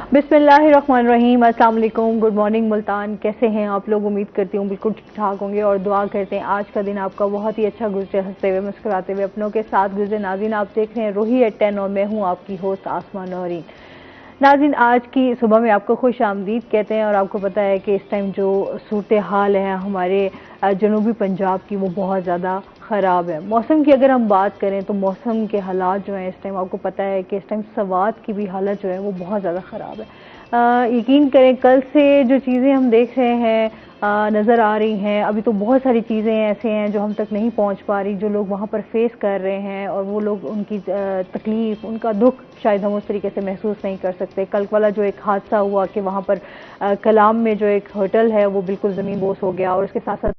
बिस्मिल्लाहिर्रहमानिर्रहीम, अस्सलाम वालेकुम, गुड मॉर्निंग मुल्तान। कैसे हैं आप लोग? उम्मीद करती हूँ बिल्कुल ठीक ठाक होंगे और दुआ करते हैं आज का दिन आपका बहुत ही अच्छा गुजरे, हंसते हुए मुस्कुराते हुए अपनों के साथ गुजरे। नाज़रीन, आप देख रहे हैं रूही एट 10 और मैं हूँ आपकी होस्ट आसमा नौरीन। नाज़रीन, आज की सुबह में आपको खुश आमदीद कहते हैं और आपको पता है कि इस टाइम जो सूरत हाल है हमारे जनूबी पंजाब की, वो बहुत ज़्यादा ख़राब है। मौसम की अगर हम बात करें तो मौसम के हालात जो हैं इस टाइम, आपको पता है कि इस टाइम सवात की भी हालत जो है वो बहुत ज़्यादा ख़राब है। यकीन करें, कल से जो चीज़ें हम देख रहे हैं नज़र आ रही हैं, अभी तो बहुत सारी चीज़ें ऐसे हैं जो हम तक नहीं पहुंच पा रही, जो लोग वहाँ पर फेस कर रहे हैं और वो लोग उनकी तकलीफ़, उनका दुख शायद हम उस तरीके से महसूस नहीं कर सकते। कल वाला जो एक हादसा हुआ कि वहाँ पर कलाम में जो एक होटल है वो बिल्कुल ज़मीन बोस हो गया, और उसके साथ साथ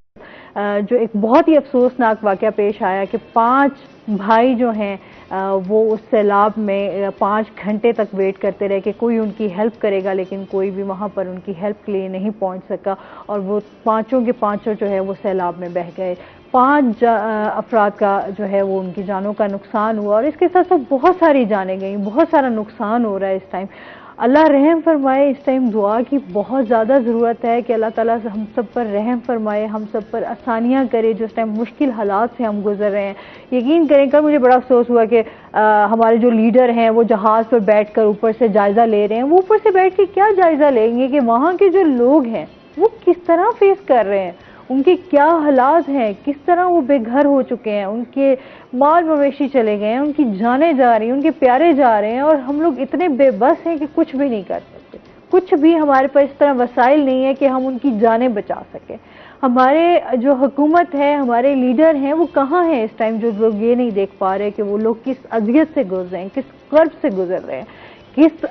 जो एक बहुत ही अफसोसनाक वाक़या पेश आया कि 5 भाई जो हैं वो उस सैलाब में 5 घंटे तक वेट करते रहे कि कोई उनकी हेल्प करेगा, लेकिन कोई भी वहाँ पर उनकी हेल्प के लिए नहीं पहुँच सका और वो पाँचों के पाँचों जो है वो सैलाब में बह गए। 5 अफराद का जो है वो उनकी जानों का नुकसान हुआ और इसके साथ साथ बहुत सारी जानें गई, बहुत सारा नुकसान हो रहा है इस टाइम। अल्लाह रहम फरमाए। इस टाइम दुआ की बहुत ज़्यादा ज़रूरत है कि अल्लाह ताला हम सब पर रहम फरमाए, हम सब पर आसानियाँ करे जो इस टाइम मुश्किल हालात से हम गुजर रहे हैं। यकीन करें, कल मुझे बड़ा अफसोस हुआ कि हमारे जो लीडर हैं वो जहाज़ पर बैठकर ऊपर से जायज़ा ले रहे हैं। वो ऊपर से बैठ के क्या जायज़ा लेंगे कि वहाँ के जो लोग हैं वो किस तरह फेस कर रहे हैं, उनके क्या हालात हैं, किस तरह वो बेघर हो चुके हैं, उनके माल मवेशी चले गए हैं, उनकी जानें जा रही हैं, उनके प्यारे जा रहे हैं और हम लोग इतने बेबस हैं कि कुछ भी नहीं कर सकते। कुछ भी हमारे पास इस तरह वसाइल नहीं है कि हम उनकी जानें बचा सकें। हमारे जो हुकूमत है, हमारे लीडर हैं, वो कहाँ हैं इस टाइम, जो लोग ये नहीं देख पा रहे कि वो लोग किस अज़ियत से गुजर रहे हैं, किस कर्ब से गुजर रहे हैं, किस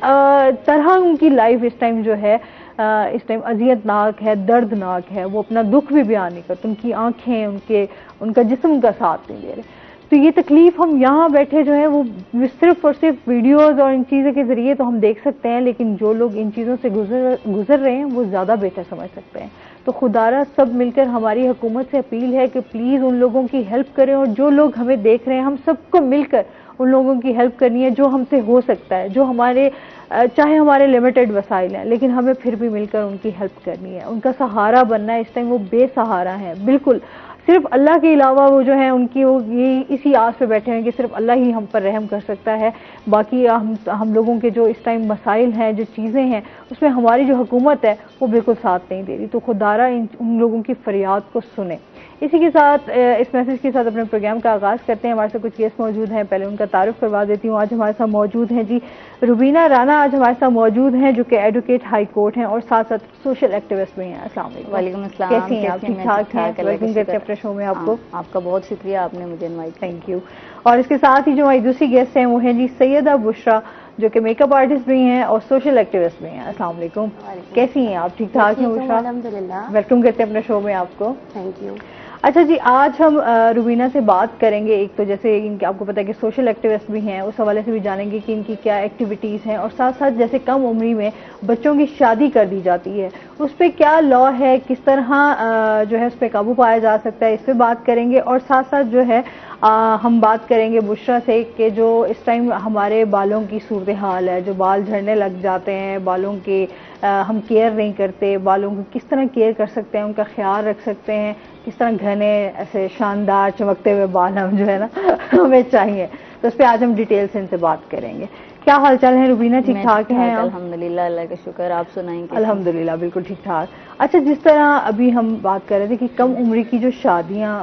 तरह उनकी लाइफ इस टाइम जो है इस टाइम अजियतनाक है, दर्दनाक है। वो अपना दुख भी बयान नहीं करते, उनकी आंखें, उनका जिस्म उनका साथ नहीं दे रहे। तो ये तकलीफ हम यहाँ बैठे जो है वो सिर्फ और सिर्फ वीडियोज़ और इन चीज़ों के ज़रिए तो हम देख सकते हैं, लेकिन जो लोग इन चीज़ों से गुजर रहे हैं वो ज़्यादा बेहतर समझ सकते हैं। तो खुदारा सब मिलकर हमारी हुकूमत से अपील है कि प्लीज़ उन लोगों की हेल्प करें, और जो लोग हमें देख रहे हैं हम सबको मिलकर उन लोगों की हेल्प करनी है जो हमसे हो सकता है, जो हमारे चाहे हमारे लिमिटेड वसाइल हैं, लेकिन हमें फिर भी मिलकर उनकी हेल्प करनी है, उनका सहारा बनना है। इस टाइम वो बेसहारा हैं बिल्कुल। सिर्फ अल्लाह के अलावा वो जो है उनकी वो ये इसी आस पे बैठे हैं कि सिर्फ अल्लाह ही हम पर रहम कर सकता है। बाकी हम लोगों के जो इस टाइम मसाइल हैं, जो चीज़ें हैं, उसमें हमारी जो हुकूमत है वो बिल्कुल साथ नहीं दे रही। तो खुदारा उन लोगों की फरियाद को सुने। इसी के साथ इस मैसेज के साथ अपने प्रोग्राम का आगाज़ करते हैं। हमारे साथ कुछ गेस्ट मौजूद हैं, पहले उनका तारुफ करवा देती हूँ। आज हमारे साथ मौजूद हैं जी रुबीना राना, आज हमारे साथ मौजूद हैं जो कि एडवोकेट हाई कोर्ट हैं और साथ साथ सोशल एक्टिविस्ट भी हैं। अस्सलाम वालेकुम। कैसी हैं आप? ठीक ठाक हैं? वेलकम करते हैं अपने शो में आपको। आपका बहुत शुक्रिया, आपने मुझे इनवाइट। Thank you. और इसके साथ ही जो हमारी दूसरी गेस्ट हैं वो हैं जी सैयदा बुशरा, जो कि मेकअप आर्टिस्ट भी हैं और सोशल एक्टिविस्ट भी हैं। अस्सलाम वालेकुम। कैसी हैं आप? ठीक ठाक हैं बुशरा? अल्हम्दुलिल्लाह। वेलकम करते हैं अपने शो में आपको। Thank you. अच्छा जी, आज हम रुबीना से बात करेंगे। एक तो जैसे इनके आपको पता है कि सोशल एक्टिविस्ट भी हैं, उस हवाले से भी जानेंगे कि इनकी क्या एक्टिविटीज़ हैं, और साथ साथ जैसे कम उम्री में बच्चों की शादी कर दी जाती है उस पर क्या लॉ है, किस तरह जो है उस पर काबू पाया जा सकता है, इस पर बात करेंगे। और साथ साथ जो है हम बात करेंगे बुशरा से कि जो इस टाइम हमारे बालों की सूरत हाल है, जो बाल झड़ने लग जाते हैं, बालों के हम केयर नहीं करते, बालों को किस तरह केयर कर सकते हैं, उनका ख्याल रख सकते हैं, किस तरह घने ऐसे शानदार चमकते हुए बाल हम जो है ना हमें चाहिए। तो उस पर आज हम डिटेल से इनसे बात करेंगे। क्या हालचाल है रुबीना? ठीक ठाक हैं आप? अल्हम्दुलिल्लाह, अल्लाह का शुक्र। आप सुनाएंगे? अल्हम्दुलिल्लाह बिल्कुल ठीक ठाक। अच्छा, जिस तरह अभी हम बात कर रहे थे कि कम उम्र की जो शादियां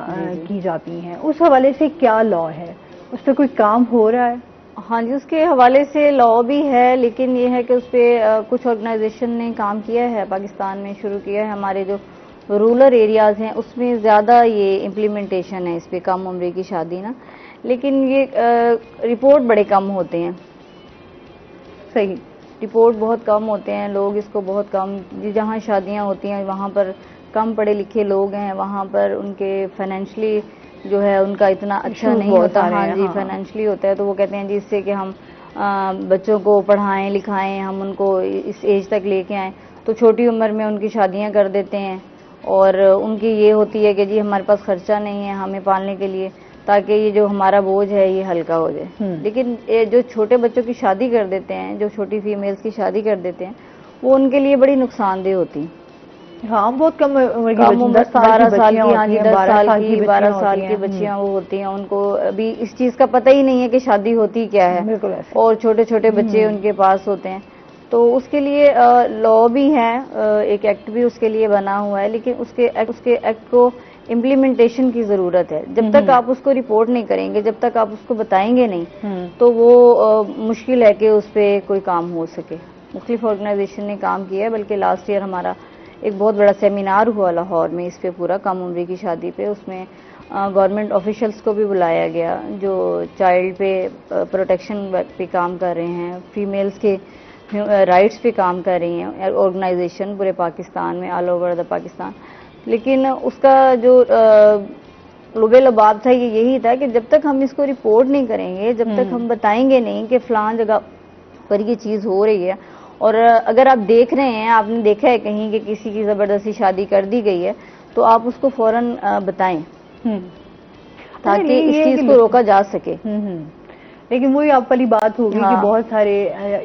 की जाती हैं, उस हवाले से क्या लॉ है, उस पर कोई काम हो रहा है? हाँ जी, उसके हवाले से लॉ भी है, लेकिन ये है कि उस पर कुछ ऑर्गेनाइजेशन ने काम किया है, पाकिस्तान में शुरू किया है। हमारे जो रूरल एरियाज हैं उसमें ज़्यादा ये इम्प्लीमेंटेशन है इस पर, कम उम्र की शादी ना, लेकिन ये रिपोर्ट बड़े कम होते हैं। सही, रिपोर्ट बहुत कम होते हैं, लोग इसको बहुत कम, जहाँ शादियाँ होती हैं वहाँ पर कम पढ़े लिखे लोग हैं, वहाँ पर उनके फाइनेंशली जो है उनका इतना अच्छा नहीं होता। हाँ जी, फाइनेंशली होता है, तो वो कहते हैं जिससे कि हम बच्चों को पढ़ाएं लिखाएं, हम उनको इस एज तक लेके आएँ, तो छोटी उम्र में उनकी शादियाँ कर देते हैं। और उनकी ये होती है कि जी हमारे पास खर्चा नहीं है हमें पालने के लिए, ताकि ये जो हमारा बोझ है ये हल्का हो जाए। लेकिन ये जो छोटे बच्चों की शादी कर देते हैं, जो छोटी फीमेल्स की शादी कर देते हैं, वो उनके लिए बड़ी नुकसानदेह होती है। हाँ, बहुत कम उम्र की, 12 साल की, हाँ जी, 10 साल की, 12 साल की हैं। बच्चियां वो होती हैं, उनको अभी इस चीज का पता ही नहीं है कि शादी होती क्या है। बिल्कुल ऐसे। और छोटे छोटे बच्चे उनके पास होते हैं, तो उसके लिए लॉ भी है, एक एक्ट भी उसके लिए बना हुआ है, लेकिन उसके एक्ट को इम्प्लीमेंटेशन की जरूरत है। जब तक आप उसको रिपोर्ट नहीं करेंगे, जब तक आप उसको बताएंगे नहीं, तो वो मुश्किल है कि उस पर कोई काम हो सके। मुख्तलिफ ऑर्गेनाइजेशन ने काम किया है, बल्कि लास्ट ईयर हमारा एक बहुत बड़ा सेमिनार हुआ लाहौर में इस पे, पूरा कम उम्र की शादी पे। उसमें गवर्नमेंट ऑफिशियल्स को भी बुलाया गया जो चाइल्ड पे प्रोटेक्शन पे काम कर रहे हैं, फीमेल्स के राइट्स पे काम कर रही हैं ऑर्गेनाइजेशन पूरे पाकिस्तान में, ऑल ओवर द पाकिस्तान। लेकिन उसका जो लुबे लबाब था ये यही था कि जब तक हम इसको रिपोर्ट नहीं करेंगे, जब तक हम बताएंगे नहीं कि फलां जगह पर ये चीज़ हो रही है, और अगर आप देख रहे हैं, आपने देखा है कहीं कि किसी की ज़बरदस्ती शादी कर दी गई है, तो आप उसको फौरन बताएं ताकि इस चीज़ को रोका जा सके। लेकिन वही आप वाली बात होगी कि बहुत सारे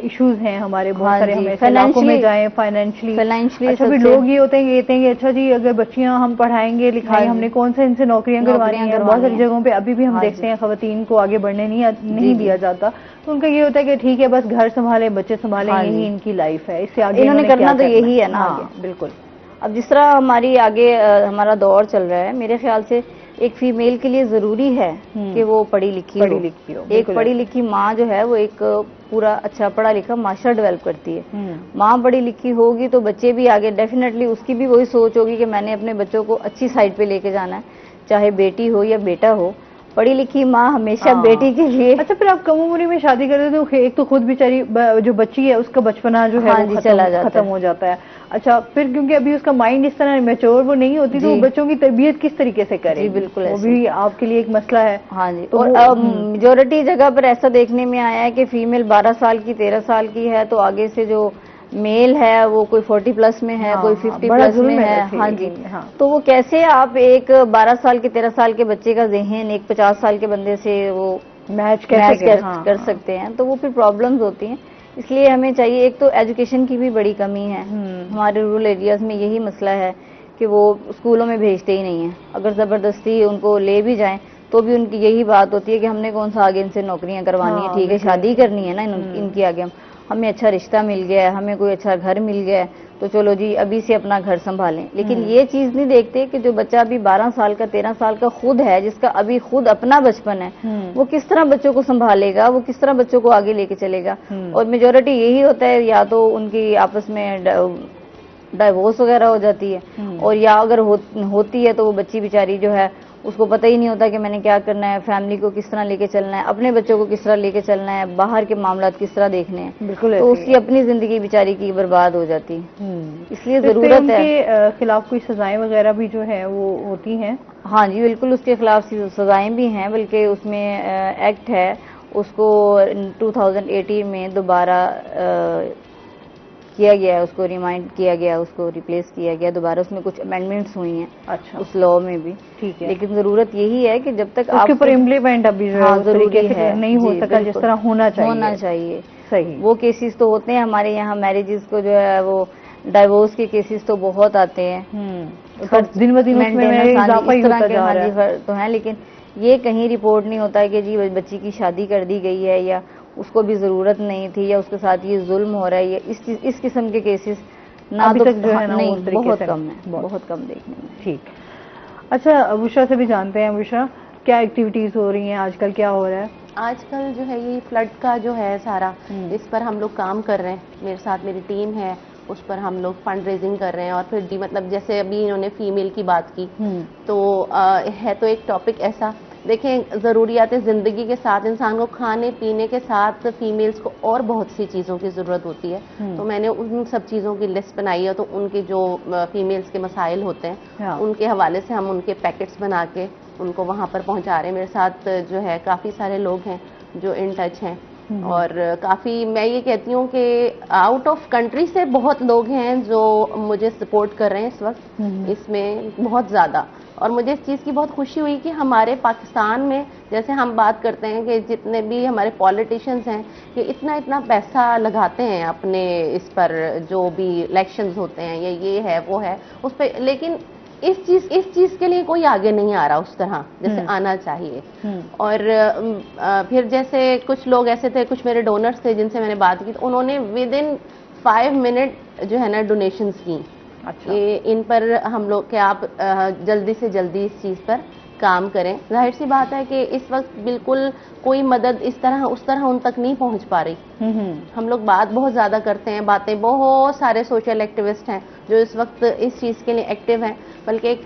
इश्यूज हैं हमारे, बहुत सारे हम ऐसे इलाकों में जाएं फाइनेंशियली। अच्छा, फिर लोग ये होते हैं, कहते हैं कि अच्छा जी अगर बच्चियां हम पढ़ाएंगे लिखाएंगे, हमने कौन सा इनसे नौकरियां करवानी है। बहुत सारी जगहों पे अभी भी हम देखते हैं खवातीन को आगे बढ़ने नहीं दिया जाता। तो उनका ये होता है कि ठीक है बस घर संभाले, बच्चे संभालें, यही इनकी लाइफ है, इससे आगे इन्होंने करना तो यही है ना। बिल्कुल। अब जिस तरह हमारी आगे हमारा दौर चल रहा है, मेरे ख्याल से एक फीमेल के लिए जरूरी है कि वो पढ़ी लिखी हो। एक पढ़ी लिखी माँ जो है वो एक पूरा अच्छा पढ़ा लिखा माशरा डेवलप करती है। माँ पढ़ी लिखी होगी तो बच्चे भी आगे डेफिनेटली उसकी भी वही सोच होगी कि मैंने अपने बच्चों को अच्छी साइड पे लेके जाना है, चाहे बेटी हो या बेटा हो। पढ़ी लिखी माँ हमेशा बेटी के लिए। अच्छा, फिर आप कम उम्र में शादी करते तो एक तो खुद बेचारी जो बच्ची है उसका बचपना जो है वो खत्म हो जाता है। अच्छा, फिर क्योंकि अभी उसका माइंड इस तरह मैच्योर वो नहीं होती, तो बच्चों की तरबियत किस तरीके से करें? बिल्कुल, वो भी आपके लिए एक मसला है। हाँ जी। तो और मेजोरिटी जगह पर ऐसा देखने में आया है कि फीमेल 12 साल की 13 साल की है तो आगे से जो मेल है वो कोई 40 प्लस में है, कोई 50 प्लस में है। हाँ जी। तो वो कैसे आप एक 12 साल के 13 साल के बच्चे का ज़हन एक 50 साल के बंदे से वो मैच कर सकते हैं, तो वो फिर प्रॉब्लम्स होती हैं। इसलिए हमें चाहिए, एक तो एजुकेशन की भी बड़ी कमी है हमारे रूरल एरियाज में, यही मसला है कि वो स्कूलों में भेजते ही नहीं है। अगर ज़बरदस्ती उनको ले भी जाएं तो भी उनकी यही बात होती है कि हमने कौन सा आगे इनसे नौकरियां करवानी है, ठीक है शादी करनी है ना इनकी आगे, हमें अच्छा रिश्ता मिल गया है, हमें कोई अच्छा घर मिल गया है, तो चलो जी अभी से अपना घर संभालें। लेकिन ये चीज नहीं देखते कि जो बच्चा अभी 12 साल का 13 साल का खुद है, जिसका अभी खुद अपना बचपन है, वो किस तरह बच्चों को संभालेगा, वो किस तरह बच्चों को आगे लेके चलेगा। और मेजोरिटी यही होता है, या तो उनकी आपस में डाइवोर्स वगैरह हो जाती है, और या अगर होती है तो वो बच्ची बेचारी जो है उसको पता ही नहीं होता कि मैंने क्या करना है, फैमिली को किस तरह लेके चलना है, अपने बच्चों को किस तरह लेके चलना है, बाहर के मामलात किस तरह देखने हैं। बिल्कुल। तो उसकी अपनी जिंदगी बेचारी की बर्बाद हो जाती है। इसलिए जरूरत है उनके खिलाफ कोई सजाएं वगैरह भी जो है वो होती हैं। हाँ जी बिल्कुल, उसके खिलाफ सजाएं भी हैं, बल्कि उसमें एक्ट है, उसको 2018 में दोबारा किया गया है, उसको रिमाइंड किया गया, उसको रिप्लेस किया गया दोबारा, उसमें कुछ अमेंडमेंट्स हुई हैं। अच्छा। उस लॉ में भी। ठीक है। लेकिन जरूरत यही है कि जब तक उसके ऊपर इम्प्लीमेंट अभी जरूरी है, नहीं हो सका जिस तरह होना चाहिए। सही। वो केसेस तो होते हैं हमारे यहाँ, मैरिजेस को जो है वो डाइवोर्स के केसेस तो बहुत आते हैं, दिन ब दिन उसमें इजाफा ही होता जा रहा है। तो है, लेकिन ये कहीं रिपोर्ट नहीं होता है कि जी बच्ची की शादी कर दी गई है, या उसको भी जरूरत नहीं थी, या उसके साथ ये जुल्म हो रहा है, या इस किस्म के केसेस ना अभी तक जो है ना नहीं, बहुत कम है, बहुत कम देखने में। ठीक। अच्छा, बुशरा से भी जानते हैं। बुशरा, क्या एक्टिविटीज हो रही हैं आजकल, क्या हो रहा है आजकल? जो है ये फ्लड का जो है सारा, इस पर हम लोग काम कर रहे हैं, मेरे साथ मेरी टीम है, उस पर हम लोग फंड रेजिंग कर रहे हैं। और फिर मतलब जैसे अभी इन्होंने फीमेल की बात की, तो है तो एक टॉपिक ऐसा, देखें ज़रूरियात ज़िंदगी के साथ इंसान को खाने पीने के साथ फीमेल्स को और बहुत सी चीज़ों की ज़रूरत होती है। तो मैंने उन सब चीज़ों की लिस्ट बनाई है, तो उनके जो फीमेल्स के मसाइल होते हैं उनके हवाले से हम उनके पैकेट्स बना के उनको वहाँ पर पहुँचा रहे हैं। मेरे साथ जो है काफ़ी सारे लोग हैं जो इन टच हैं, और काफी मैं ये कहती हूँ कि आउट ऑफ कंट्री से बहुत लोग हैं जो मुझे सपोर्ट कर रहे हैं इस वक्त इसमें बहुत ज्यादा। और मुझे इस चीज़ की बहुत खुशी हुई कि हमारे पाकिस्तान में जैसे हम बात करते हैं कि जितने भी हमारे पॉलिटिशियंस हैं कि इतना इतना पैसा लगाते हैं अपने इस पर जो भी इलेक्शंस होते हैं या ये है वो है उस पर, लेकिन इस चीज के लिए कोई आगे नहीं आ रहा उस तरह जैसे आना चाहिए। और फिर जैसे कुछ लोग ऐसे थे, कुछ मेरे डोनर्स थे जिनसे मैंने बात की तो उन्होंने विद इन 5 मिनट जो है ना डोनेशंस की। अच्छा। इन पर हम लोग कि आप जल्दी से जल्दी इस चीज पर काम करें। जाहिर सी बात है कि इस वक्त बिल्कुल कोई मदद इस तरह उस तरह उन तक नहीं पहुंच पा रही। हम लोग बात बहुत ज्यादा करते हैं, बातें, बहुत सारे सोशल एक्टिविस्ट हैं जो इस वक्त इस चीज के लिए एक्टिव हैं। बल्कि एक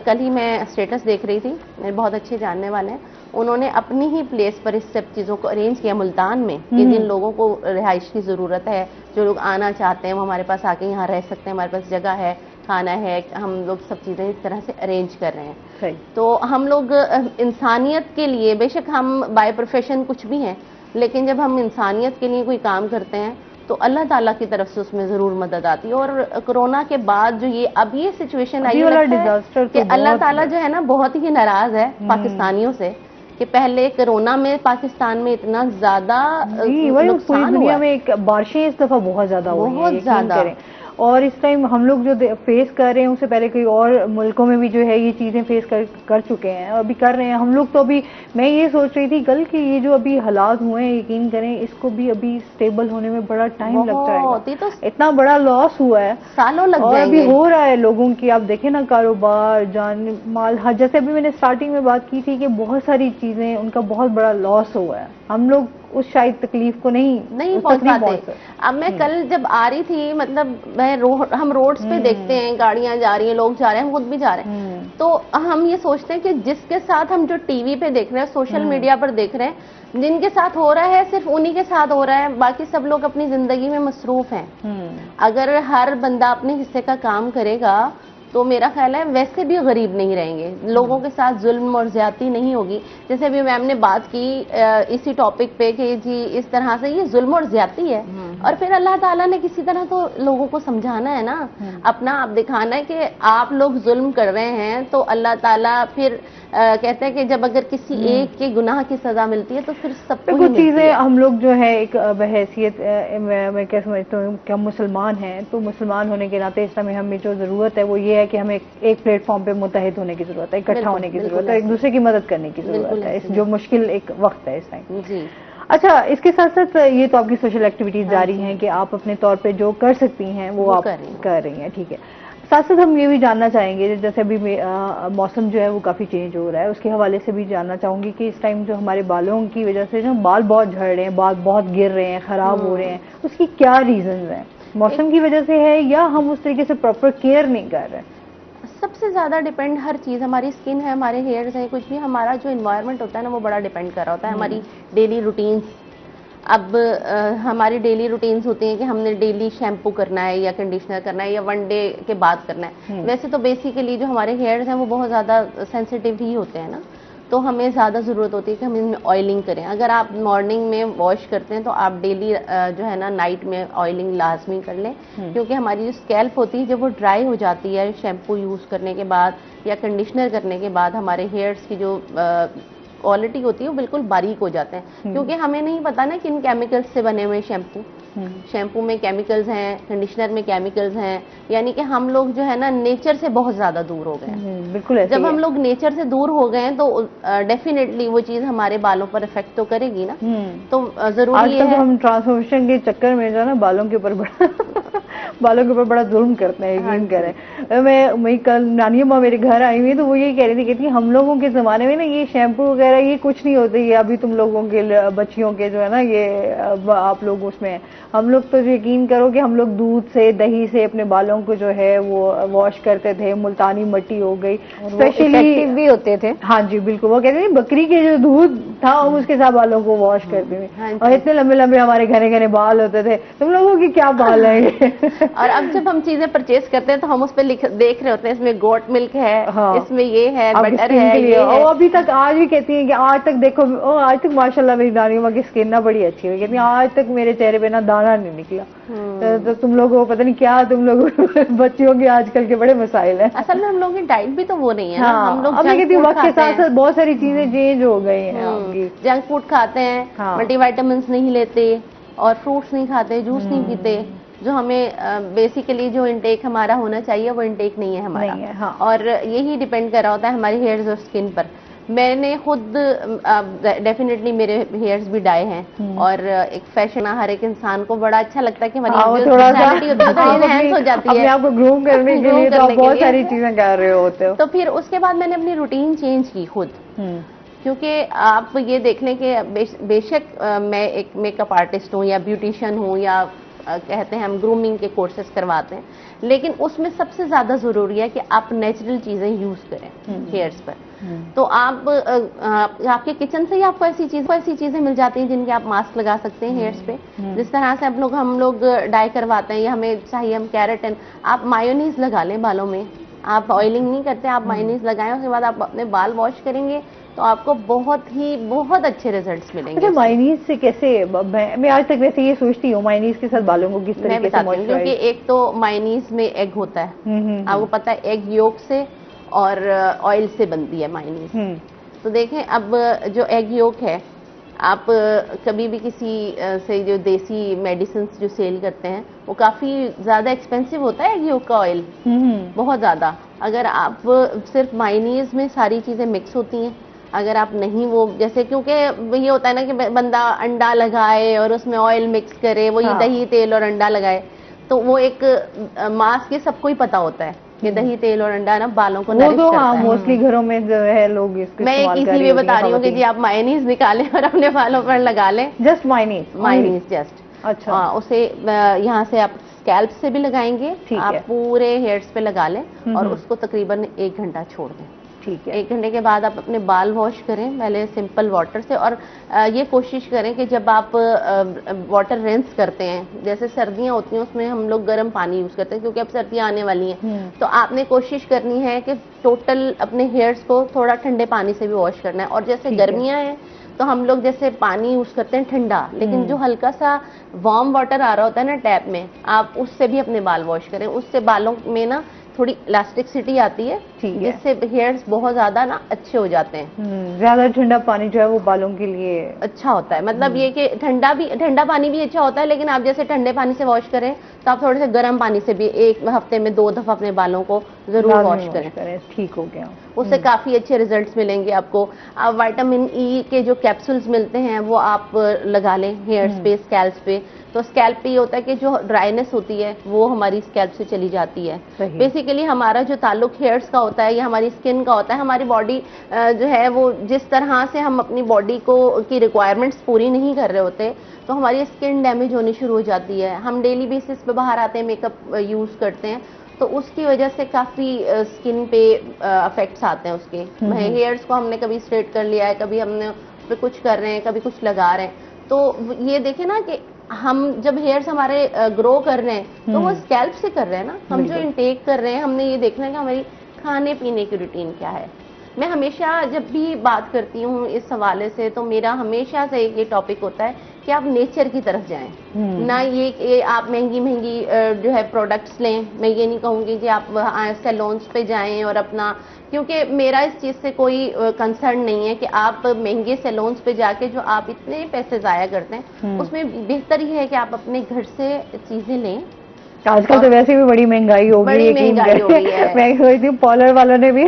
कल ही मैं स्टेटस देख रही थी, मेरे बहुत अच्छे जानने वाले हैं, उन्होंने अपनी ही प्लेस पर इस सब चीज़ों को अरेंज किया मुल्तान में कि जिन लोगों को रिहाइश की ज़रूरत है, जो लोग आना चाहते हैं वो हमारे पास आके यहाँ रह सकते हैं, हमारे पास जगह है, खाना है, हम लोग सब चीज़ें इस तरह से अरेंज कर रहे हैं। तो हम लोग इंसानियत के लिए, बेशक हम बाय प्रोफेशन कुछ भी हैं, लेकिन जब हम इंसानियत के लिए कोई काम करते हैं तो अल्लाह ताला की तरफ से उसमें जरूर मदद आती है। और कोरोना के बाद जो ये अब ये सिचुएशन आई है कि अल्लाह ताला जो है ना बहुत ही नाराज है पाकिस्तानियों से कि पहले कोरोना में पाकिस्तान में इतना ज्यादा नुकसान हुआ में, बारिशें इस दफा बहुत ज्यादा और इस टाइम हम लोग जो फेस कर रहे हैं उससे पहले कई और मुल्कों में भी जो है ये चीजें फेस कर चुके हैं, अभी कर रहे हैं हम लोग। तो अभी मैं ये सोच रही थी कल कि ये जो अभी हालात हुए हैं, यकीन करें इसको भी अभी स्टेबल होने में बड़ा टाइम लग जाएगा। तो इतना बड़ा लॉस हुआ है, सालों लग और अभी हो रहा है लोगों की। आप देखें ना, कारोबार, जान माल, जैसे अभी मैंने स्टार्टिंग में बात की थी कि बहुत सारी चीजें उनका बहुत बड़ा लॉस हुआ है। हम लोग उस शायद तकलीफ को नहीं पहुंच पाते। अब मैं कल जब आ रही थी, मतलब हम रोड्स पे देखते हैं गाड़ियां जा रही हैं, लोग जा रहे हैं, हम खुद भी जा रहे हैं, तो हम ये सोचते हैं कि जिसके साथ हम जो टीवी पे देख रहे हैं, सोशल मीडिया पर देख रहे हैं, जिनके साथ हो रहा है सिर्फ उन्हीं के साथ हो रहा है, बाकी सब लोग अपनी जिंदगी में मसरूफ हैं। अगर हर बंदा अपने हिस्से का काम करेगा तो मेरा ख्याल है वैसे भी गरीब नहीं रहेंगे, लोगों के साथ जुल्म और ज्यादती नहीं होगी। जैसे अभी मैम ने बात की इसी टॉपिक पे कि जी इस तरह से ये जुल्म और ज्यादती है, और फिर अल्लाह ताला ने किसी तरह तो लोगों को समझाना है ना, अपना आप दिखाना है कि आप लोग जुल्म कर रहे हैं, तो अल्लाह ताला फिर कहते हैं कि जब अगर किसी एक के गुनाह की सजा मिलती है तो फिर सबको कुछ चीजें हम लोग जो है एक बहैसियत मैं क्या समझता हूँ कि हम मुसलमान हैं, तो मुसलमान होने के नाते इस समय हमें जो जरूरत है वो ये है कि हमें एक प्लेटफॉर्म पे मुत्तहिद होने की जरूरत है, इकट्ठा होने की जरूरत है, एक दूसरे की मदद करने की जरूरत है, इस जो मुश्किल एक वक्त है इस टाइम। अच्छा, इसके साथ साथ ये तो आपकी सोशल एक्टिविटीज जारी हैं कि आप अपने तौर पे जो कर सकती हैं वो आप कर रही हैं, ठीक है। साथ साथ हम ये भी जानना चाहेंगे, जैसे अभी मौसम जो है वो काफी चेंज हो रहा है, उसके हवाले से भी जानना चाहूंगी कि इस टाइम जो हमारे बालों की वजह से जो बाल बहुत झड़ रहे हैं, बाल बहुत गिर रहे हैं, खराब हो रहे हैं, उसकी क्या रीजन है? मौसम की वजह से है या हम उस तरीके से प्रॉपर केयर नहीं कर रहे? सबसे ज्यादा डिपेंड हर चीज, हमारी स्किन है, हमारे हेयर्स हैं, कुछ भी हमारा जो एनवायरनमेंट होता है ना वो बड़ा डिपेंड कर रहा होता है। हमारी डेली रूटीन्स, अब हमारी डेली रूटीन्स होती हैं कि हमने डेली शैम्पू करना है या कंडीशनर करना है या 1 डे के बाद करना है। वैसे तो बेसिकली जो हमारे हेयर्स हैं वो बहुत ज़्यादा सेंसिटिव ही होते हैं ना, तो हमें ज़्यादा ज़रूरत होती है कि हम इनमें ऑयलिंग करें। अगर आप मॉर्निंग में वॉश करते हैं तो आप डेली जो है ना नाइट में ऑयलिंग लाजमी कर लें, क्योंकि हमारी जो स्कैल्प होती है जब वो ड्राई हो जाती है शैम्पू यूज़ करने के बाद या कंडीशनर करने के बाद, हमारे हेयर्स की जो क्वालिटी होती है वो बिल्कुल बारीक हो जाते हैं, क्योंकि हमें नहीं पता ना किन केमिकल्स से बने हुए शैम्पू में केमिकल्स हैं, कंडीशनर में केमिकल्स हैं, यानी कि हम लोग जो है ना नेचर से बहुत ज्यादा दूर हो गए। बिल्कुल, जब हम लोग नेचर से दूर हो गए तो डेफिनेटली वो चीज हमारे बालों पर इफेक्ट तो करेगी ना। तो जरूरी है, हम ट्रांसफॉर्मेशन के चक्कर में जो ना बालों के ऊपर बड़ा जुल्म करते हैं, यकीन करें। मैं कल नानी अम्मा मेरे घर आई हुई तो वो ये कह रही थी, कहती हम लोगों के जमाने में ना ये शैम्पू वगैरह ये कुछ नहीं होते, ये अभी तुम लोगों के बच्चियों के जो है ना ये आप लोग उसमें, हम लोग तो यकीन करो कि हम लोग दूध से दही से अपने बालों को जो है वो वॉश करते थे, मुल्तानी मिट्टी हो गई, स्पेशली भी होते थे। हाँ जी बिल्कुल, वो कहते थे बकरी के जो दूध था हम उसके साथ बालों को वॉश करते थे, और इतने लंबे लंबे हमारे घने घने बाल होते थे। तुम लोगों के क्या बाल है? और अब जब हम चीजें परचेज करते हैं तो हम उस पर देख रहे होते हैं इसमें गोट मिल्क है, हाँ, इसमें ये है, बटर है, ये है। और अभी तक आज भी कहती हैं कि आज तक देखो, आज तक माशाल्लाह मेरी नानी की स्किन ना बड़ी अच्छी हुई, कहती है आज तक मेरे चेहरे पे ना दाना नहीं निकला। तो तुम लोगों को पता नहीं क्या, तुम लोग बच्चियों के आजकल के बड़े मसाइल हैं। असल में हम लोगों की डाइट भी तो वो नहीं है, हाँ, हम लोग अब मैं कहती हूँ वक्त के साथ साथ बहुत सारी चीजें चेंज हो गई हैं। जंक फूड खाते हैं, मल्टीविटामिन नहीं लेते और फ्रूट्स नहीं खाते, जूस नहीं पीते, जो हमें बेसिकली जो इंटेक हमारा होना चाहिए वो इंटेक नहीं है हमारा, नहीं है, हाँ। और यही डिपेंड कर रहा होता है हमारी हेयर्स और स्किन पर। मैंने खुद डेफिनेटली मेरे हेयर्स भी डाई हैं और एक फैशन, हर एक इंसान को बड़ा अच्छा लगता है कि हमारी पर्सनैलिटी एनहांस हो जाती है, अपने आप को ग्रूम करने के लिए, तो आप बहुत सारी चीजें कर रहे होते हो। तो फिर उसके बाद मैंने अपनी रूटीन चेंज की खुद, क्योंकि आप ये देख लें कि बेशक मैं एक मेकअप आर्टिस्ट हूँ या ब्यूटिशियन हूँ या कहते हैं हम ग्रूमिंग के कोर्सेज करवाते हैं, लेकिन उसमें सबसे ज्यादा जरूरी है कि आप नेचुरल चीजें यूज करें हेयर्स पर। तो आप आपके किचन से ही आपको ऐसी चीजें मिल जाती हैं जिनके आप मास्क लगा सकते हैं हेयर्स पे। जिस तरह से हम लोग डाई करवाते हैं या हमें चाहिए हम कैरेटिन, आप मायोनीज लगा लें बालों में, आप ऑयलिंग नहीं करते, आप मायोनीज लगाएं, उसके बाद आप अपने बाल वॉश करेंगे तो आपको बहुत अच्छे रिजल्ट्स मिलेंगे। अच्छा, मायोनीज से कैसे? मैं आज तक वैसे ये सोचती हूँ मायोनीज के साथ बालों को किस तरीके से मॉइस्चराइज। क्योंकि एक तो मायोनीज में एग होता है, आपको पता है, एग योक से और ऑयल से बनती है मायोनीज। तो देखें, अब जो एग योक है, आप कभी भी किसी से जो देसी मेडिसिन जो सेल करते हैं वो काफी ज्यादा एक्सपेंसिव होता है एग योक का ऑयल, बहुत ज्यादा। अगर आप सिर्फ मायोनीज में सारी चीजें मिक्स होती हैं, अगर आप नहीं वो जैसे, क्योंकि ये होता है ना कि बंदा अंडा लगाए और उसमें ऑयल मिक्स करे, वो ये दही तेल और अंडा लगाए, तो वो एक मास्क ये सबको ही पता होता है कि दही तेल और अंडा ना बालों को नरिश करता है। मोस्टली घरों में जो है लोग इसको मैं एक इसी में बता रही हूँ कि जी आप मायोनीज निकालें और अपने बालों पर लगा लें, जस्ट मायोनीज जस्ट। अच्छा, उसे यहाँ से आप स्कैल्प से भी लगाएंगे, आप पूरे हेयर्स पे लगा लें और उसको तकरीबन 1 घंटा छोड़ दें। ठीक है, 1 घंटे के बाद आप अपने बाल वॉश करें, पहले सिंपल वाटर से, और ये कोशिश करें कि जब आप वाटर रिंस करते हैं, जैसे सर्दियां होती हैं उसमें हम लोग गर्म पानी यूज करते हैं क्योंकि अब सर्दियां आने वाली हैं, तो आपने कोशिश करनी है कि टोटल अपने हेयर्स को थोड़ा ठंडे पानी से भी वॉश करना है। और जैसे गर्मियां हैं तो हम लोग जैसे पानी यूज करते हैं ठंडा, लेकिन जो हल्का सा वार्म वाटर आ रहा होता है ना टैप में, आप उससे भी अपने बाल वॉश करें। उससे बालों में ना थोड़ी इलास्टिसिटी आती है, जिससे हेयर्स बहुत ज्यादा ना अच्छे हो जाते हैं। ज्यादा ठंडा पानी जो है वो बालों के लिए अच्छा होता है, मतलब ये कि ठंडा पानी भी अच्छा होता है, लेकिन आप जैसे ठंडे पानी से वॉश करें तो आप थोड़े से गर्म पानी से भी 1 हफ्ते में 2 दफा अपने बालों को जरूर वॉश करें। ठीक हो गया, उससे काफी अच्छे रिजल्ट्स मिलेंगे आपको। आप विटामिन ई के जो कैप्सूल्स मिलते हैं वो आप लगा लें हेयर्स पे, स्कैल्प पे, तो स्कैल्प पे ये होता है कि जो ड्राइनेस होती है वो हमारी स्कैल्प से चली जाती है। बेसिकली हमारा जो ताल्लुक हेयर्स का होता है या हमारी स्किन का होता है, हमारी बॉडी जो है वो जिस तरह से हम अपनी बॉडी को की रिक्वायरमेंट्स पूरी नहीं कर रहे होते तो हमारी स्किन डैमेज होनी शुरू हो जाती है। हम डेली बेसिस पे बाहर आते हैं, मेकअप यूज करते हैं, तो उसकी वजह से काफी स्किन पे इफेक्ट्स आते हैं उसके। हेयर्स को हमने कभी स्ट्रेट कर लिया है, कभी हमने उस पर कुछ कर रहे हैं, कभी कुछ लगा रहे हैं, तो ये देखें ना कि हम जब हेयर्स हमारे ग्रो कर रहे हैं तो वो स्कैल्प से कर रहे हैं ना, हम जो इनटेक कर रहे हैं, हमने ये देखना है कि हमारी खाने पीने की रूटीन क्या है। मैं हमेशा जब भी बात करती हूँ इस हवाले से तो मेरा हमेशा से ये टॉपिक होता है कि आप नेचर की तरफ जाएं, ना ये आप महंगी जो है प्रोडक्ट्स लें। मैं ये नहीं कहूँगी कि आप सैलून्स पे जाएं और अपना, क्योंकि मेरा इस चीज़ से कोई कंसर्न नहीं है कि आप महंगे सैलून्स पे जाके जो आप इतने पैसे ज़ाया करते हैं, उसमें बेहतर ये है कि आप अपने घर से चीज़ें लें। आजकल तो वैसे भी बड़ी महंगाई हो गई है। मैं सोचती हूँ पार्लर वालों ने भी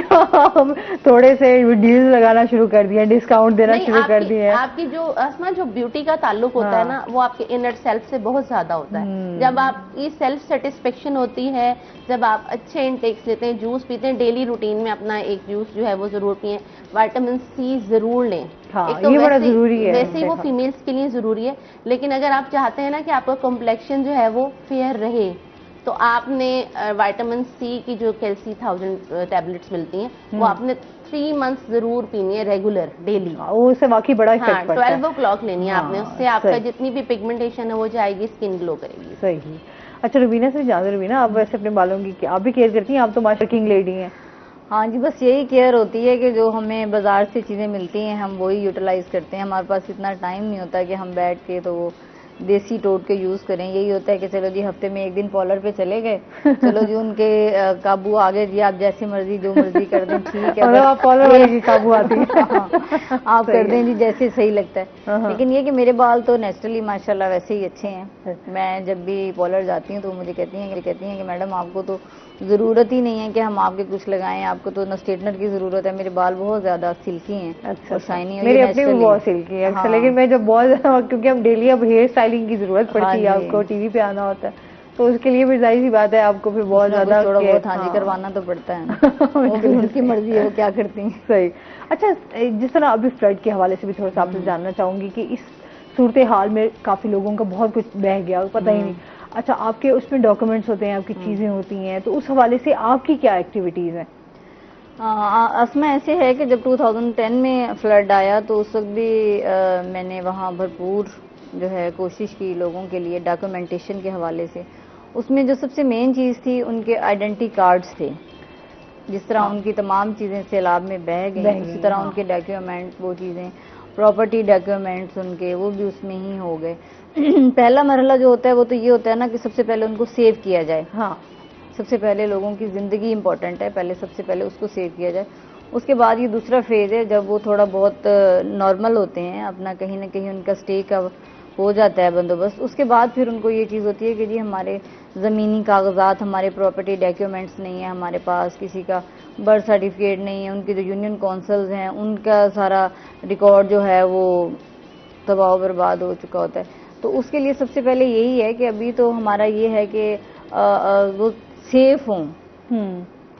थोड़े से डील लगाना शुरू कर दिया, डिस्काउंट देना शुरू कर दिया है। आपकी जो असमा जो ब्यूटी का ताल्लुक होता है ना, वो आपके इनर सेल्फ से बहुत ज्यादा होता है। जब आपकी सेल्फ सेटिस्फेक्शन होती है, जब आप अच्छे इंटेक्स लेते हैं, जूस पीते हैं, डेली रूटीन में अपना एक जूस जो है वो जरूर पिए, विटामिन सी जरूर लें। एक तो ये बड़ा जरूरी है, वैसे ही वो फीमेल्स के लिए जरूरी है, लेकिन अगर आप चाहते हैं ना कि आपका कॉम्प्लेक्शन जो है वो फेयर रहे तो आपने विटामिन सी की जो कैल्सी 1000 टैबलेट्स मिलती हैं वो आपने 3 मंथ्स जरूर पीनी है रेगुलर डेली। उससे वाकई बड़ा इफेक्ट पड़ता है। 12 o'clock लेनी है आपने, उससे आपका जितनी भी पिगमेंटेशन है वो जाएगी, स्किन ग्लो करेगी। सही। अच्छा रुबीना से जान, रुबीना आप वैसे अपने बालों की आप भी केयर करती हैं, आप तो मार्केटिंग लेडी हैं। हाँ जी, बस यही केयर होती है कि जो हमें बाजार से चीज़ें मिलती हैं हम वही यूटिलाइज करते हैं। हमारे पास इतना टाइम नहीं होता कि हम बैठ के तो वो देसी टोट के यूज़ करें। यही होता है कि चलो जी हफ्ते में एक दिन पार्लर पे चले गए, चलो जी उनके काबू आ गए जी, आप जैसे मर्जी जो मर्जी कर दें, ठीक है, आप पार्लर वाले की काबू आती है। आप कर दें जी जैसे सही लगता है। लेकिन ये कि मेरे बाल तो नेचुरली माशाल्लाह वैसे ही अच्छे हैं। मैं जब भी पार्लर जाती हूँ तो मुझे कहती हैं कि मैडम आपको तो ज़रूरत ही नहीं है कि हम आपके कुछ लगाएं, आपको तो न स्ट्रेटनर की ज़रूरत है। मेरे बाल बहुत ज़्यादा सिल्की हैं। अच्छा, और शाइनी। मेरे अपने भी बहुत सिल्की है। अच्छा, लेकिन मैं जब बहुत ज़्यादा, क्योंकि अब डेली अब हेयर स्टाइलिंग की ज़रूरत पड़ती है, आपको टीवी पे आना होता है, तो उसके लिए भी जाहिर सी बात है आपको फिर बहुत ज़्यादा थोड़ा बहुत हाँ जी करवाना तो पड़ता है। वो भी उनकी मर्जी है वो क्या करती हैं। सही। अच्छा, जिस तरह अभी फ्लड के हवाले से भी थोड़ा सा आपसे जानना चाहूँगी कि इस सूरत हाल में काफ़ी लोगों का बहुत कुछ बह गया, पता ही नहीं। अच्छा, आपके उसमें डॉक्यूमेंट्स होते हैं, आपकी चीज़ें होती हैं, तो उस हवाले से आपकी क्या एक्टिविटीज़ हैं? असमा ऐसे है कि जब 2010 में फ्लड आया तो उस वक्त भी मैंने वहाँ भरपूर जो है कोशिश की लोगों के लिए डॉक्यूमेंटेशन के हवाले से। उसमें जो सबसे मेन चीज़ थी उनके आइडेंटिटी कार्ड्स थे। जिस तरह उनकी तमाम चीज़ें सैलाब में बह गई, उसी तरह उनके डॉक्यूमेंट, वो चीज़ें प्रॉपर्टी डॉक्यूमेंट्स उनके वो भी उसमें ही हो गए। पहला मरहला जो होता है वो तो ये होता है ना कि सबसे पहले उनको सेव किया जाए। हाँ, सबसे पहले लोगों की ज़िंदगी इंपॉर्टेंट है, पहले सबसे पहले उसको सेव किया जाए। उसके बाद ये दूसरा फेज़ है जब वो थोड़ा बहुत नॉर्मल होते हैं, अपना कहीं ना कहीं उनका स्टे का हो जाता है बंदोबस्त। उसके बाद फिर उनको ये चीज़ होती है कि जी हमारे ज़मीनी कागजात, हमारे प्रॉपर्टी डॉक्यूमेंट्स नहीं है हमारे पास, किसी का बर्थ सर्टिफिकेट नहीं है, उनके जो यूनियन काउंसिल्स हैं उनका सारा रिकॉर्ड जो है वो तबाह बर्बाद हो चुका होता है। तो उसके लिए सबसे पहले यही है कि अभी तो हमारा ये है कि वो सेफ हों।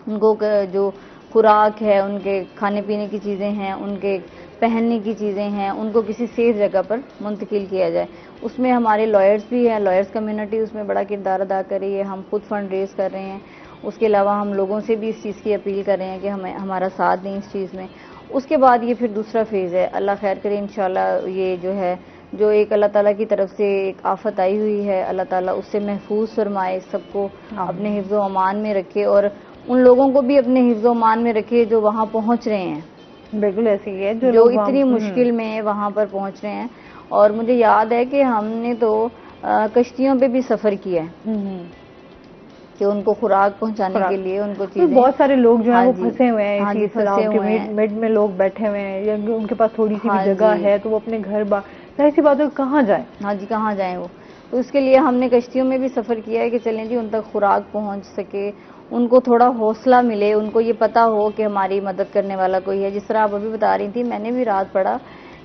उनको जो खुराक है, उनके खाने पीने की चीज़ें हैं, उनके पहनने की चीज़ें हैं, उनको किसी सेफ जगह पर मुंतकिल किया जाए। उसमें हमारे लॉयर्स भी हैं, लॉयर्स कम्युनिटी उसमें बड़ा किरदार अदा कर रही है। हम खुद फंड रेज कर रहे हैं। उसके अलावा हम लोगों से भी इस चीज़ की अपील कर रहे हैं कि हमें हमारा साथ दें इस चीज़ में। उसके बाद ये फिर दूसरा फेज़ है, अल्लाह खैर करे इंशाल्लाह। ये जो है जो एक अल्लाह ताला की तरफ से एक आफत आई हुई है, अल्लाह ताला उससे महफूज फरमाए, सबको अपने हिफ्ज़ व अमान में रखे और उन लोगों को भी अपने हिफ्ज़ व अमान में रखे जो वहाँ पहुँच रहे हैं। बिल्कुल ऐसी है जो इतनी मुश्किल में वहाँ पर पहुँच रहे हैं। और मुझे याद है कि हमने तो कश्तियों पे भी सफ़र किया है कि उनको खुराक पहुंचाने के लिए उनको चीजें। तो बहुत सारे लोग जो हैं वो फंसे हुए हैं, हाँ जी, फंसे हुए हैं, मिड में लोग बैठे हुए हैं, या उनके पास थोड़ी सी भी जगह है तो वो अपने घर जाहिर सी बात है कहाँ जाए। हाँ जी, कहाँ जाए वो। तो उसके लिए हमने कश्तियों में भी सफ़र किया है कि चलें जी उन तक खुराक पहुँच सके, उनको थोड़ा हौसला मिले, उनको ये पता हो कि हमारी मदद करने वाला कोई है। जिस तरह आप अभी बता रही थी, मैंने भी रात पढ़ा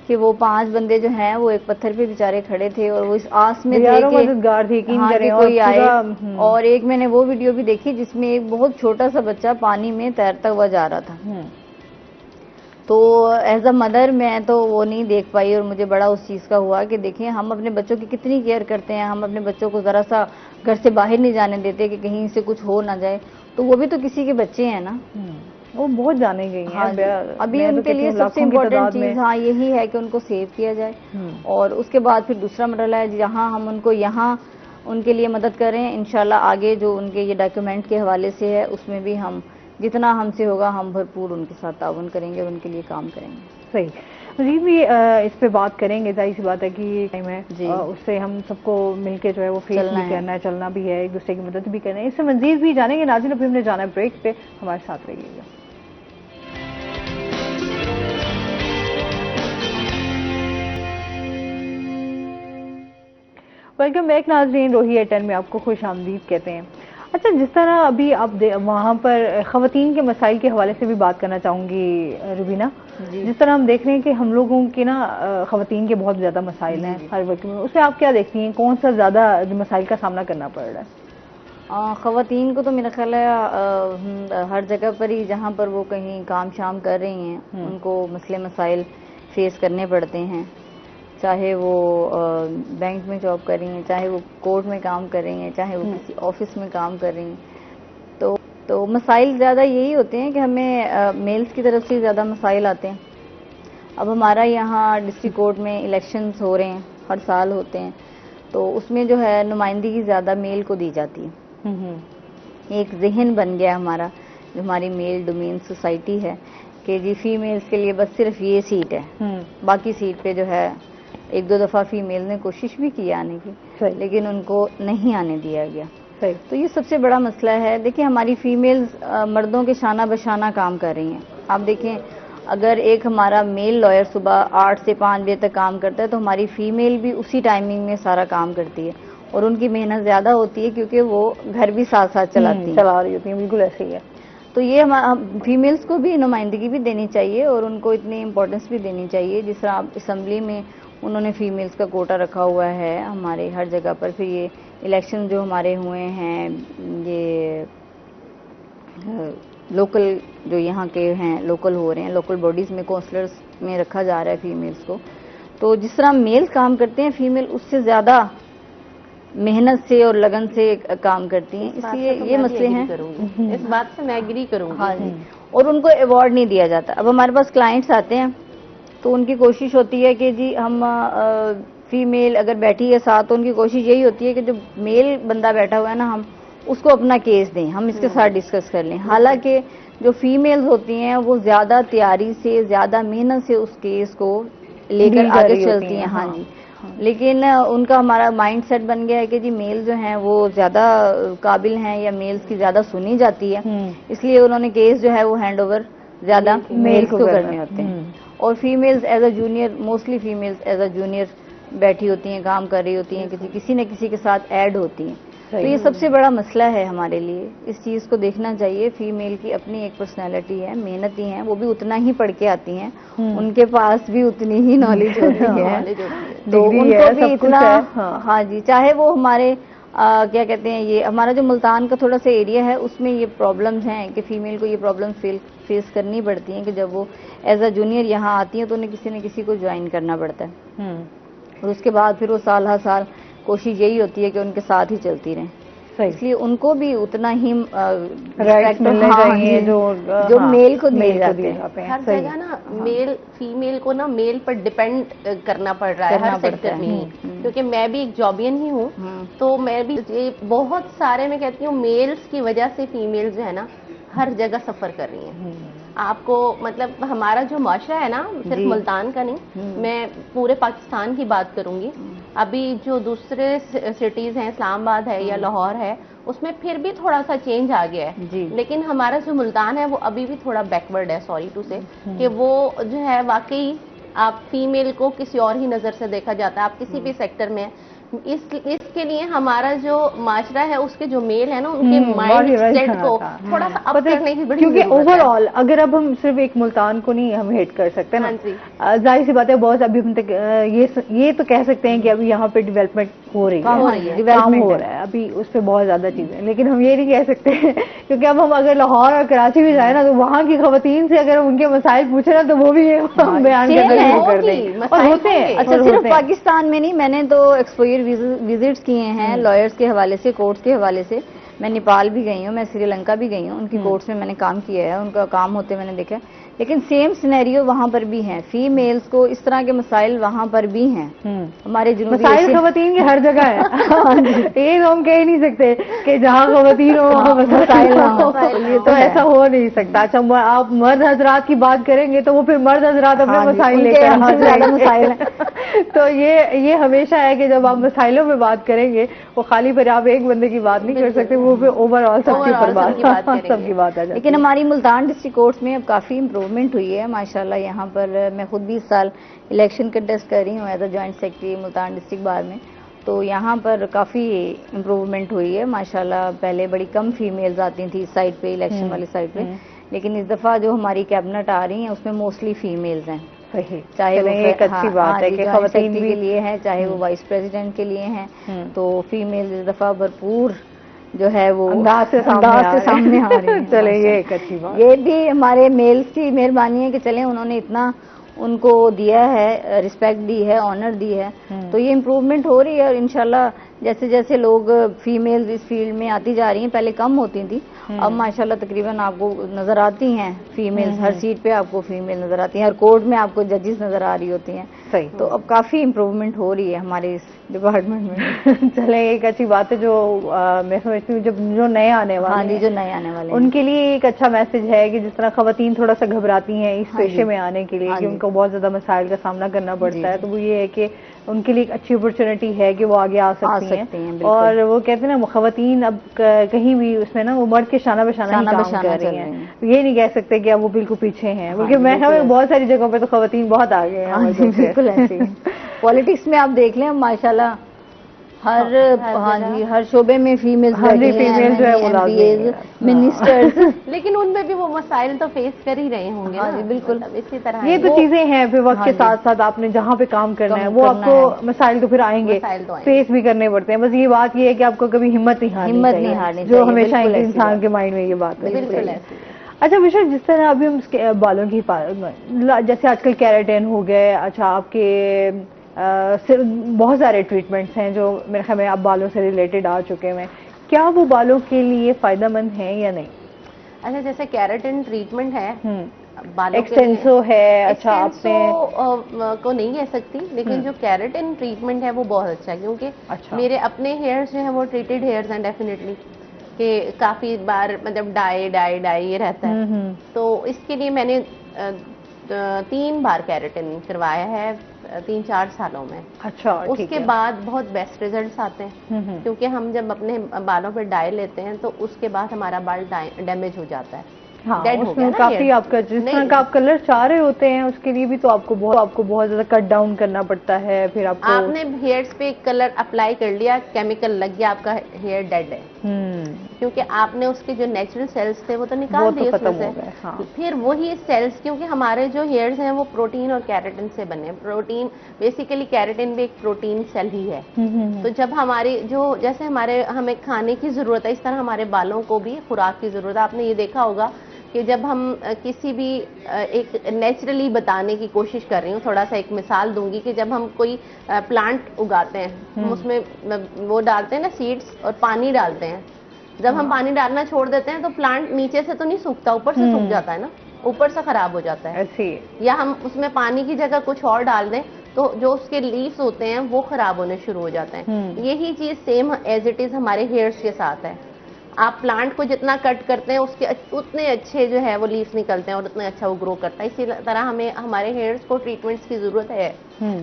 कि वो 5 बंदे जो हैं वो एक पत्थर पे बेचारे खड़े थे और वो इस आस में थे कि हाँ कि कोई आए। और एक मैंने वो वीडियो भी देखी जिसमें एक बहुत छोटा सा बच्चा पानी में तैरता हुआ जा रहा था। तो एज अ मदर मैं तो वो नहीं देख पाई और मुझे बड़ा उस चीज़ का हुआ कि देखिए हम अपने बच्चों की कितनी केयर करते हैं, हम अपने बच्चों को ज़रा सा घर से बाहर नहीं जाने देते कि कहीं से कुछ हो ना जाए। तो वो भी तो किसी के बच्चे हैं ना, वो बहुत जाने गई हैं। हाँ, अभी उनके लिए सबसे इम्पोर्टेंट चीज़ हाँ यही है कि उनको सेव किया जाए। और उसके बाद फिर दूसरा मरहला है जहाँ हम उनको यहाँ उनके लिए मदद करें। इंशाल्लाह आगे जो उनके ये डॉक्यूमेंट के हवाले से है उसमें भी हम जितना हमसे होगा हम भरपूर उनके साथ ताउन करेंगे, उनके लिए काम करेंगे। सही। मजीद भी इस पे बात करेंगे, जाहिर सी बात है कि ये टाइम है जी, उससे हम सबको मिलके जो है वो फेस भी करना है, चलना भी है, एक दूसरे की मदद भी करना है। इससे मजीद भी जानेंगे। नाज़रीन अभी हमने जाना है ब्रेक पे, हमारे साथ रहिएगा। वेलकम बैक नाज़रीन, रोही 10 में आपको खुश आमदीद कहते हैं। अच्छा, जिस तरह अभी आप वहाँ पर ख़वातीन के मसाइल के हवाले से भी बात करना चाहूँगी रुबीना। जिस तरह हम देख रहे हैं कि हम लोगों के ना ख़वातीन के बहुत ज़्यादा मसाइल हैं हर वक्त में, उसमें आप क्या देखती हैं, कौन सा ज़्यादा मसाइल का सामना करना पड़ रहा है? ख़वातीन को तो मेरा ख्याल है हर जगह पर ही जहाँ पर वो कहीं काम शाम कर रही हैं उनको मसले मसाइल फेस करने पड़ते हैं। चाहे वो बैंक में जॉब कर रही हैं, चाहे वो कोर्ट में काम कर रही हैं, चाहे वो किसी ऑफिस में काम कर रही हैं। तो मसाइल ज़्यादा यही होते हैं कि हमें मेल्स की तरफ से ज़्यादा मसाइल आते हैं। अब हमारा यहाँ डिस्ट्रिक्ट कोर्ट में इलेक्शंस हो रहे हैं, हर साल होते हैं। तो उसमें जो है नुमाइंदगी ज्यादा मेल को दी जाती है। एक जहन बन गया हमारा, जो हमारी मेल डोमेन सोसाइटी है, कि जी फीमेल्स के लिए बस सिर्फ ये सीट है, बाकी सीट पे जो है एक दो दफा फीमेल ने कोशिश भी की आने की, लेकिन उनको नहीं आने दिया गया। तो ये सबसे बड़ा मसला है। देखिए हमारी फीमेल्स मर्दों के शाना बशाना काम कर रही हैं। आप देखें, अगर एक हमारा मेल लॉयर सुबह 8 से 5 बजे तक काम करता है, तो हमारी फीमेल भी उसी टाइमिंग में सारा काम करती है, और उनकी मेहनत ज्यादा होती है क्योंकि वो घर भी साथ साथ चला रही होती है। बिल्कुल ऐसे ही है। तो ये हमारा फीमेल्स को भी नुमाइंदगी भी देनी चाहिए और उनको इतनी इम्पोर्टेंस भी देनी चाहिए। जिस तरह असेंबली में उन्होंने फीमेल्स का कोटा रखा हुआ है हमारे हर जगह पर, फिर ये इलेक्शन जो हमारे हुए हैं, ये लोकल जो यहाँ के हैं लोकल हो रहे हैं, लोकल बॉडीज में काउंसलर्स में रखा जा रहा है फीमेल्स को। तो जिस तरह मेल काम करते हैं, फीमेल उससे ज्यादा मेहनत से और लगन से काम करती हैं, इसलिए ये मसले हैं। इस बात से मैं एग्री करूंगी। हाँ जी। और उनको अवार्ड नहीं दिया जाता। अब हमारे पास क्लाइंट्स आते हैं तो उनकी कोशिश होती है कि जी हम फीमेल अगर बैठी है साथ, तो उनकी कोशिश यही होती है कि जो मेल बंदा बैठा हुआ है ना, हम उसको अपना केस दें, हम इसके साथ डिस्कस कर लें। हालांकि जो फीमेल्स होती हैं वो ज्यादा तैयारी से, ज्यादा मेहनत से उस केस को लेकर आगे चलती हैं। हाँ जी। लेकिन उनका हमारा माइंड सेट बन गया है कि जी मेल जो हैं वो ज्यादा काबिल हैं या मेल्स की ज्यादा सुनी जाती है, इसलिए उन्होंने केस जो है वो हैंड ओवर ज्यादा मेल्स को करने होते हैं। और females as a junior, mostly females as a junior बैठी होती हैं, काम कर रही होती हैं, किसी न किसी के साथ ऐड होती हैं। तो ये सबसे बड़ा मसला है हमारे लिए। इस चीज को देखना चाहिए। फीमेल की अपनी एक पर्सनैलिटी है, मेहनती हैं, वो भी उतना ही पढ़ के आती हैं, उनके पास भी उतनी ही नॉलेज होती है, तो उनको भी इतना, हाँ जी, चाहे वो हमारे क्या कहते हैं, ये हमारा जो मुल्तान का थोड़ा सा एरिया है उसमें ये प्रॉब्लम्स हैं कि फीमेल को ये प्रॉब्लम फेस करनी पड़ती हैं कि जब वो एज अ जूनियर यहाँ आती हैं तो उन्हें किसी न किसी को ज्वाइन करना पड़ता है, और उसके बाद फिर वो साल हर साल कोशिश यही होती है कि उनके साथ ही चलती रहें। इसलिए उनको भी उतना ही राइट मिलने चाहिए जो मेल को दिए जाते हैं। हर जगह ना मेल फीमेल को ना मेल पर डिपेंड करना पड़ रहा है हर सेक्टर में, क्योंकि मैं भी एक जॉबियन ही हूँ, तो मैं भी बहुत सारे, मैं कहती हूँ मेल्स की वजह से फीमेल्स जो है ना हर जगह सफर कर रही हैं। आपको मतलब हमारा जो माशरा है ना, सिर्फ मुल्तान का नहीं, मैं पूरे पाकिस्तान की बात करूंगी। अभी जो दूसरे सिटीज हैं, इस्लामाबाद है या लाहौर है, उसमें फिर भी थोड़ा सा चेंज आ गया है, लेकिन हमारा जो मुल्तान है वो अभी भी थोड़ा बैकवर्ड है, सॉरी टू से, कि वो जो है वाकई आप फीमेल को किसी और ही नजर से देखा जाता है। आप किसी भी सेक्टर में इसके लिए हमारा जो माशरा है, उसके जो मेल है ना, उनके माइंड सेट को थोड़ा सा अप करने की बड़ी, क्योंकि ओवरऑल अगर अब हम सिर्फ एक मुल्तान को नहीं हम हेट कर सकते ना, जाहिर सी बात है बहुत अभी हम तक ये तो कह सकते हैं कि अभी यहाँ पे डेवलपमेंट हो रही है, काम हो रहा है अभी, उस पर बहुत ज्यादा चीजें, लेकिन हम ये नहीं कह सकते क्योंकि अब हम अगर लाहौर और कराची भी जाए ना, तो वहाँ की खवातीन से अगर उनके मसाइल पूछे ना, तो वो भी बयान कर देंगे और होते हैं। अच्छा, सिर्फ पाकिस्तान में नहीं, मैंने तो एक्सपोजर विजिट्स किए हैं लॉयर्स के हवाले से, कोर्ट्स के हवाले से। मैं नेपाल भी गई हूँ, मैं श्रीलंका भी गई हूँ, उनकी कोर्ट्स में मैंने काम किया है, उनका काम होते मैंने देखा है। लेकिन सेम सिनेरियो वहाँ पर भी है, फीमेल्स को इस तरह के मसाइल वहाँ पर भी हैं। हमारे मसाइल खवातीन के हर जगह है ये तो हम कह नहीं सकते कि जहाँ खवातीन हो वहाँ मसाइल ना हो, ये तो ऐसा हो नहीं सकता। अच्छा, आप मर्द हजरात की बात करेंगे तो वो फिर मर्द हजरात अपने मसाइल लेकर मसाइल तो ये हमेशा है कि जब आप मसाइलों में बात करेंगे, वो खाली पर आप एक बंदे की बात नहीं कर सकते, वो फिर ओवरऑल सबकी बात आ जाती है। लेकिन हमारी मुल्तान डिस्ट्रिक्ट कोर्ट्स में अब काफी इम्प्रूवमेंट हुई है माशाल्लाह। यहाँ पर मैं खुद भी इस साल इलेक्शन कंटेस्ट कर रही हूँ as a joint secretary Multan district bar में, तो यहाँ पर काफी इम्प्रूवमेंट हुई है माशाल्लाह। पहले बड़ी कम फीमेल्स आती थी इस साइड पे, इलेक्शन वाली साइड पे, लेकिन इस दफा जो हमारी कैबिनेट आ रही है उसमें मोस्टली फीमेल्स हैं। चाहे वो एक अच्छी बात है कि खवातीन के लिए है, चाहे वो वाइस प्रेसिडेंट के लिए हैं, तो फीमेल इस दफा भरपूर जो है वो अंदाज से सामने आ रही है। चले, ये एक अच्छी बात, ये भी हमारे मेल्स की मेहरबानी है कि चले उन्होंने इतना उनको दिया है, रिस्पेक्ट दी है, ऑनर दी है, तो ये इम्प्रूवमेंट हो रही है। और इंशाल्लाह जैसे जैसे लोग फीमेल्स इस फील्ड में आती जा रही हैं, पहले कम होती थी, अब माशाल्लाह तकरीबन आपको नजर आती हैं फीमेल्स, हर सीट पे आपको फीमेल नजर आती हैं, हर कोर्ट में आपको जजेस नजर आ रही होती हैं। सही, तो अब काफी इम्प्रूवमेंट हो रही है हमारे इस डिपार्टमेंट में। चले, एक अच्छी बात है जो मैं समझती हूँ जब जो नए आने वाले, हाँ जी, जो नए आने वाले उनके लिए एक अच्छा मैसेज है कि जिस तरह खवातीन थोड़ा सा घबराती हैं इस पेशे में आने के लिए कि उनको बहुत ज्यादा मसाइल का सामना करना पड़ता है, तो वो ये है कि उनके लिए एक अच्छी अपॉर्चुनिटी है कि वो आगे आ सकती हैं। और वो कहते हैं ना, खवातीन अब कहीं भी उसमें ना वो मर्द के शाना बशाना ही काम कर रही हैं, ये नहीं कह सकते कि अब वो बिल्कुल पीछे हैं, बल्कि मैं हमें बहुत सारी जगहों पे तो खवातीन बहुत आगे हैं। बिल्कुल ऐसे ही पॉलिटिक्स में आप देख लें माशाल्लाह हर हाँ जी हर शोबे में फीमेल्स बैठी हैं, जो है वो MPs, मिनिस्टर्स, लेकिन उनमें भी वो मसाइल तो फेस कर ही रहे होंगे। हाँ जी बिल्कुल, इसी तरह ये तो चीजें हैं, फिर वक्त के साथ साथ आपने जहाँ पे काम करना है वो आपको मसाइल तो फिर आएंगे, फेस भी करने पड़ते हैं। बस ये बात ये है कि आपको कभी हिम्मत नहीं हारनी चाहिए, जो हमेशा इंसान के माइंड में ये बात है। अच्छा विशा, जिस तरह अभी हम बालों की जैसे आजकल केराटिन हो गए, अच्छा आपके बहुत सारे ट्रीटमेंट्स हैं जो मेरे ख्याल में आप बालों से रिलेटेड आ चुके हैं, क्या वो बालों के लिए फायदेमंद है या नहीं? अच्छा, जैसे केराटिन ट्रीटमेंट है, बालों एक्सटेंसो है, अच्छा आपने को नहीं कह सकती, लेकिन जो केराटिन ट्रीटमेंट है वो बहुत अच्छा है, क्योंकि मेरे अपने हेयर्स जो है वो ट्रीटेड हेयर्स हैं डेफिनेटली, कि काफी बार मतलब डाई डाई डाई ये रहता है, तो इसके लिए मैंने 3 बार केराटिन करवाया है 3-4 सालों में। अच्छा, उसके बाद बहुत बेस्ट रिजल्ट्स आते हैं, क्योंकि हम जब अपने बालों पर डाई लेते हैं तो उसके बाद हमारा बाल डैमेज हो जाता है। हाँ, उसमें काफी आपका जिस तरह का आप कलर चाह रहे होते हैं उसके लिए भी तो आपको बहुत ज्यादा कट डाउन करना पड़ता है। फिर आपने हेयर्स पे कलर अप्लाई कर लिया, केमिकल लग गया, आपका हेयर डेड है, क्योंकि आपने उसके जो नेचुरल सेल्स थे वो तो निकाल दिए उसमें से। हाँ। फिर वही सेल्स, क्योंकि हमारे जो हेयर्स हैं वो प्रोटीन और केराटिन से बने हैं। प्रोटीन बेसिकली, केराटिन भी एक प्रोटीन सेल ही है। तो जब हमारी जो जैसे हमें खाने की जरूरत है, इस तरह हमारे बालों को भी खुराक की जरूरत है। आपने ये देखा होगा कि जब हम किसी भी एक नेचुरली बताने की कोशिश कर रही हूँ, थोड़ा सा एक मिसाल दूंगी कि जब हम कोई प्लांट उगाते हैं, हम उसमें वो डालते हैं ना सीड्स, और पानी डालते हैं। जब हम पानी डालना छोड़ देते हैं तो प्लांट नीचे से तो नहीं सूखता, ऊपर से सूख जाता है ना, ऊपर से खराब हो जाता है। या हम उसमें पानी की जगह कुछ और डाल दें तो जो उसके लीव्स होते हैं वो खराब होने शुरू हो जाते हैं। यही चीज सेम एज इट इज हमारे हेयर्स के साथ है। आप प्लांट को जितना कट करते हैं उसके उतने अच्छे जो है वो लीव्स निकलते हैं और उतना अच्छा वो ग्रो करता है। इसी तरह हमें हमारे हेयर्स को ट्रीटमेंट्स की जरूरत है।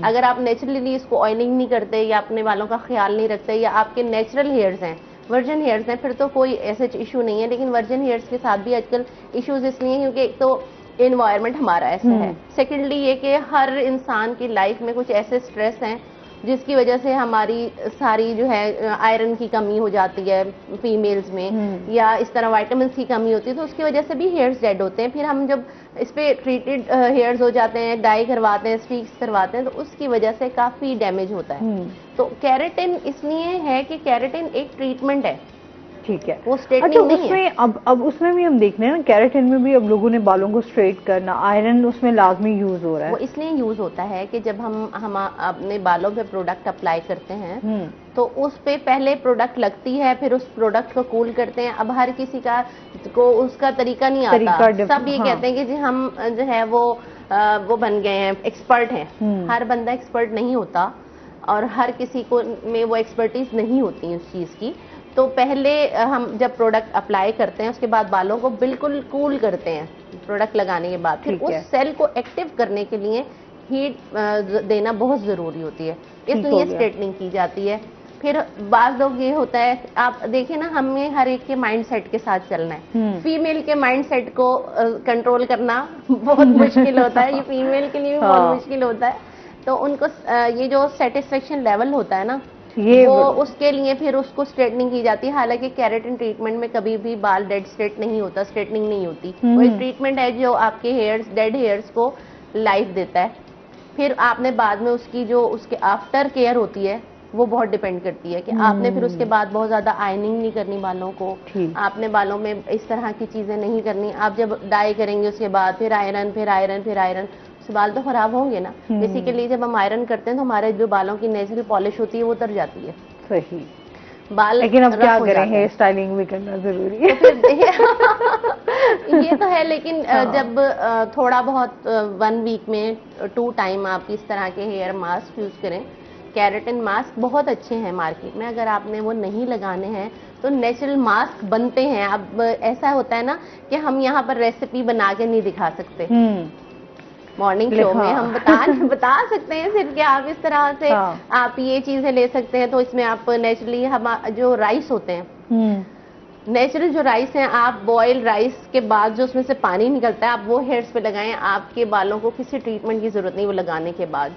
अगर आप नेचुरली इसको ऑयलिंग नहीं करते या अपने बालों का ख्याल नहीं रखते, या आपके नेचुरल हेयर्स हैं, वर्जन हेयर्स हैं, फिर तो कोई ऐसे इशू नहीं है। लेकिन वर्जन हेयर्स के साथ भी आजकल इश्यूज इसलिए, क्योंकि एक तो एनवायरनमेंट हमारा ऐसा है, सेकेंडली ये कि हर इंसान की लाइफ में कुछ ऐसे स्ट्रेस हैं जिसकी वजह से हमारी सारी जो है आयरन की कमी हो जाती है फीमेल्स में, या इस तरह विटामिन की कमी होती है, तो उसकी वजह से भी हेयर्स डेड होते हैं। फिर हम जब इस पे ट्रीटेड हेयर्स हो जाते हैं, डाई करवाते हैं, स्ट्रीक्स करवाते हैं, तो उसकी वजह से काफी डैमेज होता है। तो केराटिन इसलिए है कि केराटिन एक ट्रीटमेंट है, ठीक है, वो स्ट्रेटनिंग नहीं उसमें है। अब उसमें भी हम देख रहे हैं ना, केराटिन में भी अब लोगों ने बालों को स्ट्रेट करना, आयरन उसमें लाजमी यूज हो रहा है। वो इसलिए यूज होता है कि जब हम अपने बालों पे प्रोडक्ट अप्लाई करते हैं तो उस पे पहले प्रोडक्ट लगती है, फिर उस प्रोडक्ट को कूल करते हैं। अब हर किसी को उसका तरीका नहीं आता। सब ये कहते हैं कि जी हम जो है वो बन गए हैं, एक्सपर्ट हैं। हर बंदा एक्सपर्ट नहीं होता और हर किसी को में वो एक्सपर्टीज नहीं होती उस चीज की। तो पहले हम जब प्रोडक्ट अप्लाई करते हैं उसके बाद बालों को बिल्कुल कूल करते हैं प्रोडक्ट लगाने के बाद। फिर उस सेल को एक्टिव करने के लिए हीट देना बहुत जरूरी होती है, इसलिए स्ट्रेटनिंग की जाती है। फिर बात लोग ये होता है, आप देखिए ना, हमें हर एक के माइंड सेट के साथ चलना है। फीमेल के माइंड सेट को कंट्रोल करना बहुत मुश्किल होता है, ये फीमेल के लिए भी बहुत मुश्किल होता है। तो उनको ये जो सेटिस्फेक्शन लेवल होता है ना, वो उसके लिए फिर उसको स्ट्रेटनिंग की जाती है। हालांकि केराटिन ट्रीटमेंट में कभी भी बाल डेड स्ट्रेट नहीं होता, स्ट्रेटनिंग नहीं होती। वो एक ट्रीटमेंट है जो आपके हेयर्स, डेड हेयर्स को लाइफ देता है। फिर आपने बाद में उसके आफ्टर केयर होती है, वो बहुत डिपेंड करती है कि आपने फिर उसके बाद बहुत ज्यादा आयनिंग नहीं करनी बालों को, आपने बालों में इस तरह की चीजें नहीं करनी। आप जब डाई करेंगे उसके बाद फिर आयरन, फिर आयरन, फिर आयरन, बाल तो खराब होंगे ना। बेसिकली जब हम आयरन करते हैं तो हमारे जो बालों की नेचुरल पॉलिश होती है वो उतर जाती है। सही बाल, लेकिन अब क्या करें, हेयर स्टाइलिंग भी करना जरूरी है। ये तो है, लेकिन जब थोड़ा बहुत 1 वीक में 2 टाइम आप इस तरह के हेयर मास्क यूज करें केराटिन मास्क बहुत अच्छे हैं मार्केट में, अगर आपने वो नहीं लगाने हैं तो नेचुरल मास्क बनते हैं। अब ऐसा होता है ना कि हम यहाँ पर रेसिपी बना के नहीं दिखा सकते, मॉर्निंग शो में हम बता सकते हैं सिर्फ कि आप इस तरह से आप ये चीजें ले सकते हैं। तो इसमें आप नेचुरली हम जो राइस होते हैं, नेचुरल जो राइस हैं, आप बॉयल राइस के बाद जो उसमें से पानी निकलता है आप वो हेयर्स पे लगाएं, आपके बालों को किसी ट्रीटमेंट की जरूरत नहीं वो लगाने के बाद।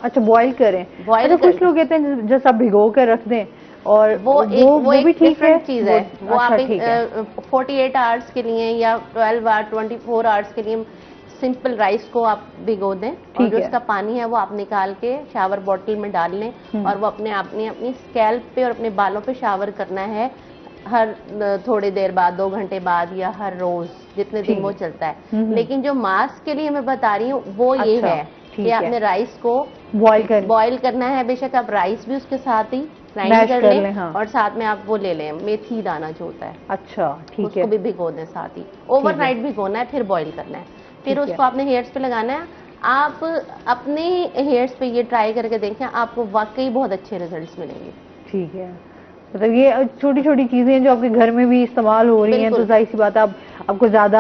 अच्छा, बॉयल करें। बॉयल अच्छा, कुछ लोग कहते हैं जैसा भिगो कर रख दें और वो एक डिफरेंट चीज है। वो आप 48 आवर्स के लिए या 12 आवर 24 आवर्स के लिए सिंपल राइस को आप भिगो दें और जो उसका पानी है वो आप निकाल के शावर बॉटल में डाल लें और वो अपनी स्कैल्प पे और अपने बालों पे शावर करना है हर थोड़ी देर बाद, 2 घंटे बाद या हर रोज, जितने दिन वो चलता है। लेकिन जो मास्क के लिए मैं बता रही हूँ वो ये है कि आपने राइस को बॉयल करना है। बेशक आप राइस भी उसके साथ ही ग्राइंड कर लें और साथ में आप वो ले लें मेथी दाना जो होता है। अच्छा, ठीक है। उसको भी भिगो दें साथ ही, ओवरनाइट भिगोना है, फिर बॉयल करना है, फिर उसको आपने हेयर्स पे लगाना है। आप अपने हेयर्स पे ये ट्राई करके देखें, आपको वाकई बहुत अच्छे रिजल्ट्स मिलेंगे। ठीक है, मतलब ये छोटी छोटी चीजें जो आपके घर में भी इस्तेमाल हो रही हैं, तो जाहिर सी बात है आपको ज्यादा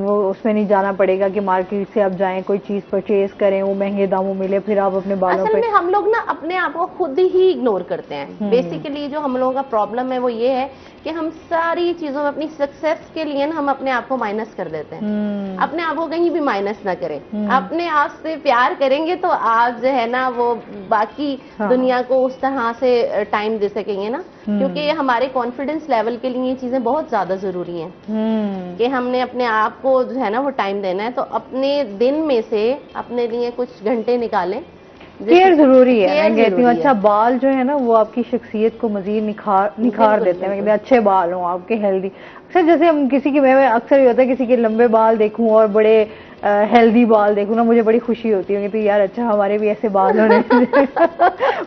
वो उसमें नहीं जाना पड़ेगा कि मार्केट से आप जाएं कोई चीज परचेज करें, वो महंगे दामों मिले, फिर आप अपने बालों पे। असल में हम लोग ना अपने आप को खुद ही इग्नोर करते हैं। बेसिकली जो हम लोगों का प्रॉब्लम है वो ये है कि हम सारी चीजों में अपनी सक्सेस के लिए हम अपने आप को माइनस कर देते हैं। अपने आप को कहीं भी माइनस ना करें, अपने आप से प्यार करेंगे तो आप जो है ना वो बाकी दुनिया को उस तरह से टाइम दे सकेंगे ना, क्योंकि हमारे कॉन्फिडेंस लेवल के लिए ये चीजें बहुत ज्यादा जरूरी हैं कि हमने अपने आप को जो है ना वो टाइम देना है। तो अपने दिन में से अपने लिए कुछ घंटे निकालें, केयर जरूरी है। मैं कहती हूँ अच्छा बाल जो है ना वो आपकी शख्सियत को मजीद निखार देते हैं। मैं कहती हूँ अच्छे बाल हों आपके, हेल्दी। अक्सर जैसे हम किसी के, मैं अक्सर ये होता है किसी के लंबे बाल देखूं और बड़े हेल्दी बाल देखूं ना, मुझे बड़ी खुशी होती है। तो यार अच्छा हमारे भी ऐसे बाल होने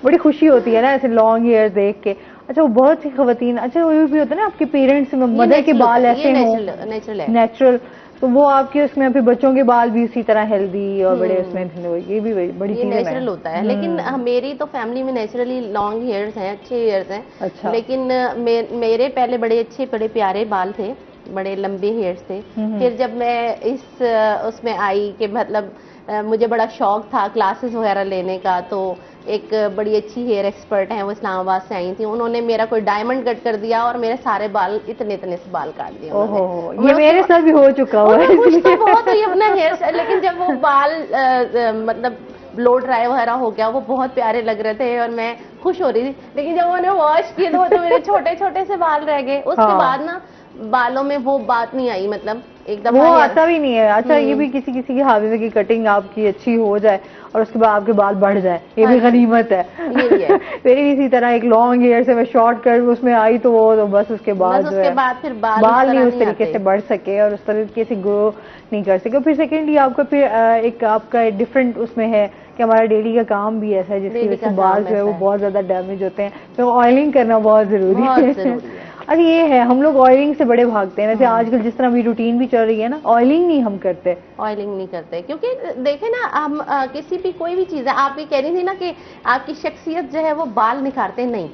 बड़ी खुशी होती है ना ऐसे लॉन्ग हेयर देख के। अच्छा, वो बहुत सी खवातीन, अच्छा वो भी होता है ना आपके पेरेंट्स में मदर के बाल ऐसे हों नेचुरल, तो वो आपके उसमें फिर बच्चों के बाल भी उसी तरह हेल्दी और बड़े उसमें, ये भी बड़ी चीज है। नेचुरल होता है, लेकिन मेरी तो फैमिली में नेचुरली लॉन्ग हेयर्स हैं, अच्छे हेयर्स हैं। अच्छा। लेकिन मेरे पहले बड़े अच्छे बड़े प्यारे बाल थे, बड़े लंबे हेयर्स थे। फिर जब मैं इस उसमें आई कि मतलब मुझे बड़ा शौक था क्लासेस वगैरह लेने का, तो एक बड़ी अच्छी हेयर एक्सपर्ट हैं, वो इस्लामाबाद से आई थी, उन्होंने मेरा कोई डायमंड कट कर दिया और मेरे सारे बाल इतने से बाल काट दिए। ओहो, ये मेरे साथ भी हो चुका हुआ है। कुछ तो बहुत हुई अपना हेयर स्टाइल, लेकिन जब वो बाल मतलब ब्लो ड्राई वगैरह हो गया, वो बहुत प्यारे लग रहे थे और मैं खुश हो रही थी। लेकिन जब उन्होंने वॉश किए तो मेरे छोटे छोटे से बाल रह गए। उसके बाद ना बालों में वो बात नहीं आई, मतलब एकदम वो आता भी नहीं है। अच्छा, ये भी किसी किसी की हावी में की कटिंग आपकी अच्छी हो जाए और उसके बाद आपके बाल बढ़ जाए, ये भी गनीमत है। मेरी इसी तरह एक लॉन्ग हेयर से मैं शॉर्ट कर उसमें आई तो वो तो बस उसके बाद जो है फिर बाल नहीं उस तरीके से बढ़ सके और उस तरीके से ग्रो नहीं कर सके। फिर सेकेंडली आपका फिर एक आपका डिफरेंट उसमें है कि हमारा डेली का काम भी ऐसा है जिसकी वजह से बाल जो है वो बहुत ज्यादा डैमेज होते हैं, तो ऑयलिंग करना बहुत जरूरी है। अरे ये है, हम लोग ऑयलिंग से बड़े भागते हैं। वैसे आजकल जिस तरह भी रूटीन भी चल रही है ना, ऑयलिंग नहीं हम करते, ऑयलिंग नहीं करते, क्योंकि देखे ना हम किसी भी कोई भी चीज है, आप ये कह रही थी ना कि आपकी शख्सियत जो है वो बाल निखारते नहीं।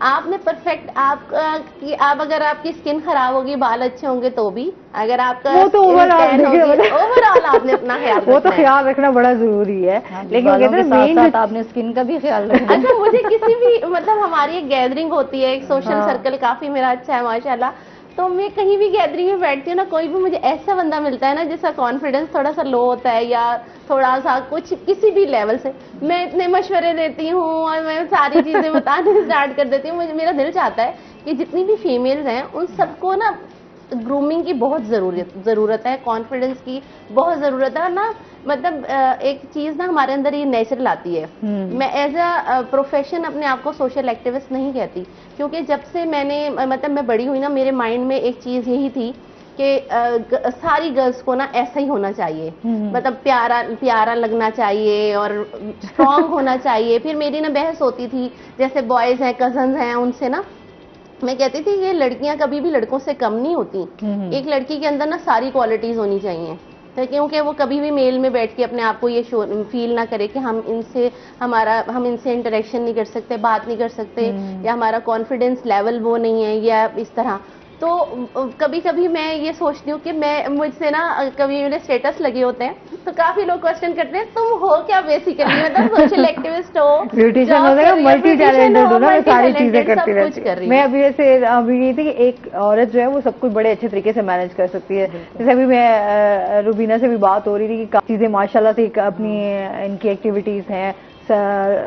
आपने परफेक्ट आप अगर आपकी स्किन खराब होगी, बाल अच्छे होंगे तो भी, अगर आपका वो तो ओवरऑल आपने अपना ख्याल वो तो ख्याल रखना बड़ा जरूरी है। लेकिन आपने स्किन का भी ख्याल रखना। अच्छा, मुझे किसी भी मतलब हमारी एक गैदरिंग होती है, एक सोशल सर्कल काफी मेरा अच्छा है माशाल्लाह, तो मैं कहीं भी गैदरिंग में बैठती हूँ ना, कोई भी मुझे ऐसा बंदा मिलता है ना जिसका कॉन्फिडेंस थोड़ा सा लो होता है या थोड़ा सा कुछ किसी भी लेवल से, मैं इतने मशवरे देती हूँ और मैं सारी चीजें बताने स्टार्ट कर देती हूँ। मेरा दिल चाहता है कि जितनी भी फीमेल्स हैं उन सबको ना ग्रूमिंग की बहुत जरूरत है, कॉन्फिडेंस की बहुत जरूरत है ना। मतलब एक चीज ना हमारे अंदर ये नेचुरल आती है। मैं एज अ प्रोफेशन अपने आप को सोशल एक्टिविस्ट नहीं कहती, क्योंकि जब से मैंने मतलब मैं बड़ी हुई ना, मेरे माइंड में एक चीज यही थी कि सारी गर्ल्स को ना ऐसा ही होना चाहिए, मतलब प्यारा लगना चाहिए और स्ट्रांग होना चाहिए। फिर मेरी ना बहस होती थी, जैसे बॉयज हैं, कजन्स हैं, उनसे ना मैं कहती थी ये लड़कियां कभी भी लड़कों से कम नहीं होती। एक लड़की के अंदर ना सारी क्वालिटीज होनी चाहिए, तो क्योंकि वो कभी भी मेल में बैठ के अपने आप को ये फील ना करे कि हम इनसे इंटरेक्शन नहीं कर सकते, बात नहीं कर सकते, या हमारा कॉन्फिडेंस लेवल वो नहीं है या इस तरह। तो कभी कभी मैं ये सोचती हूँ कि मुझसे ना कभी मेरे स्टेटस लगे होते हैं तो काफी लोग क्वेश्चन करते हैं तुम हो क्या बेसिकली, मतलब सोशल एक्टिविस्ट हो, ब्यूटिशियन हो, मल्टी टैलेंटेड हो ना, मैं सारी चीजें करती रहती हूँ। मैं अभी जैसे अभी ये थी कि एक औरत जो है वो सब कुछ बड़े अच्छे तरीके से मैनेज कर सकती है। जैसे अभी मैं रुबीना से भी बात हो रही थी कि काफी चीजें माशाल्लाह से अपनी इनकी एक्टिविटीज हैं,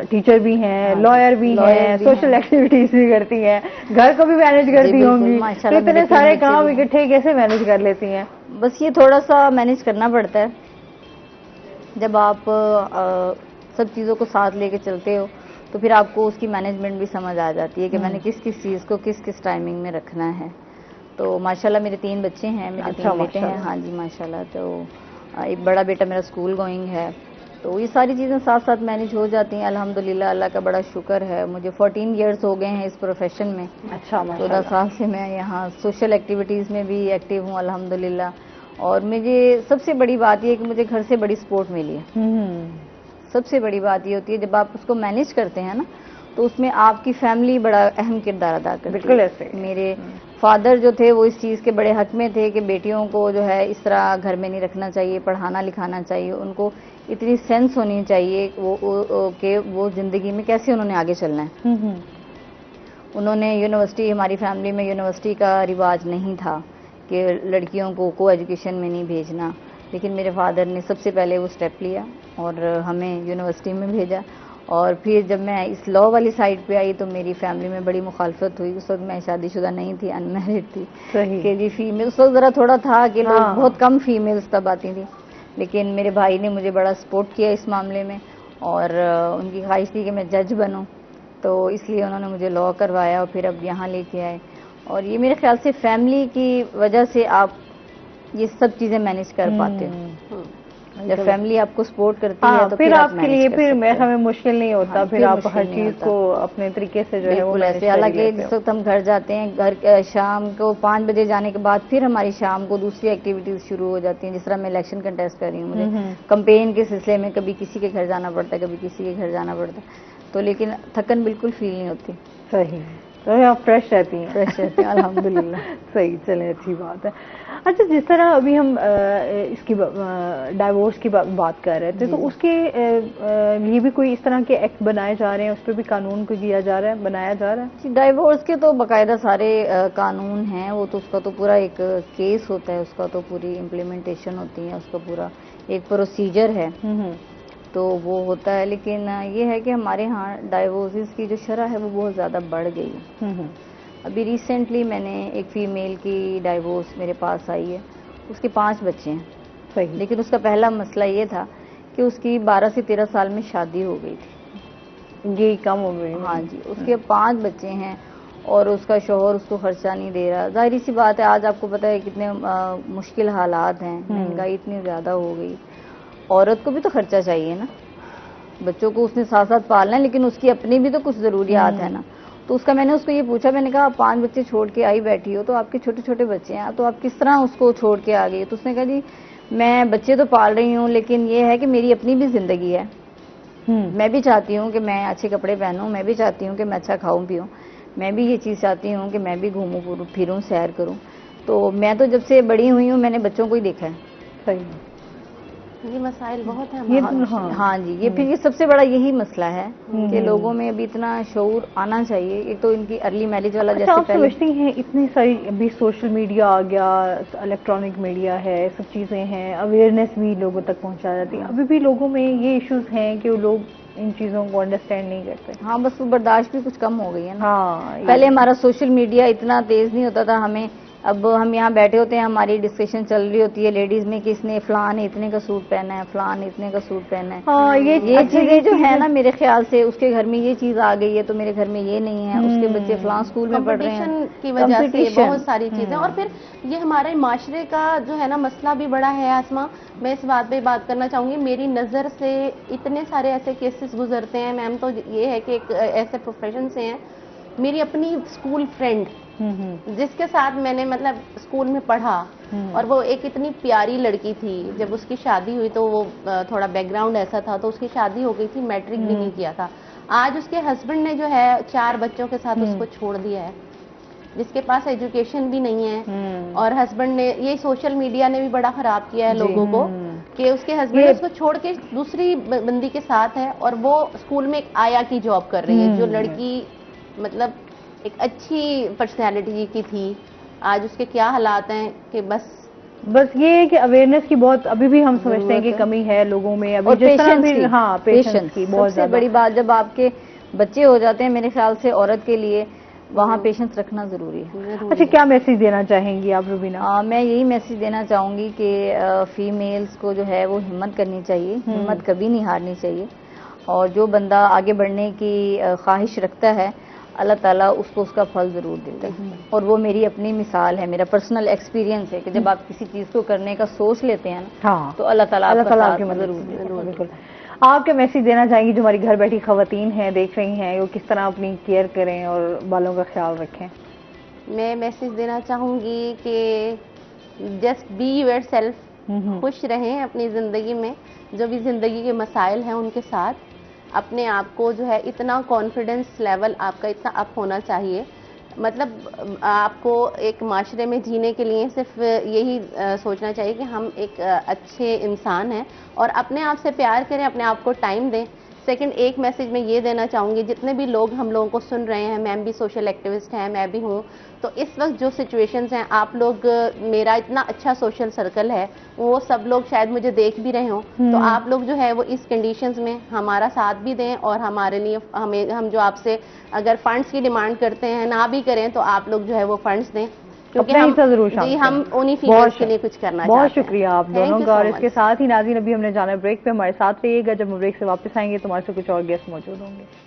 टीचर भी हैं, लॉयर भी हैं, सोशल एक्टिविटीज भी करती हैं, घर को भी मैनेज करती होंगी, तो इतने सारे काम इकट्ठे कैसे मैनेज कर लेती हैं? बस ये थोड़ा सा मैनेज करना पड़ता है। जब आप सब चीज़ों को साथ लेके चलते हो तो फिर आपको उसकी मैनेजमेंट भी समझ आ जाती है कि मैंने किस किस चीज़ को किस किस टाइमिंग में रखना है। तो माशाल्लाह मेरे 3 बच्चे हैं, मेरे 3 बेटे हैं। हाँ जी माशाल्लाह। तो एक बड़ा बेटा मेरा स्कूल गोइंग है, तो ये सारी चीज़ें साथ साथ मैनेज हो जाती हैं अल्हम्दुलिल्लाह, अल्लाह का बड़ा शुक्र है। मुझे 14 इयर्स हो गए हैं इस प्रोफेशन में। अच्छा, 14 साल से मैं यहाँ सोशल एक्टिविटीज़ में भी एक्टिव हूँ अल्हम्दुलिल्लाह। और मुझे सबसे बड़ी बात ये है कि मुझे घर से बड़ी सपोर्ट मिली है। सबसे बड़ी बात ये होती है जब आप उसको मैनेज करते हैं ना, तो उसमें आपकी फैमिली बड़ा अहम किरदार अदा करती है। बिल्कुल ऐसे। मेरे फादर जो थे वो इस चीज़ के बड़े हक में थे कि बेटियों को जो है इस तरह घर में नहीं रखना चाहिए, पढ़ाना लिखाना चाहिए, उनको इतनी सेंस होनी चाहिए कि वो ज़िंदगी में कैसे उन्होंने आगे चलना है। उन्होंने यूनिवर्सिटी, हमारी फैमिली में यूनिवर्सिटी का रिवाज नहीं था कि लड़कियों को एजुकेशन में नहीं भेजना, लेकिन मेरे फादर ने सबसे पहले वो स्टेप लिया और हमें यूनिवर्सिटी में भेजा। और फिर जब मैं इस लॉ वाली साइड पे आई तो मेरी फैमिली में बड़ी मुखालफत हुई। उस वक्त मैं शादीशुदा नहीं थी, अनमैरिड थी। सही। कि जी फीमेल उस वक्त ज़रा थोड़ा था कि लोग बहुत कम फीमेल्स तब आती थी, लेकिन मेरे भाई ने मुझे बड़ा सपोर्ट किया इस मामले में और उनकी ख्वाहिश थी कि मैं जज बनूं, तो इसलिए उन्होंने मुझे लॉ करवाया और फिर अब यहाँ लेके आए। और ये मेरे ख्याल से फैमिली की वजह से आप ये सब चीज़ें मैनेज कर पाते हो। जब फैमिली आपको सपोर्ट करती है तो फिर आपके लिए फिर मेरे ख्याल में मुश्किल नहीं होता। फिर आप हर चीज को अपने तरीके से जो है वो मैनेज कर लेते हो। हालांकि जिस वक्त हम घर जाते हैं, घर शाम को 5 बजे जाने के बाद फिर हमारी शाम को दूसरी एक्टिविटीज शुरू हो जाती हैं। जिस तरह मैं इलेक्शन कंटेस्ट कर रही हूँ, मुझे कैंपेन के सिलसिले में कभी किसी के घर जाना पड़ता है, कभी किसी के घर जाना पड़ता है, तो लेकिन थकन बिल्कुल फील नहीं होती। सही, तो आप फ्रेश रहती हैं? फ्रेश रहती हैं अल्हम्दुलिल्लाह। सही, चले अच्छी बात है। अच्छा, जिस तरह अभी हम इसकी डाइवोर्स की बात कर रहे थे, तो उसके लिए भी कोई इस तरह के एक्ट बनाए जा रहे हैं, उस पर भी कानून को किया जा रहा है, बनाया जा रहा है? डाइवोर्स के तो बाकायदा सारे कानून हैं, वो तो उसका तो पूरा एक केस होता है, उसका तो पूरी इम्प्लीमेंटेशन होती है, उसका पूरा एक प्रोसीजर है, तो वो होता है। लेकिन ये है कि हमारे यहाँ डाइवोर्स की जो शरह है वो बहुत ज़्यादा बढ़ गई है। अभी रिसेंटली मैंने एक फ़ीमेल की डाइवोर्स मेरे पास आई है, उसके 5 बच्चे हैं। सही। लेकिन उसका पहला मसला ये था कि उसकी 12 से 13 साल में शादी हो गई थी। ये कम हो गई? हाँ जी, उसके 5 बच्चे हैं और उसका शौहर उसको खर्चा नहीं दे रहा। जाहिर सी बात है, आज आपको पता है कितने मुश्किल हालात हैं, महंगाई इतनी ज़्यादा हो गई। औरत को भी तो खर्चा चाहिए ना, बच्चों को उसने साथ साथ पालना है, लेकिन उसकी अपनी भी तो कुछ ज़रूरियात है ना। तो उसका मैंने उसको ये पूछा, मैंने कहा आप 5 बच्चे छोड़ के आई बैठी हो, तो आपके छोटे छोटे बच्चे हैं, तो आप किस तरह उसको छोड़ के आ गई? तो उसने कहा जी मैं बच्चे तो पाल रही हूँ, लेकिन ये है कि मेरी अपनी भी ज़िंदगी है। मैं भी चाहती हूँ कि मैं अच्छे कपड़े पहनूँ, मैं भी चाहती हूँ कि मैं अच्छा खाऊँ पीऊँ, मैं भी ये चीज़ चाहती हूँ कि मैं भी घूमूँ फिरूँ, सैर करूँ। तो मैं तो जब से बड़ी हुई हूँ मैंने बच्चों को ही देखा है। सही, ये मसाइल बहुत है। हाँ जी, ये फिर ये सबसे बड़ा यही मसला है कि लोगों में अभी इतना शऊर आना चाहिए। एक तो इनकी अर्ली मैरिज वाला जैसे आप समझती हैं इतनी सारी अभी सोशल मीडिया आ गया, इलेक्ट्रॉनिक मीडिया है, सब चीज़ें हैं, अवेयरनेस भी लोगों तक पहुंचा जाती है, अभी भी लोगों में ये इश्यूज हैं कि वो लोग इन चीज़ों को अंडरस्टैंड नहीं करते? हाँ, बस वो बर्दाश्त भी कुछ कम हो गई है ना। हाँ, पहले हमारा सोशल मीडिया इतना तेज नहीं होता था, हमें अब हम यहाँ बैठे होते हैं, हमारी डिस्कशन चल रही होती है लेडीज में कि इसने फलान इतने का सूट पहना है, फलान इतने का सूट पहना है। हाँ, ये चीजें जो है ना, मेरे ख्याल से उसके घर में ये चीज आ गई है तो मेरे घर में ये नहीं है, उसके बच्चे फलान स्कूल में पढ़ रहे हैं, की वजह से बहुत सारी चीजें। और फिर ये हमारे माशरे का जो है ना मसला भी बड़ा है आसमा। मैं इस बात पे बात करना चाहूंगी, मेरी नज़र से इतने सारे ऐसे केसेस गुजरते हैं मैम, तो ये है कि एक ऐसे प्रोफेशन से हैं, मेरी अपनी स्कूल फ्रेंड जिसके साथ मैंने मतलब स्कूल में पढ़ा, और वो एक इतनी प्यारी लड़की थी। जब उसकी शादी हुई तो वो थोड़ा बैकग्राउंड ऐसा था, तो उसकी शादी हो गई थी, मैट्रिक भी नहीं किया था। आज उसके हस्बैंड ने जो है 4 बच्चों के साथ उसको छोड़ दिया है, जिसके पास एजुकेशन भी नहीं है। और हस्बैंड ने, ये सोशल मीडिया ने भी बड़ा खराब किया है लोगों को, कि उसके हस्बैंड उसको छोड़ के दूसरी बंदी के साथ है, और वो स्कूल में एक आया की जॉब कर रही है। जो लड़की मतलब एक अच्छी पर्सनैलिटी की थी, आज उसके क्या हालात हैं कि बस ये है कि अवेयरनेस की बहुत अभी भी हम समझते हैं कि कमी है लोगों में अभी, और जिस तरह पेशेंस भी, हाँ पेशेंस की बहुत सबसे बड़ी बात, जब आपके बच्चे हो जाते हैं मेरे ख्याल से औरत के लिए वहाँ पेशेंस रखना जरूरी है। अच्छा, क्या मैसेज देना चाहेंगी आप रुबीना? मैं यही मैसेज देना चाहूंगी कि फीमेल्स को जो है वो हिम्मत करनी चाहिए, हिम्मत कभी नहीं हारनी चाहिए, और जो बंदा आगे बढ़ने की ख्वाहिश रखता है अल्लाह ताला उसको उसका फल जरूर देता है। और वो मेरी अपनी मिसाल है, मेरा पर्सनल एक्सपीरियंस है कि जब आप किसी चीज को करने का सोच लेते हैं ना, तो अल्लाह ताला आपका साथ जरूर देता है। बिल्कुल। आप क्या मैसेज देना चाहेंगी जो हमारी घर बैठी खवातीन हैं, देख रही हैं, वो किस तरह अपनी केयर करें और बालों का ख्याल रखें? मैं मैसेज देना चाहूंगी कि जस्ट बी योर सेल्फ, खुश रहें अपनी जिंदगी में, जो भी जिंदगी के मसाइल हैं उनके साथ अपने आप को जो है इतना कॉन्फिडेंस लेवल आपका इतना अप होना चाहिए। मतलब आपको एक माशरे में जीने के लिए सिर्फ यही सोचना चाहिए कि हम एक अच्छे इंसान हैं, और अपने आप से प्यार करें, अपने आप को टाइम दें। सेकंड, एक मैसेज मैं ये देना चाहूँगी, जितने भी लोग हम लोगों को सुन रहे हैं, मैम भी सोशल एक्टिविस्ट हैं, मैं भी हूँ, तो इस वक्त जो सिचुएशंस हैं, आप लोग, मेरा इतना अच्छा सोशल सर्कल है, वो सब लोग शायद मुझे देख भी रहे हों, तो आप लोग जो है वो इस कंडीशंस में हमारा साथ भी दें, और हमारे लिए हम जो आपसे अगर फंड्स की डिमांड करते हैं, ना भी करें तो आप लोग जो है वो फंड्स दें, क्योंकि हम उन्हीं फीमेल्स के लिए कुछ करना चाहते हैं। बहुत शुक्रिया आप दोनों का। और इसके साथ ही नाज़रीन, अभी हमने जाना ब्रेक पे, हमारे साथ रहिएगा। जब हम ब्रेक से वापस आएंगे तो हमारे से कुछ और गेस्ट मौजूद होंगे।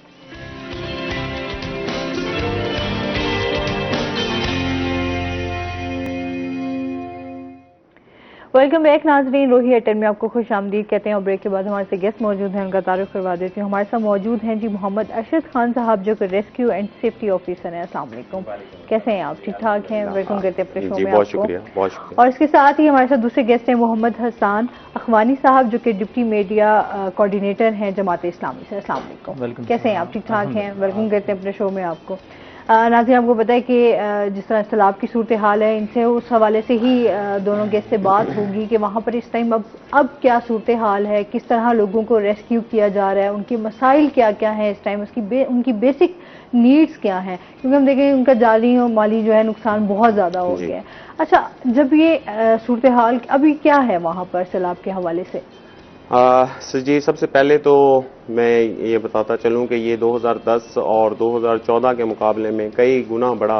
वेलकम बैक नाजरीन, रोही एटेन में आपको खुश आमदीद कहते हैं। और ब्रेक के बाद हमारे से गेस्ट मौजूद हैं, उनका तारुफ करवा देती हूँ। हमारे साथ मौजूद हैं जी मोहम्मद अरशद खान साहब, जो कि रेस्क्यू एंड सेफ्टी ऑफिसर हैं। अस्सलाम वालेकुम, कैसे हैं आप? ठीक ठाक हैं? वेलकम करते हैं अपने शो में आपको। बहुत शुक्रिया। और इसके साथ ही हमारे साथ दूसरे गेस्ट हैं मोहम्मद हसन अखवानी साहब, जो कि डिप्टी मीडिया कोऑर्डिनेटर हैं जमात इस्लामी से। अस्सलाम वालेकुम, कैसे हैं आप? ठीक ठाक हैं? वेलकम करते हैं अपने शो में आपको। नाज़रीन, आपको पता है कि जिस तरह सैलाब की सूरत हाल है, इनसे उस हवाले से ही दोनों गेस्ट से बात होगी कि वहाँ पर इस टाइम अब क्या सूरत हाल है, किस तरह लोगों को रेस्क्यू किया जा रहा है, उनके मसाइल क्या क्या हैं इस टाइम, उनकी बेसिक नीड्स क्या हैं, क्योंकि हम देखें उनका जानी और माली जो है नुकसान बहुत ज़्यादा हो गया है। अच्छा, जब ये सूरत हाल अभी क्या है वहाँ पर सैलाब के हवाले से? जी, सबसे पहले तो मैं ये बताता चलूं कि ये 2010 और 2014 के मुकाबले में कई गुना बड़ा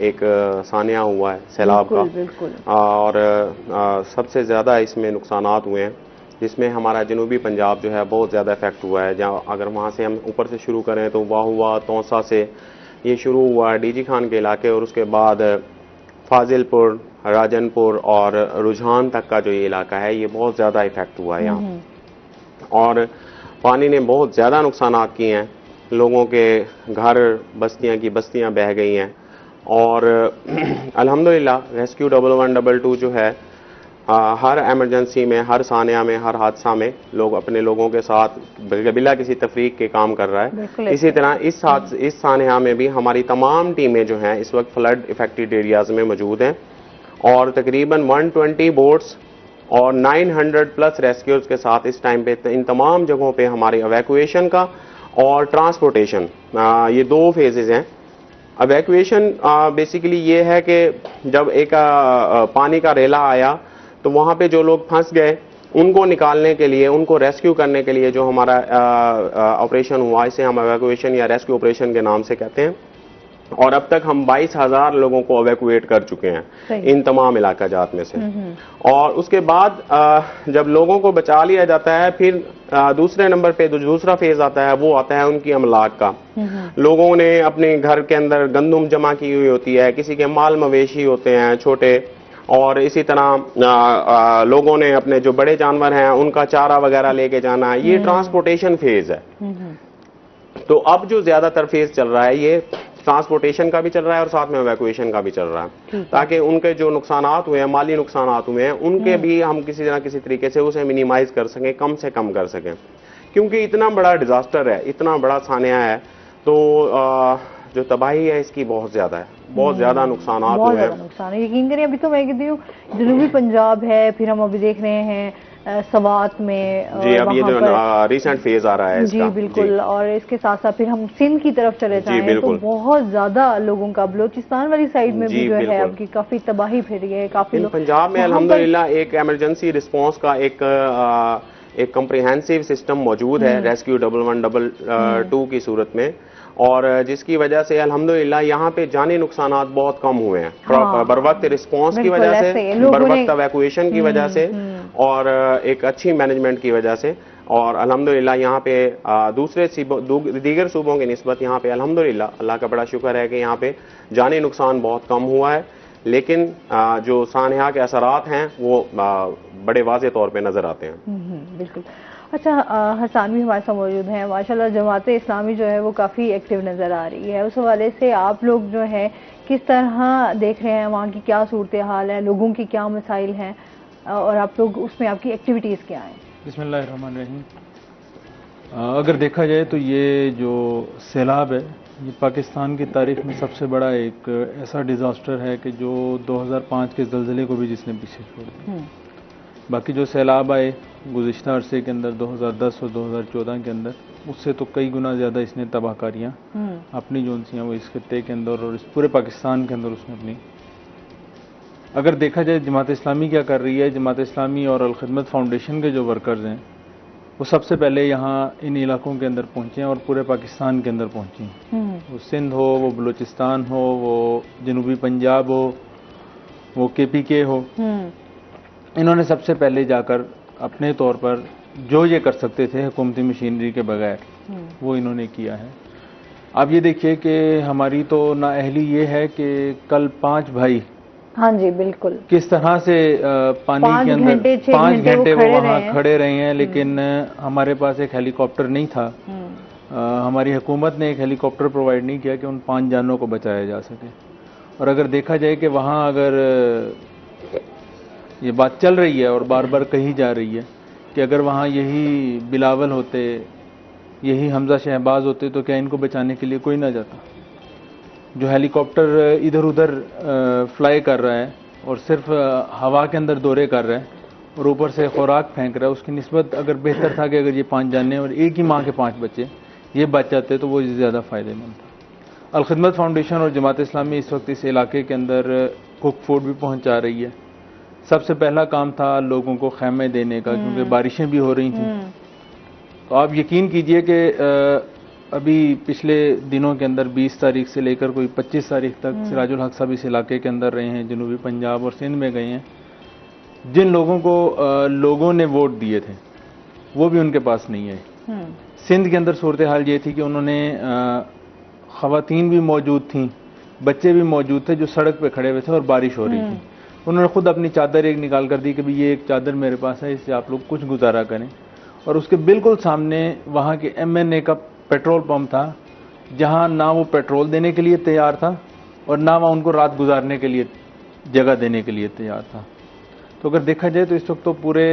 एक सानिया हुआ है सैलाब का। बिल्कुल। और सबसे ज़्यादा इसमें नुकसानात हुए हैं, जिसमें हमारा जनूबी पंजाब जो है बहुत ज़्यादा इफेक्ट हुआ है। जहाँ अगर वहाँ से हम ऊपर से शुरू करें तो वाहुआ, तौसा से ये शुरू हुआ डीजी खान के इलाके, और उसके बाद फाजिलपुर, राजनपुर और रुझान तक का जो ये इलाका है, ये बहुत ज़्यादा इफेक्ट हुआ है यहाँ। और पानी ने बहुत ज़्यादा नुकसानात किए हैं, लोगों के घर, बस्तियाँ की बस्तियाँ बह गई हैं। और अल्हम्दुलिल्लाह रेस्क्यू 1112 जो है हर एमरजेंसी में, हर सानिया में, हर हादसा में लोग अपने लोगों के साथ बिला किसी तफरीक के काम कर रहा है। इसी तरह इस सानिया में भी हमारी तमाम टीमें जो हैं इस वक्त फ्लड इफेक्टेड एरियाज में मौजूद हैं, और तकरीबन 120 बोट्स और 900 प्लस रेस्क्यूज के साथ इस टाइम पे इन तमाम जगहों पे हमारी एवैक्यूएशन का और ट्रांसपोर्टेशन, ये 2 फेजेज हैं। एवैक्यूएशन बेसिकली ये है कि जब एक पानी का रेला आया तो वहाँ पे जो लोग फंस गए उनको निकालने के लिए, उनको रेस्क्यू करने के लिए जो हमारा ऑपरेशन हुआ, इसे हम एवैक्यूएशन या रेस्क्यू ऑपरेशन के नाम से कहते हैं। और अब तक हम 22,000 लोगों को एवैक्यूएट कर चुके हैं इन तमाम इलाका जात में से। और उसके बाद जब लोगों को बचा लिया जाता है, फिर दूसरे नंबर पे जो दूसरा फेज आता है वो आता है उनकी अमलाक का। लोगों ने अपने घर के अंदर गंदुम जमा की हुई होती है, किसी के माल मवेशी होते हैं छोटे, और इसी तरह लोगों ने अपने जो बड़े जानवर हैं उनका चारा वगैरह लेके जाना है। ये ट्रांसपोर्टेशन फेज है। तो अब जो ज्यादातर फेज चल रहा है ये ट्रांसपोर्टेशन का भी चल रहा है और साथ में इवैक्यूएशन का भी चल रहा है, ताकि उनके जो नुकसानात हुए हैं, माली नुकसानात हुए हैं, उनके भी हम किसी ना किसी तरीके से उसे मिनिमाइज कर सकें, कम से कम कर सकें। क्योंकि इतना बड़ा डिजास्टर है, इतना बड़ा सानिया है, तो जो तबाही है इसकी बहुत ज्यादा है, बहुत ज्यादा नुकसानात हुए हैं। नुकसान है, यकीन करिए। अभी तो मैं कहती हूँ जनूबी पंजाब है, फिर हम अभी देख रहे हैं सवात में जी, अब ये जो रिसेंट फेज आ रहा है जी बिल्कुल जी। और इसके साथ साथ फिर हम सिंध की तरफ चले जाएं तो बहुत ज्यादा लोगों का, बलोचिस्तान वाली साइड में भी जो है आपकी काफी तबाही फिर है। काफी लोग पंजाब में अल्हम्दुलिल्लाह एक इमरजेंसी रिस्पांस का एक कम्प्रिहेंसिव सिस्टम मौजूद है, रेस्क्यू 1112 की सूरत में, और जिसकी वजह से अल्हम्दुलिल्लाह यहाँ पे जानी नुकसानात बहुत कम हुए हैं। बर वक्त रिस्पॉन्स की वजह से, बर वक्त इवैक्यूएशन की वजह से और एक अच्छी मैनेजमेंट की वजह से, और अल्हम्दुलिल्लाह यहाँ पे दीगर सूबों की निस्बत यहाँ पे अल्हम्दुलिल्लाह अल्लाह का बड़ा शुक्र है कि यहाँ पे जानी नुकसान बहुत कम हुआ है, लेकिन जो सानिया के असरात हैं वो बड़े वाज़े तौर पे नजर आते हैं। बिल्कुल। अच्छा, हसन भी हमारे साथ मौजूद हैं। माशाल्लाह जमात इस्लामी जो है वो काफ़ी एक्टिव नज़र आ रही है, उस हवाले से आप लोग जो है किस तरह देख रहे हैं, वहाँ की क्या सूरत हाल है, लोगों की क्या मसाइल हैं, और आप लोग उसमें आपकी एक्टिविटीज़ क्या हैं? बिस्मिल्लाहिर्रहमानिर्रहीम। अगर देखा जाए तो ये जो सैलाब है ये पाकिस्तान की तारीख में सबसे बड़ा एक ऐसा डिज़ास्टर है कि जो 2005 के ज़लज़ले को भी जिसने पीछे छोड़ दिया। बाकी जो सैलाब आए गुज़िश्ता अरसे के अंदर 2010 और 2014 के अंदर, उससे तो कई गुना ज़्यादा इसने तबाहकारियाँ अपनी जो सी हैं वो इस खत्ते के अंदर और इस पूरे पाकिस्तान के अंदर उसने अपनी। अगर देखा जाए जमात इस्लामी क्या कर रही है, जमात इस्लामी और अल खिदमत फाउंडेशन के जो वर्कर्स हैं वो सबसे पहले यहाँ इन इलाकों के अंदर पहुँचे हैं और पूरे पाकिस्तान के अंदर पहुँचे हैं। वो सिंध हो, वो बलूचिस्तान हो, वो जनूबी पंजाब हो, वो KPK हो, इन्होंने सबसे पहले जाकर अपने तौर पर जो ये कर सकते थे हुकूमती मशीनरी के बगैर वो इन्होंने किया है। आप ये देखिए कि हमारी तो नाअहली ये है कि कल 5 भाई, हाँ जी बिल्कुल, किस तरह से पानी के अंदर 5 घंटे वो वहाँ खड़े रहे हैं, लेकिन हमारे पास एक हेलीकॉप्टर नहीं था। हमारी हुकूमत ने एक हेलीकॉप्टर प्रोवाइड नहीं किया कि उन 5 जानों को बचाया जा सके। और अगर देखा जाए कि वहाँ अगर ये बात चल रही है और बार बार कही जा रही है कि अगर वहाँ यही बिलावल होते, यही हमजा शहबाज होते तो क्या इनको बचाने के लिए कोई ना जाता। जो हेलीकॉप्टर इधर उधर फ्लाई कर रहा है और सिर्फ हवा के अंदर दौरे कर रहा है और ऊपर से खुराक फेंक रहा है, उसकी निस्बत अगर बेहतर था कि अगर ये 5 जाने और एक ही माँ के 5 बच्चे ये बच जाते तो वो ज़्यादा फ़ायदेमंद था। अल खिदमत फाउंडेशन और जमात इस्लामी इस वक्त इस इलाके के अंदर कुक फूड भी पहुँचा रही है। सबसे पहला काम था लोगों को खैमे देने का, क्योंकि बारिशें भी हो रही थी। तो आप यकीन कीजिए कि अभी पिछले दिनों के अंदर 20 तारीख से लेकर कोई 25 तारीख तक सिराजुल हक साहब इस इलाके के अंदर रहे हैं, जनूबी पंजाब और सिंध में गए हैं। जिन लोगों को लोगों ने वोट दिए थे वो भी उनके पास नहीं है। सिंध के अंदर सूरत हाल ये थी कि उन्होंने ख़वातीन भी मौजूद थीं, बच्चे भी मौजूद थे जो सड़क पे खड़े हुए थे और बारिश हो रही थी। उन्होंने खुद अपनी चादर एक निकाल कर दी कि भाई ये एक चादर मेरे पास है, इससे आप लोग कुछ गुजारा करें। और उसके बिल्कुल सामने वहाँ के MNA का पेट्रोल पंप था, जहाँ ना वो पेट्रोल देने के लिए तैयार था और ना वहाँ उनको रात गुजारने के लिए जगह देने के लिए तैयार था। तो अगर देखा जाए तो इस वक्त तो पूरे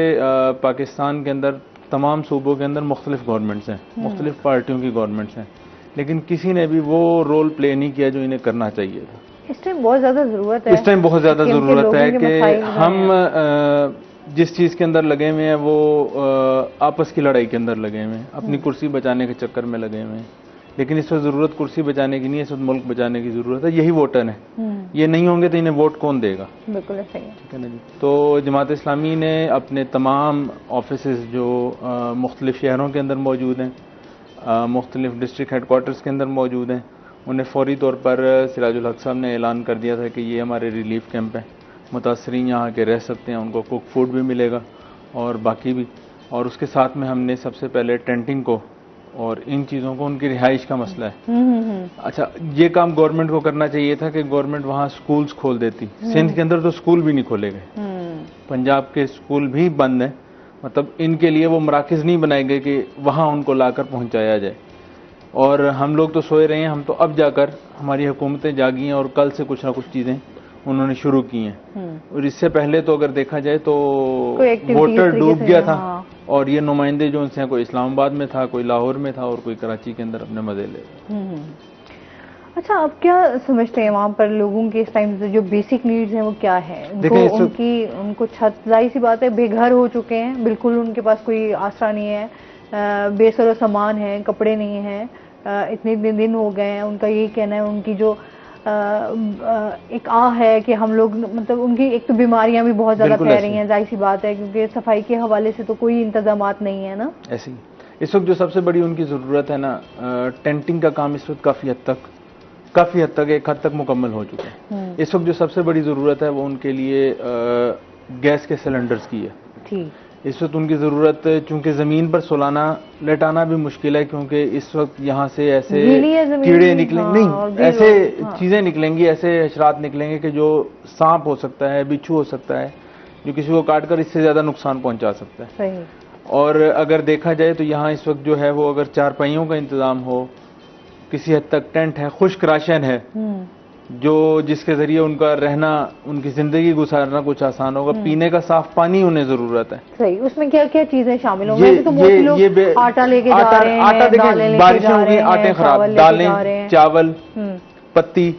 पाकिस्तान के अंदर तमाम सूबों के अंदर मुख्तलिफ गवर्नमेंट्स हैं, मुख्तलिफ पार्टियों की गवर्नमेंट्स हैं, लेकिन किसी ने भी वो रोल प्ले नहीं किया जो इन्हें करना चाहिए था। इस टाइम बहुत ज़्यादा ज़रूरत है, इस टाइम बहुत ज़्यादा ज़रूरत है कि हम जिस चीज़ के अंदर लगे हुए हैं वो आपस की लड़ाई के अंदर लगे हुए हैं, अपनी कुर्सी बचाने के चक्कर में लगे हुए हैं। लेकिन इस वक्त ज़रूरत कुर्सी बचाने की नहीं है, इस वक्त मुल्क बचाने की ज़रूरत है। यही वोटर हैं, ये नहीं होंगे तो इन्हें वोट कौन देगा? बिल्कुल सही है, ठीक है ना जी। तो जमात इस्लामी ने अपने तमाम ऑफिसेस जो मुख्तलिफ शहरों के अंदर मौजूद हैं, मुख्तलिफ डिस्ट्रिक्ट हेडकोार्टर्स के अंदर मौजूद हैं, उन्हें फौरी तौर पर सिराजुल हक साहब ने ऐलान कर दिया था कि ये हमारे रिलीफ कैंप हैं, मुतासरीन यहाँ के रह सकते हैं, उनको कुक फूड भी मिलेगा और बाकी भी। और उसके साथ में हमने सबसे पहले टेंटिंग को और इन चीज़ों को, उनकी रिहाइश का मसला है। अच्छा, ये काम गवर्नमेंट को करना चाहिए था कि गवर्नमेंट वहाँ स्कूल्स खोल देती। सिंध के अंदर तो स्कूल भी नहीं खोले गए, पंजाब के स्कूल भी बंद हैं, मतलब इनके लिए वो मराकज़ नहीं बनाए गए कि वहाँ उनको लाकर पहुँचाया जाए। और हम लोग तो सोए रहे हैं, हम तो अब जाकर हमारी हुकूमतें जागी हैं और कल से कुछ ना कुछ चीज़ें उन्होंने शुरू की हैं। और इससे पहले तो अगर देखा जाए तो वोटर डूब गया था। हाँ। और ये नुमाइंदे जो उनसे कोई इस्लामाबाद में था, कोई लाहौर में था और कोई कराची के अंदर अपने मजे ले। अच्छा, आप क्या समझते हैं वहाँ पर लोगों के इस टाइम से जो बेसिक नीड्स हैं वो क्या है? उनको छत, जाहिर सी बात है बेघर हो चुके हैं, बिल्कुल उनके पास कोई आसरा नहीं है, बेसरो सामान है, कपड़े नहीं है, इतने दिन हो गए हैं। उनका यही कहना है, उनकी जो एक है कि हम लोग मतलब उनकी एक तो बीमारियां भी बहुत ज्यादा फैल रही हैं, जाहिर सी बात है, क्योंकि सफाई के हवाले से तो कोई इंतजामात नहीं है ना। ऐसी इस वक्त जो सबसे बड़ी उनकी जरूरत है ना, टेंटिंग का काम इस वक्त काफी हद तक मुकम्मल हो चुका है। इस वक्त जो सबसे बड़ी जरूरत है वो उनके लिए गैस के सिलेंडर्स की है। ठीक। इस वक्त उनकी ज़रूरत, चूंकि ज़मीन पर सुलाना लेटाना भी मुश्किल है, क्योंकि इस वक्त यहाँ से ऐसे कीड़े निकलेंगे, नहीं ऐसे चीज़ें निकलेंगी, ऐसे हशरात निकलेंगे कि जो सांप हो सकता है, बिच्छू हो सकता है, जो किसी को काटकर इससे ज़्यादा नुकसान पहुँचा सकता है। सही। और अगर देखा जाए तो यहाँ इस वक्त जो है वो अगर चारपाइयों का इंतज़ाम हो, किसी हद तक टेंट है, खुश्क राशन है, जो जिसके जरिए उनका रहना, उनकी जिंदगी गुजारना कुछ आसान होगा। पीने का साफ पानी उन्हें जरूरत है। सही। उसमें क्या क्या चीजें शामिल होंगी? तो लोग आटा लेके जा रहे हैं, आटा देखिए बारिशें होंगी, आटे खराब, दालें, चावल, पत्ती,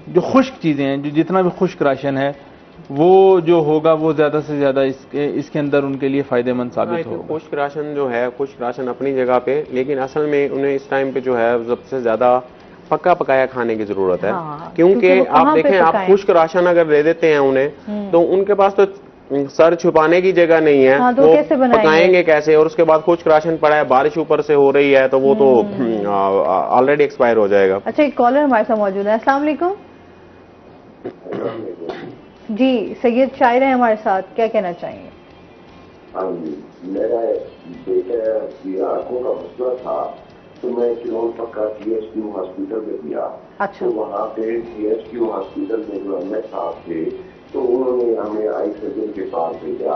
जो खुश्क चीजें हैं, जो जितना भी खुश्क राशन है वो जो होगा वो ज्यादा से ज्यादा इसके अंदर उनके लिए फायदेमंद साबित होगा। खुश्क राशन जो है, खुश्क राशन अपनी जगह पे, लेकिन असल में उन्हें इस टाइम पे जो है सबसे ज्यादा पक्का पकाया खाने की जरूरत है। हाँ, क्योंकि आप देखें, आप खुश्क राशन अगर दे देते हैं उन्हें, तो उनके पास तो सर छुपाने की जगह नहीं है। हाँ, तो वो कैसे पकाएंगे कैसे? और उसके बाद खुश्क राशन पड़ा है, बारिश ऊपर से हो रही है, तो वो तो ऑलरेडी एक्सपायर हो जाएगा। अच्छा, एक कॉलर हमारे साथ मौजूद है। अस्सलाम वालेकुम जी, सैयद शायर है हमारे साथ, क्या कहना चाहेंगे? हाँ जी, मेरा बेटा की आंखों का मसला था, तो मैं किलोन पक्का THQ हॉस्पिटल में दिया। अच्छा। तो वहाँ पे THQ हॉस्पिटल में जो एमएस साहब थे, तो उन्होंने हमें आई सर्जन के पास भेजा।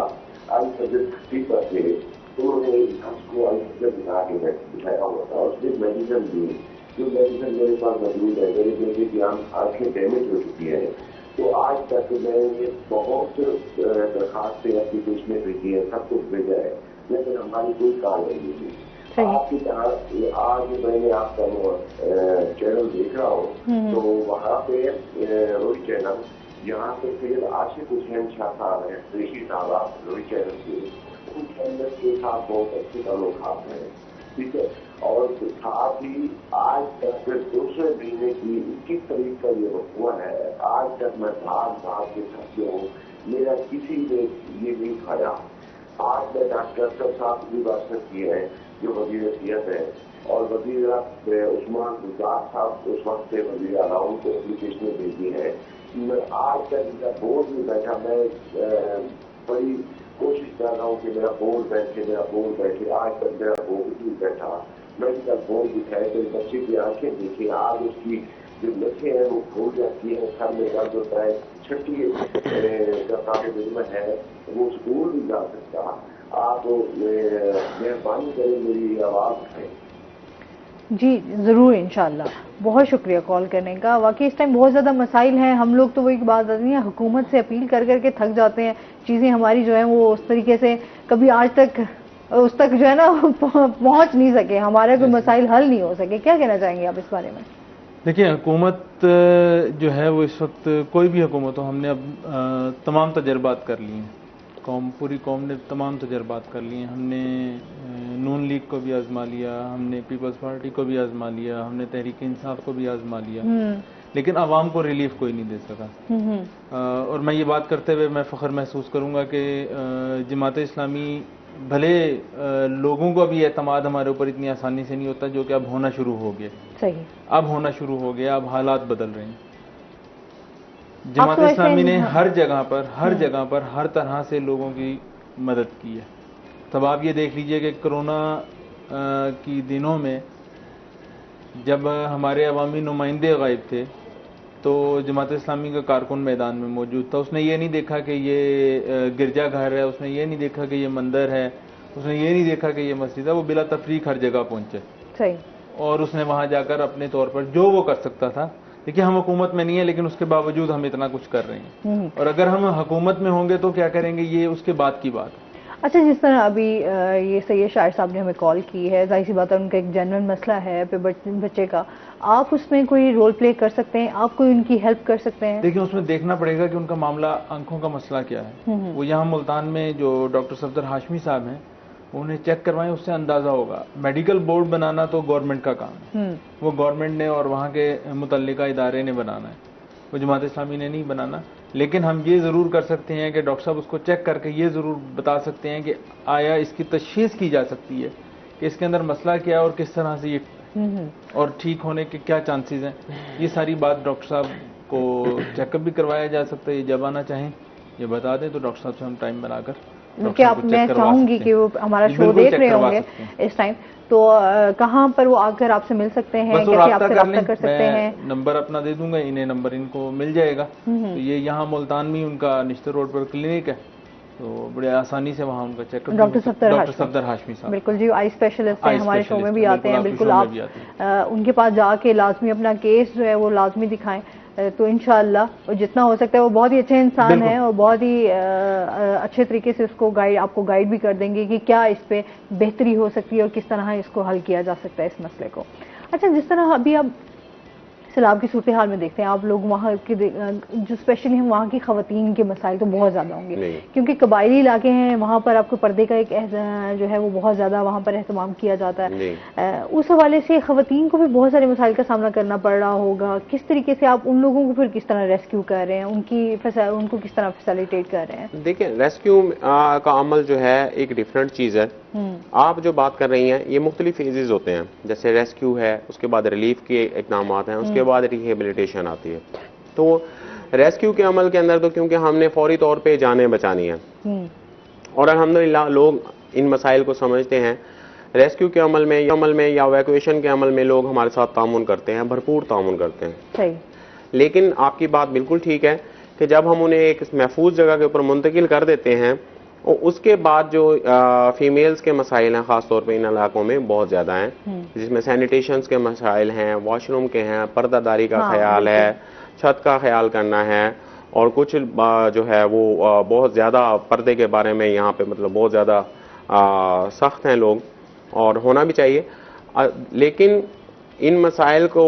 आई सर्जन छुट्टी पर थे, तो उन्होंने हमको आई सर्जन दिखा के बिठाया हुआ था, उसने मेडिसिन दी। जो मेडिसिन मेरे पास मौजूद है, मेरे बेटे की आंखें डैमेज हो चुकी है। तो आज तक मैंने बहुत दरखास्तें एप्लीकेशन भेजी है, सब कुछ भेजा है, लेकिन हमारी कोई कार्रवाई नहीं हुई। आपकी तरह आज मैंने आपका चैनल देख रहा हूँ, तो वहाँ पे रोहित चैनल, यहाँ पे फिर आशिक हुसैन शाह साहब है, ऋषि साहब रोहित चैनल के, उन चैनल के साथ बहुत अच्छे ताल्लुक हैं, ठीक है। और साथ ही आज तक दूसरे महीने की 21 तारीख का ये हुआ है, आज तक मैं भाग के थक गया हूँ, मेरा किसी ने ये नहीं खाया। आज मैं डॉक्टर साहब की बात की है, जो वजीर सेहत है, और वजीर उस्मान गुजार साहब उस वक्त से वजीर आला को एप्लीकेशन भेजी है। मैं आज तक इनका बोर्ड नहीं बैठा, मैं बड़ी कोशिश कर रहा हूँ कि मेरा बोर्ड बैठे, आज तक मेरा बोर्ड नहीं बैठा। मेडिकल बोर्ड दिखाए, तो बच्चे की आंखें देखी, आज उसकी जो लक्ष्य है वो खोल जाती है, सर में दर्द होता है, छठी का है, वो स्कूल नहीं जा सकता। आप मेहरबानी करें, मेरी आवाज उठाएं। जी जरूर, इंशाल्लाह। बहुत शुक्रिया कॉल करने का। वाकई इस टाइम बहुत ज़्यादा मसाइल हैं, हम लोग तो वही बात आती है, हुकूमत से अपील कर करके थक जाते हैं, चीज़ें हमारी जो है वो उस तरीके से कभी आज तक उस तक जो है ना पहुंच नहीं सके, हमारे कोई मसाइल हल नहीं हो सके। क्या कहना चाहेंगे आप इस बारे में? देखिए, हुकूमत जो है वो इस वक्त, कोई भी हुकूमत हो, हमने अब तमाम तजर्बात कर लिए हैं, पूरी कौम ने तमाम तजर्बात कर लिए हैं। हमने नून लीग को भी आजमा लिया, हमने पीपल्स पार्टी को भी आजमा लिया, हमने तहरीक इंसाफ को भी आजमा लिया, लेकिन आवाम को रिलीफ कोई नहीं दे सका। और मैं ये बात करते हुए मैं फ़ख्र महसूस करूँगा कि जमात इस्लामी, भले लोगों को भी एतमाद हमारे ऊपर इतनी आसानी से नहीं होता, जो कि अब होना शुरू हो गया। सही। अब होना शुरू हो गया, अब हालात बदल रहे हैं। जमात इस्लामी ने हर जगह पर हर तरह से लोगों की मदद की है। तब आप ये देख लीजिए कि कोरोना की दिनों में जब हमारे अवामी नुमाइंदे गायब थे, तो जमात इस्लामी का कारकुन मैदान में मौजूद था। उसने ये नहीं देखा कि ये गिरजाघर है, उसने ये नहीं देखा कि ये मंदिर है, उसने ये नहीं देखा कि ये मस्जिद है, वो बिला तफरीक हर जगह पहुंचे। सही। और उसने वहां जाकर अपने तौर पर जो वो कर सकता था, देखिए हम हुकूमत में नहीं है लेकिन उसके बावजूद हम इतना कुछ कर रहे हैं, और अगर हम हुकूमत में होंगे तो क्या करेंगे, ये उसके बाद की बात है। अच्छा, जिस तरह अभी ये सैयद शाहिर साहब ने हमें कॉल की है, जाहिर सी बात है उनका एक जेन्युइन मसला है पे बच्चे का, आप उसमें कोई रोल प्ले कर सकते हैं, आप कोई उनकी हेल्प कर सकते हैं? देखिए उसमें देखना पड़ेगा कि उनका मामला, आंखों का मसला क्या है। वो यहाँ मुल्तान में जो डॉक्टर सफदर हाशमी साहब हैं, उन्हें चेक करवाएं, उससे अंदाजा होगा। मेडिकल बोर्ड बनाना तो गवर्नमेंट का काम है, वो गवर्नमेंट ने और वहाँ के मुतल्लिका इदारे ने बनाना है, वो जमात इस्लामी ने नहीं बनाना। लेकिन हम ये ज़रूर कर सकते हैं कि डॉक्टर साहब उसको चेक करके ये ज़रूर बता सकते हैं कि आया इसकी तशख़ीस की जा सकती है कि इसके अंदर मसला क्या है और किस तरह से ये और ठीक होने के क्या चांसेस हैं। ये सारी बात डॉक्टर साहब को चेकअप भी करवाया जा सकता है। ये जब आना चाहें ये बता दें तो डॉक्टर साहब से हम टाइम बनाकर, क्या मैं चाहूंगी कि वो हमारा शो देख रहे होंगे इस टाइम, तो कहाँ पर वो आकर आपसे मिल सकते हैं, कैसे आपसे रब्ता कर सकते हैं? नंबर अपना दे दूंगा, इन्हें नंबर इनको मिल जाएगा। तो ये यहाँ मुल्तान में उनका निश्तर रोड पर क्लिनिक है, तो बड़े आसानी से वहाँ उनका चेकअप। डॉक्टर सफदर हाशमी साहब, बिल्कुल जी, आई स्पेशलिस्ट हैं, हमारे शो में भी आते हैं। बिल्कुल आप उनके पास जाके लाजमी अपना केस जो है वो लाजमी दिखाएं, तो इंशाअल्लाह जितना हो सकता है। वो बहुत ही अच्छे इंसान हैं और बहुत ही अच्छे तरीके से उसको आपको गाइड भी कर देंगे कि क्या इस पे बेहतरी हो सकती है और किस तरह इसको हल किया जा सकता है इस मसले को। अच्छा, जिस तरह अभी आप सैलाब की सूरत हाल में देखते हैं आप लोग, वहाँ के जो स्पेशली हम वहाँ की खवातीन के मसाइल तो बहुत ज़्यादा होंगे क्योंकि कबायली इलाके हैं, वहाँ पर आपको पर्दे का एक जो है वो बहुत ज़्यादा वहाँ पर एहतमाम किया जाता है। उस हवाले से खवातीन को भी बहुत सारे मसाइल का सामना करना पड़ रहा होगा। किस तरीके से आप उन लोगों को फिर किस तरह रेस्क्यू कर रहे हैं, उनको किस तरह फैसिलिटेट कर रहे हैं? देखिए, रेस्क्यू का अमल जो है एक डिफरेंट चीज़ है। आप जो बात कर रही हैं ये मुख्तलिफ फेजेस होते हैं, जैसे रेस्क्यू है, उसके बाद रिलीफ के इकदाम हैं, उसके बाद रिहेबिलिटेशन आती है। तो रेस्क्यू के अमल के अंदर तो क्योंकि हमने फौरी तौर पे जानें बचानी है और अल्हम्दुलिल्लाह लोग इन मसाइल को समझते हैं। रेस्क्यू के अमल में या इवैक्यूएशन के अमल में लोग हमारे साथ तामुन करते हैं, भरपूर तामुन करते हैं। सही। लेकिन आपकी बात बिल्कुल ठीक है कि जब हम उन्हें एक महफूज जगह के ऊपर मुंतकिल कर देते हैं और उसके बाद जो फीमेल्स के मसाइल हैं ख़ासतौर पे इन इलाकों में बहुत ज़्यादा हैं, जिसमें सैनिटेशन के मसाइल हैं, वॉशरूम के हैं, पर्दादारी का ख्याल है, छत का ख्याल करना है, और कुछ जो है वो बहुत ज़्यादा पर्दे के बारे में यहाँ पे मतलब बहुत ज़्यादा सख्त हैं लोग, और होना भी चाहिए। लेकिन इन मसाइल को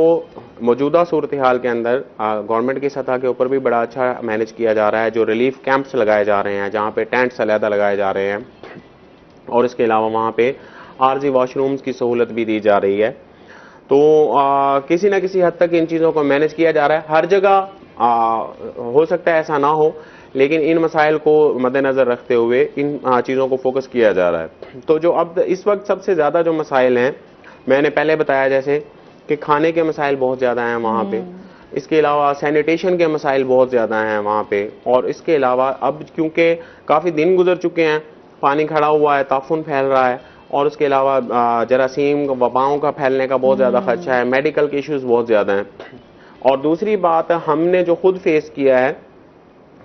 मौजूदा सूरत हाल के अंदर गवर्नमेंट की सतह के ऊपर भी बड़ा अच्छा मैनेज किया जा रहा है। जो रिलीफ कैंप्स लगाए जा रहे हैं जहाँ पे टेंट्स अलहदा लगाए जा रहे हैं, और इसके अलावा वहाँ पे आरजी वॉशरूम्स की सहूलत भी दी जा रही है। तो किसी न किसी हद तक इन चीज़ों को मैनेज किया जा रहा है। हर जगह हो सकता है ऐसा ना हो, लेकिन इन मसाइल को मद्देनज़र रखते हुए इन चीज़ों को फोकस किया जा रहा है। तो जो अब इस वक्त सबसे ज़्यादा जो मसाइल हैं, मैंने पहले बताया जैसे कि खाने के मसाइल बहुत ज़्यादा हैं वहाँ पे, इसके अलावा सैनिटेशन के मसाइल बहुत ज़्यादा हैं वहाँ पे, और इसके अलावा अब क्योंकि काफ़ी दिन गुजर चुके हैं, पानी खड़ा हुआ है, ताफुन फैल रहा है, और उसके अलावा जरासीम वबाओं का फैलने का बहुत ज़्यादा खदशा है, मेडिकल के इश्यूज़ बहुत ज़्यादा हैं। और दूसरी बात हमने जो खुद फेस किया है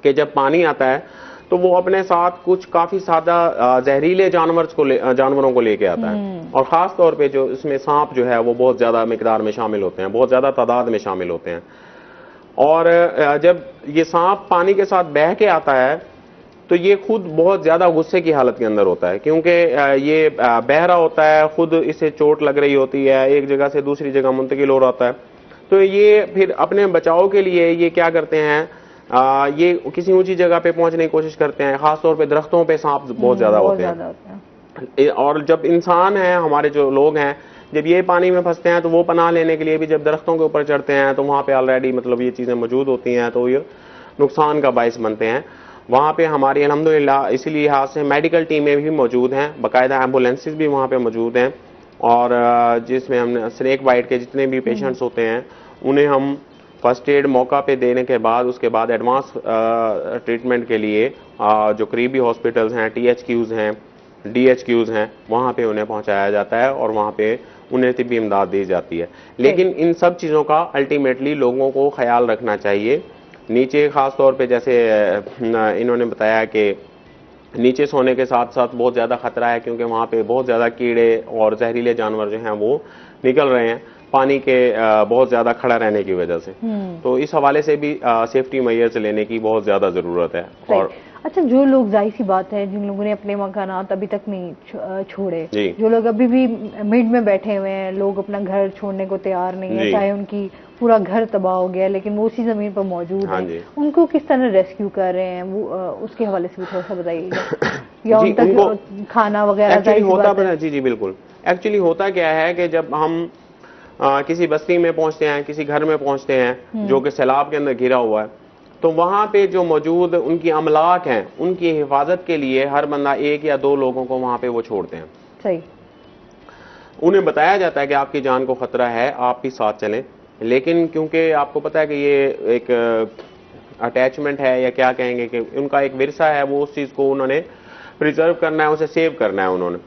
कि जब पानी आता है तो वो अपने साथ कुछ काफ़ी सादा जहरीले जानवरों को लेके आता है, और ख़ास तौर पे जो इसमें सांप जो है वो बहुत ज़्यादा मिकदार में शामिल होते हैं, बहुत ज़्यादा तादाद में शामिल होते हैं। और जब ये सांप पानी के साथ बह के आता है तो ये खुद बहुत ज़्यादा गुस्से की हालत के अंदर होता है, क्योंकि ये बह रहा होता है, खुद इसे चोट लग रही होती है, एक जगह से दूसरी जगह मुंतकिल हो रहा होता है। तो ये फिर अपने बचाव के लिए ये क्या करते हैं, ये किसी ऊंची जगह पे पहुंचने की कोशिश करते हैं। खासतौर पे दरख्तों पे सांप बहुत ज़्यादा होते हैं। और जब इंसान है, हमारे जो लोग हैं, जब ये पानी में फंसते हैं तो वो पनाह लेने के लिए भी जब दरख्तों के ऊपर चढ़ते हैं तो वहाँ पे ऑलरेडी मतलब ये चीज़ें मौजूद होती हैं, तो ये नुकसान का बायस बनते हैं। वहाँ पे हमारी अल्हम्दुलिल्लाह इसी लिहाज से मेडिकल टीमें भी मौजूद हैं, बाकायदा एम्बुलेंसेस भी वहाँ पे मौजूद हैं, और जिसमें हमने स्नेक बाइट के जितने भी पेशेंट्स होते हैं उन्हें हम फर्स्ट एड मौका पे देने के बाद उसके बाद एडवांस ट्रीटमेंट के लिए जो करीबी हॉस्पिटल्स हैं, THQs हैं, DHQs हैं, वहाँ पे उन्हें पहुँचाया जाता है और वहाँ पे उन्हें तिब्बी इमदाद दी जाती है। लेकिन इन सब चीज़ों का अल्टीमेटली लोगों को ख्याल रखना चाहिए। नीचे ख़ास तौर पे जैसे इन्होंने बताया कि नीचे सोने के साथ साथ बहुत ज़्यादा खतरा है, क्योंकि वहाँ पे बहुत ज़्यादा कीड़े और जहरीले जानवर जो हैं वो निकल रहे हैं पानी के बहुत ज़्यादा खड़ा रहने की वजह से। तो इस हवाले से भी सेफ्टी मेजर्स लेने की बहुत ज़्यादा ज़रूरत है। और अच्छा, जो लोग, जाहिर सी बात है, जिन लोगों ने अपने मकानात अभी तक नहीं छोड़े, जो लोग अभी भी मिड में बैठे हुए हैं, लोग अपना घर छोड़ने को तैयार नहीं है, चाहे उनकी पूरा घर तबाह हो गया लेकिन वो उसी जमीन पर मौजूद है, उनको किस तरह रेस्क्यू कर रहे हैं, वो उसके हवाले से भी थोड़ा सा बताइएगा। या उन तक खाना वगैरह होता है? जी बिल्कुल। एक्चुअली होता क्या है कि जब हम किसी बस्ती में पहुंचते हैं, किसी घर में पहुंचते हैं जो कि सैलाब के अंदर घिरा हुआ है, तो वहां पे जो मौजूद उनकी अमलाक हैं, उनकी हिफाजत के लिए हर बंदा 1 या 2 लोगों को वहां पे वो छोड़ते हैं। सही। उन्हें बताया जाता है कि आपकी जान को खतरा है, आप भी साथ चलें, लेकिन क्योंकि आपको पता है कि ये एक अटैचमेंट है या क्या कहेंगे कि उनका एक विरसा है, वो उस चीज को उन्होंने प्रिजर्व करना है, उसे सेव करना है उन्होंने,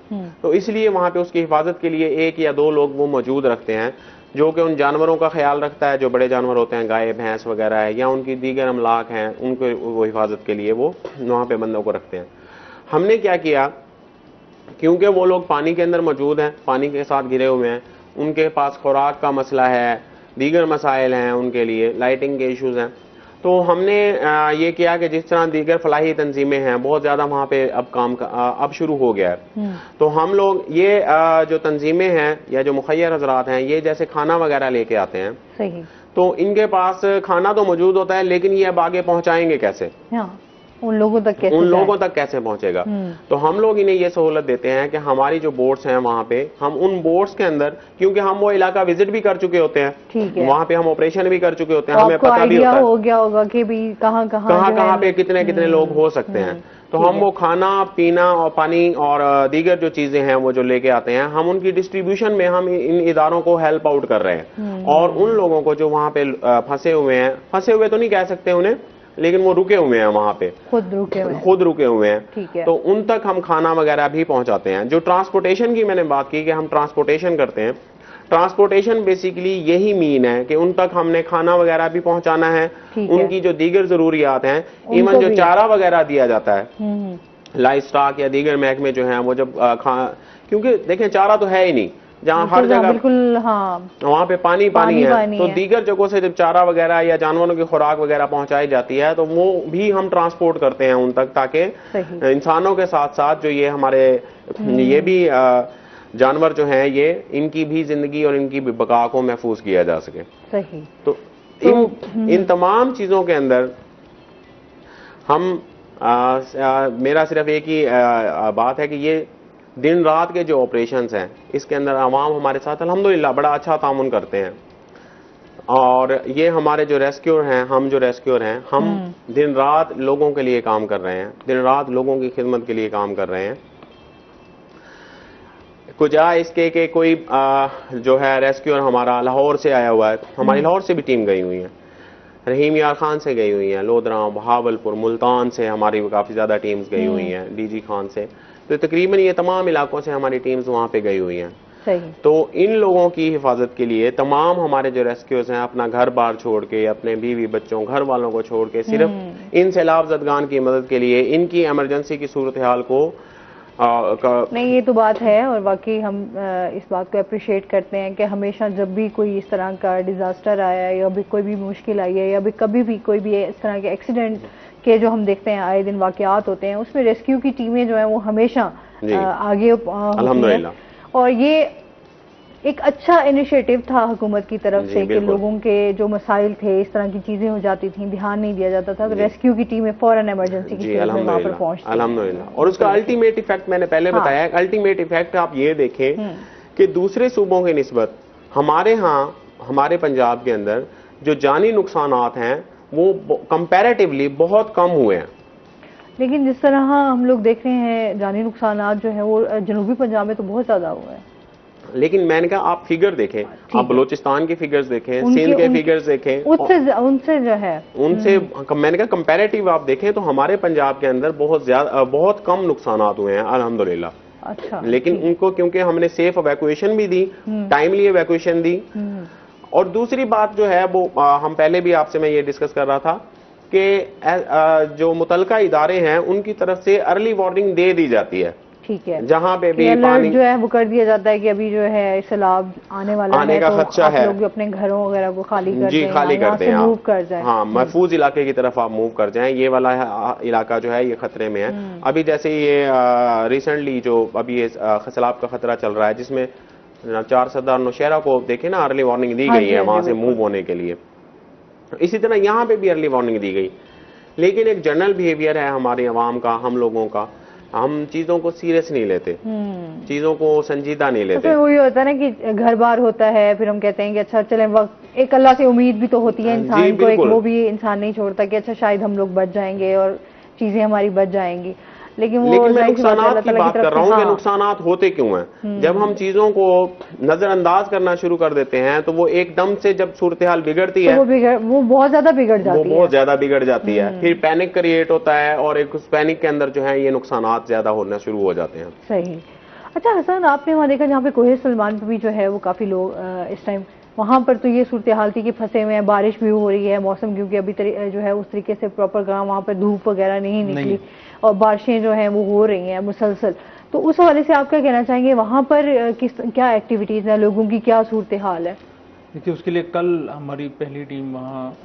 तो इसलिए वहां पे उसकी हिफाजत के लिए 1 या 2 लोग वो मौजूद रखते हैं, जो कि उन जानवरों का ख्याल रखता है, जो बड़े जानवर होते हैं, गाय भैंस वगैरह है, या उनकी दीगर अमलाक हैं, उनको वो हिफाजत के लिए वो वहां पे बंदों को रखते हैं। हमने क्या किया, क्योंकि वो लोग पानी के अंदर मौजूद हैं, पानी के साथ घिरे हुए हैं, उनके पास खुराक का मसला है, दीगर मसाइल हैं, उनके लिए लाइटिंग के इश्यूज हैं, तो हमने ये किया कि जिस तरह दीगर फलाही तंजीमें हैं, बहुत ज़्यादा वहाँ पे अब काम अब शुरू हो गया है, तो हम लोग ये जो तंजीमें हैं या जो मुखय्यर हजरात हैं, ये जैसे खाना वगैरह लेके आते हैं, सही, तो इनके पास खाना तो मौजूद होता है, लेकिन ये अब आगे पहुँचाएंगे कैसे? उन लोगों तक कैसे पहुंचेगा? तो हम लोग इन्हें ये सहूलत देते हैं कि हमारी जो बोट्स हैं वहां पे, हम उन बोट्स के अंदर, क्योंकि हम वो इलाका विजिट भी कर चुके होते हैं, ठीक है, वहां पे हम ऑपरेशन भी कर चुके होते हैं, हमें पता भी होता है हो गया होगा कि भी कहाँ पे कितने कितने लोग हो सकते हैं, तो हम वो खाना पीना और पानी और दीगर जो चीजें हैं वो जो लेके आते हैं, हम उनकी डिस्ट्रीब्यूशन में हम इन इदारों को हेल्प आउट कर रहे हैं, और उन लोगों को जो वहां पे फंसे हुए तो नहीं कह सकते उन्हें, लेकिन वो रुके हुए हैं वहां पे, खुद रुके हुए हैं, ठीक है, तो उन तक हम खाना वगैरह भी पहुंचाते हैं। जो ट्रांसपोर्टेशन की मैंने बात की कि हम ट्रांसपोर्टेशन करते हैं, ट्रांसपोर्टेशन बेसिकली यही मीन है कि उन तक हमने खाना वगैरह भी पहुंचाना है, उनकी जो दीगर जरूरियात हैं, इवन जो चारा वगैरह दिया जाता है, लाइफ स्टॉक या दीगर महकमे जो है वो जब क्योंकि देखें चारा तो है ही नहीं, जहाँ हर जगह बिल्कुल वहाँ पे पानी है, तो दीगर जगहों से जब चारा वगैरह या जानवरों की खुराक वगैरह पहुंचाई जाती है, तो वो भी हम ट्रांसपोर्ट करते हैं उन तक, ताकि इंसानों के साथ साथ जो ये हमारे ये भी जानवर जो हैं, ये इनकी भी जिंदगी और इनकी भी बका को महफूज किया जा सके। सही। तो इन तमाम चीजों के अंदर हम मेरा सिर्फ एक ही बात है कि ये दिन रात के जो ऑपरेशंस हैं, इसके अंदर आवाम हमारे साथ अल्हम्दुलिल्लाह बड़ा अच्छा तामुन करते हैं, और ये हमारे जो रेस्क्यूअर हैं, हम दिन रात लोगों के लिए काम कर रहे हैं, दिन रात लोगों की खिदमत के लिए काम कर रहे हैं। कुजा इसके कि कोई जो है रेस्क्यूअर हमारा लाहौर से आया हुआ है, हमारी लाहौर से भी टीम गई हुई है, रहीम यार खान से गई हुई हैं, लोधरा, बहावलपुर, मुल्तान से हमारी काफ़ी ज़्यादा टीम्स गई हुई हैं, डीजी खान से, तो तकरीबन ये तमाम इलाकों से हमारी टीम्स वहाँ पे गई हुई हैं। सही। तो इन लोगों की हिफाजत के लिए तमाम हमारे जो रेस्क्यूज हैं, अपना घर बार छोड़ के, अपने बीवी बच्चों घर वालों को छोड़ के, सिर्फ इन सैलाब ज़दगान की मदद के लिए, इनकी एमरजेंसी की सूरत हाल को नहीं, ये तो बात है, और वाकई हम इस बात को अप्रिशिएट करते हैं कि हमेशा जब भी कोई इस तरह का डिजास्टर आया है, या भी कोई भी मुश्किल आई है, या भी कभी भी कोई भी इस तरह के एक्सीडेंट के जो हम देखते हैं आए दिन वाकयात होते हैं, उसमें रेस्क्यू की टीमें जो हैं वो हमेशा आगे होती हैं, और ये एक अच्छा इनिशिएटिव था हुकूमत की तरफ से कि लोगों के जो मसाइल थे, इस तरह की चीजें हो जाती थी, ध्यान नहीं दिया जाता था, तो रेस्क्यू की टीमें फौरन इमरजेंसी की सूरत में वहां पर पहुंचती। अल्हम्दुलिल्लाह। और उसका अल्टीमेट इफेक्ट मैंने पहले बताया, अल्टीमेट इफेक्ट आप ये देखें कि दूसरे सूबों की निस्बत हमारे यहाँ, हमारे पंजाब के अंदर जो जानी नुकसानात हैं वो कंपैरेटिवली बहुत कम हुए हैं। लेकिन जिस तरह हम लोग देख रहे हैं जानी नुकसानात जो है वो जनूबी पंजाब में तो बहुत ज्यादा हुआ है। लेकिन मैंने कहा आप फिगर देखें, आप बलूचिस्तान के फिगर्स देखें, सिंध के फिगर्स देखें, उनसे जो है मैंने कहा कंपैरेटिव आप देखें तो हमारे पंजाब के अंदर बहुत कम नुकसानात हुए हैं अल्हम्दुलिल्लाह। अच्छा। लेकिन उनको क्योंकि हमने सेफ इवैक्यूएशन भी दी, टाइमली इवैक्यूएशन दी, और दूसरी बात जो है वो हम पहले भी आपसे मैं ये डिस्कस कर रहा था कि जो मुतलका इदारे हैं उनकी तरफ से अर्ली वार्निंग दे दी जाती है। ठीक है, जहाँ पे भी पानी जो है वो कर दिया जाता है कि अभी जो है सैलाब आने वाला आने है, का तो खदशा आप है, लोग अपने घरों वगैरह को खाली कर जी दें, खाली कर दें, मूव कर जाएं। हाँ, महफूज इलाके की तरफ आप मूव कर जाएं। ये वाला इलाका जो है ये खतरे में है। अभी जैसे ये रिसेंटली जो अभी ये सैलाब का खतरा चल रहा है, जिसमें 4 सरदार नौशहरा को देखे ना अर्ली वार्निंग दी गई है वहां से मूव होने के लिए, इसी तरह यहाँ पे भी अर्ली वार्निंग दी गई। लेकिन एक जनरल बिहेवियर है हमारी आवाम का, हम लोगों का, हम चीजों को सीरियस नहीं लेते, चीजों को संजीदा नहीं लेते। तो वही होता है ना कि घर बार होता है, फिर हम कहते हैं कि अच्छा चलें, वक्त एक अल्लाह से उम्मीद भी तो होती है इंसान को, एक वो भी इंसान नहीं छोड़ता कि अच्छा शायद हम लोग बच जाएंगे और चीजें हमारी बच जाएंगी। लेकिन मैं नुकसानात की बात कर रहा हूँ कि नुकसानात होते क्यों हैं। जब हम चीजों को नजरअंदाज करना शुरू कर देते हैं तो वो एकदम से जब सूरत हाल बिगड़ती है वो बहुत ज्यादा बिगड़ जाती है, बहुत ज्यादा बिगड़ जाती है। फिर पैनिक क्रिएट होता है और एक उस पैनिक के अंदर जो है ये नुकसानात ज्यादा होना शुरू हो जाते हैं। सही। अच्छा हसन, आपने वहाँ देखा जहाँ पे कोहे सलमान पे भी जो है वो काफी लोग इस टाइम वहां पर तो ये सूरत हाल थी कि फंसे हुए हैं, बारिश भी हो रही है, मौसम क्योंकि अभी जो है उस तरीके से प्रॉपर वहां पर धूप वगैरह नहीं निकली और बारिशें जो हैं वो हो रही हैं मुसलसल। तो उस हवाले से आप क्या कहना चाहेंगे, वहां पर क्या एक्टिविटीज है, लोगों की क्या सूरत हाल है? देखिए, उसके लिए कल हमारी पहली टीम वहाँ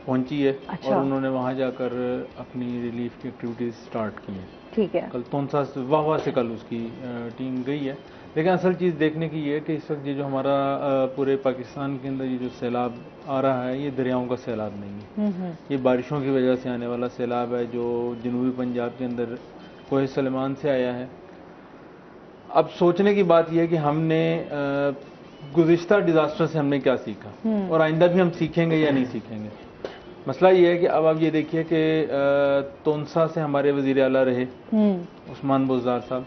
पहुंची है। अच्छा। और उन्होंने वहाँ जाकर अपनी रिलीफ की एक्टिविटीज स्टार्ट की हैं। ठीक है। कल तोनसा से वाह से कल उसकी टीम गई है। लेकिन असल चीज़ देखने की ये है कि इस वक्त ये जो हमारा पूरे पाकिस्तान के अंदर ये जो सैलाब आ रहा है, ये दरियाओं का सैलाब नहीं है, ये बारिशों की वजह से आने वाला सैलाब है जो जनूबी पंजाब के अंदर कोहे सलमान से आया है। अब सोचने की बात यह है कि हमने गुज़िश्ता डिजास्टर से हमने क्या सीखा और आइंदा भी हम सीखेंगे या नहीं सीखेंगे। मसला ये है कि अब आप ये देखिए कि तोनसा से हमारे वजीर आला रहे उस्मान बुज़दार साहब,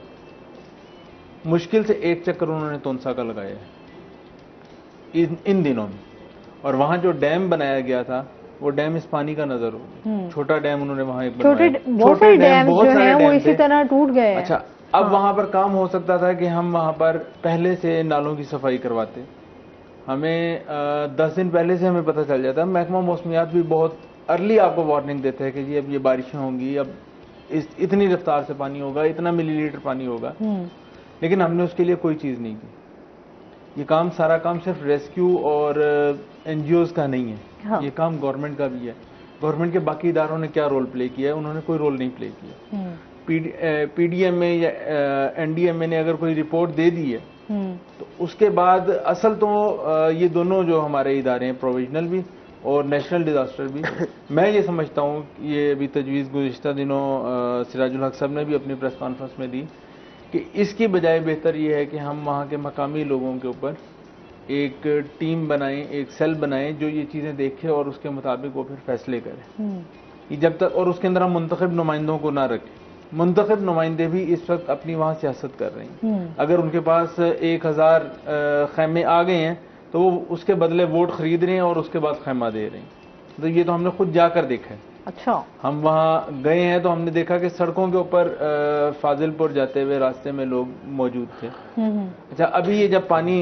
मुश्किल से एक चक्कर उन्होंने तोनसा का लगाया है इन दिनों में, और वहां जो डैम बनाया गया था वो डैम इस पानी का नजर हो गया। छोटा डैम उन्होंने वहां एक छोटे डैम जो है वो इसी तरह टूट गए। अच्छा, अब वहां पर काम हो सकता था कि हम वहां पर पहले से नालों की सफाई करवाते। हमें 10 दिन पहले से हमें पता चल जाता है। महकमा मौसमियात भी बहुत अर्ली आपको वार्निंग देते हैं कि जी अब ये बारिशें होंगी, अब इतनी रफ्तार से पानी होगा, इतना मिलीलीटर पानी होगा। लेकिन हमने उसके लिए कोई चीज़ नहीं की। ये काम, सारा काम सिर्फ रेस्क्यू और एनजीओज का नहीं है। हाँ। ये काम गवर्नमेंट का भी है। गवर्नमेंट के बाकी इदारों ने क्या रोल प्ले किया है? उन्होंने कोई रोल नहीं प्ले किया। पीडीएमए या एनडीएमए ने अगर कोई रिपोर्ट दे दी है तो उसके बाद असल तो ये दोनों जो हमारे इदारे हैं, प्रोविजनल भी और नेशनल डिजास्टर भी, मैं ये समझता हूँ ये अभी तजवीज़ गुज़िश्ता दिनों सिराजुल हक साहब ने भी अपनी प्रेस कॉन्फ्रेंस में दी कि इसकी बजाय बेहतर ये है कि हम वहाँ के मकामी लोगों के ऊपर एक टीम बनाएं, एक सेल बनाएं जो ये चीज़ें देखे और उसके मुताबिक वो फिर फैसले करें। जब तक, और उसके अंदर हम मुंतखब नुमाइंदों को ना रखें। मुंतखब नुमाइंदे भी इस वक्त अपनी वहाँ सियासत कर रहे हैं। अगर उनके पास 1000 खैमे आ गए हैं तो वो उसके बदले वोट खरीद रहे हैं और उसके बाद खैमा दे रहे हैं। तो ये तो हमने खुद जाकर देखा है। अच्छा, हम वहाँ गए हैं तो हमने देखा कि सड़कों के ऊपर फाजिलपुर जाते हुए रास्ते में लोग मौजूद थे। अच्छा, अभी ये जब पानी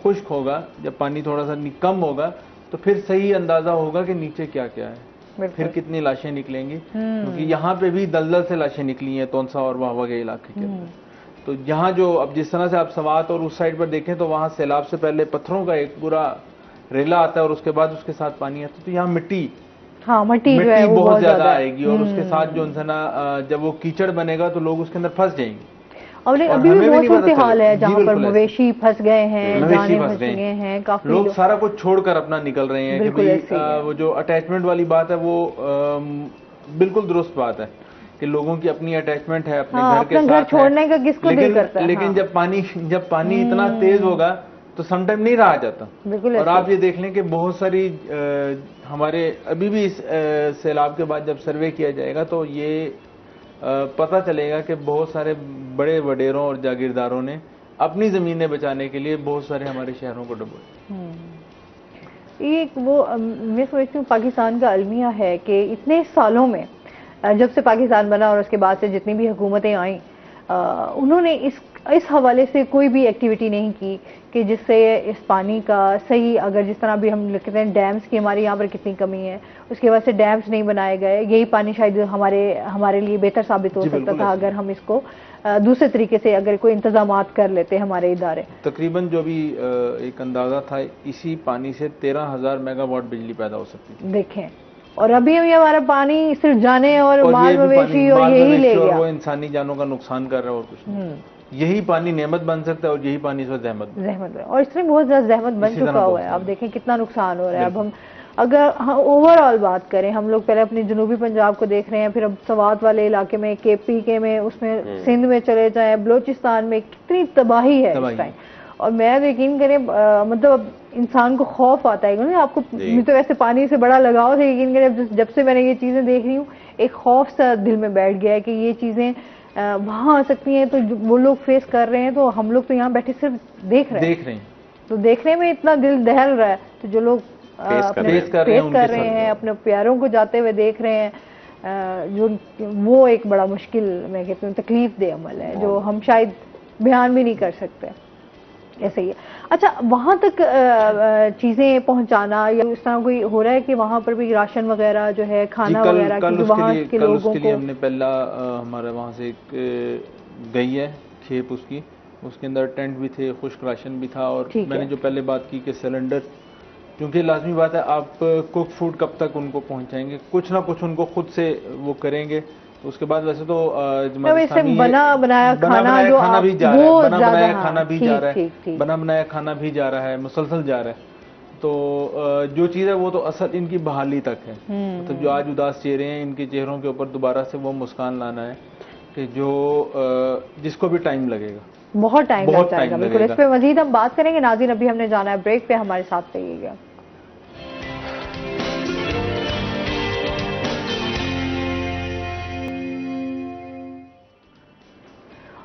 खुश्क होगा, जब पानी थोड़ा सा कम होगा तो फिर सही अंदाजा होगा कि नीचे क्या क्या है, फिर कितनी लाशें निकलेंगी। क्योंकि यहाँ पे भी दलदल से लाशें निकली हैं तोनसा और वाहवा के इलाके के अंदर। तो यहाँ जो अब जिस तरह से आप सवात और उस साइड पर देखें तो वहाँ सैलाब से पहले पत्थरों का एक पूरा रेला आता है और उसके बाद उसके साथ पानी आता है। तो यहाँ मिट्टी जो है वो बहुत ज्यादा आएगी और उसके साथ जो ना जब वो कीचड़ बनेगा तो लोग उसके अंदर फंस जाएंगे। और अभी भी बहुत सूरत हाल है जहाँ पर मवेशी फंस गए हैं, जाने फंस गए हैं, काफी लोग सारा कुछ छोड़कर अपना निकल रहे हैं। कि वो जो अटैचमेंट वाली बात है वो बिल्कुल दुरुस्त बात है कि लोगों की अपनी अटैचमेंट है अपने घर के साथ, घर छोड़ने का किसको दिल करता है। लेकिन जब पानी इतना तेज होगा तो समटाइम नहीं रहा जाता। और आप ये देख लें कि बहुत सारी हमारे अभी भी इस सैलाब के बाद जब सर्वे किया जाएगा तो ये पता चलेगा कि बहुत सारे बड़े वडेरों और जागीरदारों ने अपनी जमीनें बचाने के लिए बहुत सारे हमारे शहरों को डुबोया। ये वो मैं समझती हूँ पाकिस्तान का अलमिया है कि इतने सालों में जब से पाकिस्तान बना और उसके बाद से जितनी भी हुकूमतें आई उन्होंने इस हवाले से कोई भी एक्टिविटी नहीं की कि जिससे इस पानी का सही, अगर जिस तरह भी हम लिखते हैं डैम्स की हमारे यहाँ पर कितनी कमी है, उसके वजह से डैम्स नहीं बनाए गए, यही पानी शायद हमारे लिए बेहतर साबित हो सकता था अगर हम इसको दूसरे तरीके से अगर कोई इंतजामात कर लेते हमारे इदारे। तकरीबन जो भी एक अंदाजा था, इसी पानी से 13,000 मेगावाट बिजली पैदा हो सकती थी। देखें, और अभी हमारा पानी सिर्फ जाने और माल मवेशी और यही ले गया, वो इंसानी जानों का नुकसान कर रहा है और कुछ नहीं। यही पानी नेमत बन सकता है और यही पानी इस वक्त जहमत और इसमें बहुत ज्यादा जहमत बन चुका हुआ है। आप देखें कितना नुकसान हो रहा है। अब हम अगर ओवरऑल बात करें, हम लोग पहले अपनी जनूबी पंजाब को देख रहे हैं, फिर अब सवात वाले इलाके में, केपी के में, उसमें सिंध में चले जाए, बलोचिस्तान में कितनी तबाही है इस टाइम। और मैं यकीन करें मतलब इंसान को खौफ आता है। आपको तो वैसे पानी से बड़ा लगाव था, यकीन करें जब से मैंने ये चीजें देख रही हूँ एक खौफ सा दिल में बैठ गया है कि ये चीजें वहां आ सकती हैं, तो वो लोग फेस कर रहे हैं, तो हम लोग तो यहाँ बैठे सिर्फ देख रहे हैं। तो देखने में इतना दिल दहल रहा है, तो जो लोग फेस कर रहे हैं, अपने प्यारों को जाते हुए देख रहे हैं, जो वो एक बड़ा मुश्किल, मैं कहती हूँ तकलीफ दे अमल है, जो हम शायद बयान भी नहीं कर सकते। ऐसे ही है। अच्छा, वहां तक चीजें पहुंचाना या इस तरह कोई हो रहा है कि वहां पर भी राशन वगैरह जो है, खाना वगैरह कल उसके लिए हमने पहला हमारे वहां से एक गई है खेप, उसके अंदर टेंट भी थे, खुश्क राशन भी था, और मैंने जो पहले बात की कि सिलेंडर, क्योंकि लाजमी बात है आप कुक फूड कब तक उनको पहुंचाएंगे, कुछ ना कुछ उनको खुद से वो करेंगे। उसके बाद वैसे तो बना बनाया खाना भी जा रहा है, बना बनाया खाना भी जा रहा है, बना बनाया खाना भी जा रहा है, मुसलसल जा रहा है। तो जो चीज़ है वो तो असल इनकी बहाली तक है। मतलब जो आज उदास चेहरे हैं, इनके चेहरों के ऊपर दोबारा से वो मुस्कान लाना है कि जो जिसको भी टाइम लगेगा, बहुत टाइम लग जाएगा। बिल्कुल, इस पे मजीद हम बात करेंगे। नाज़रीन, अभी हमने जाना है ब्रेक पे, हमारे साथ रहिएगा।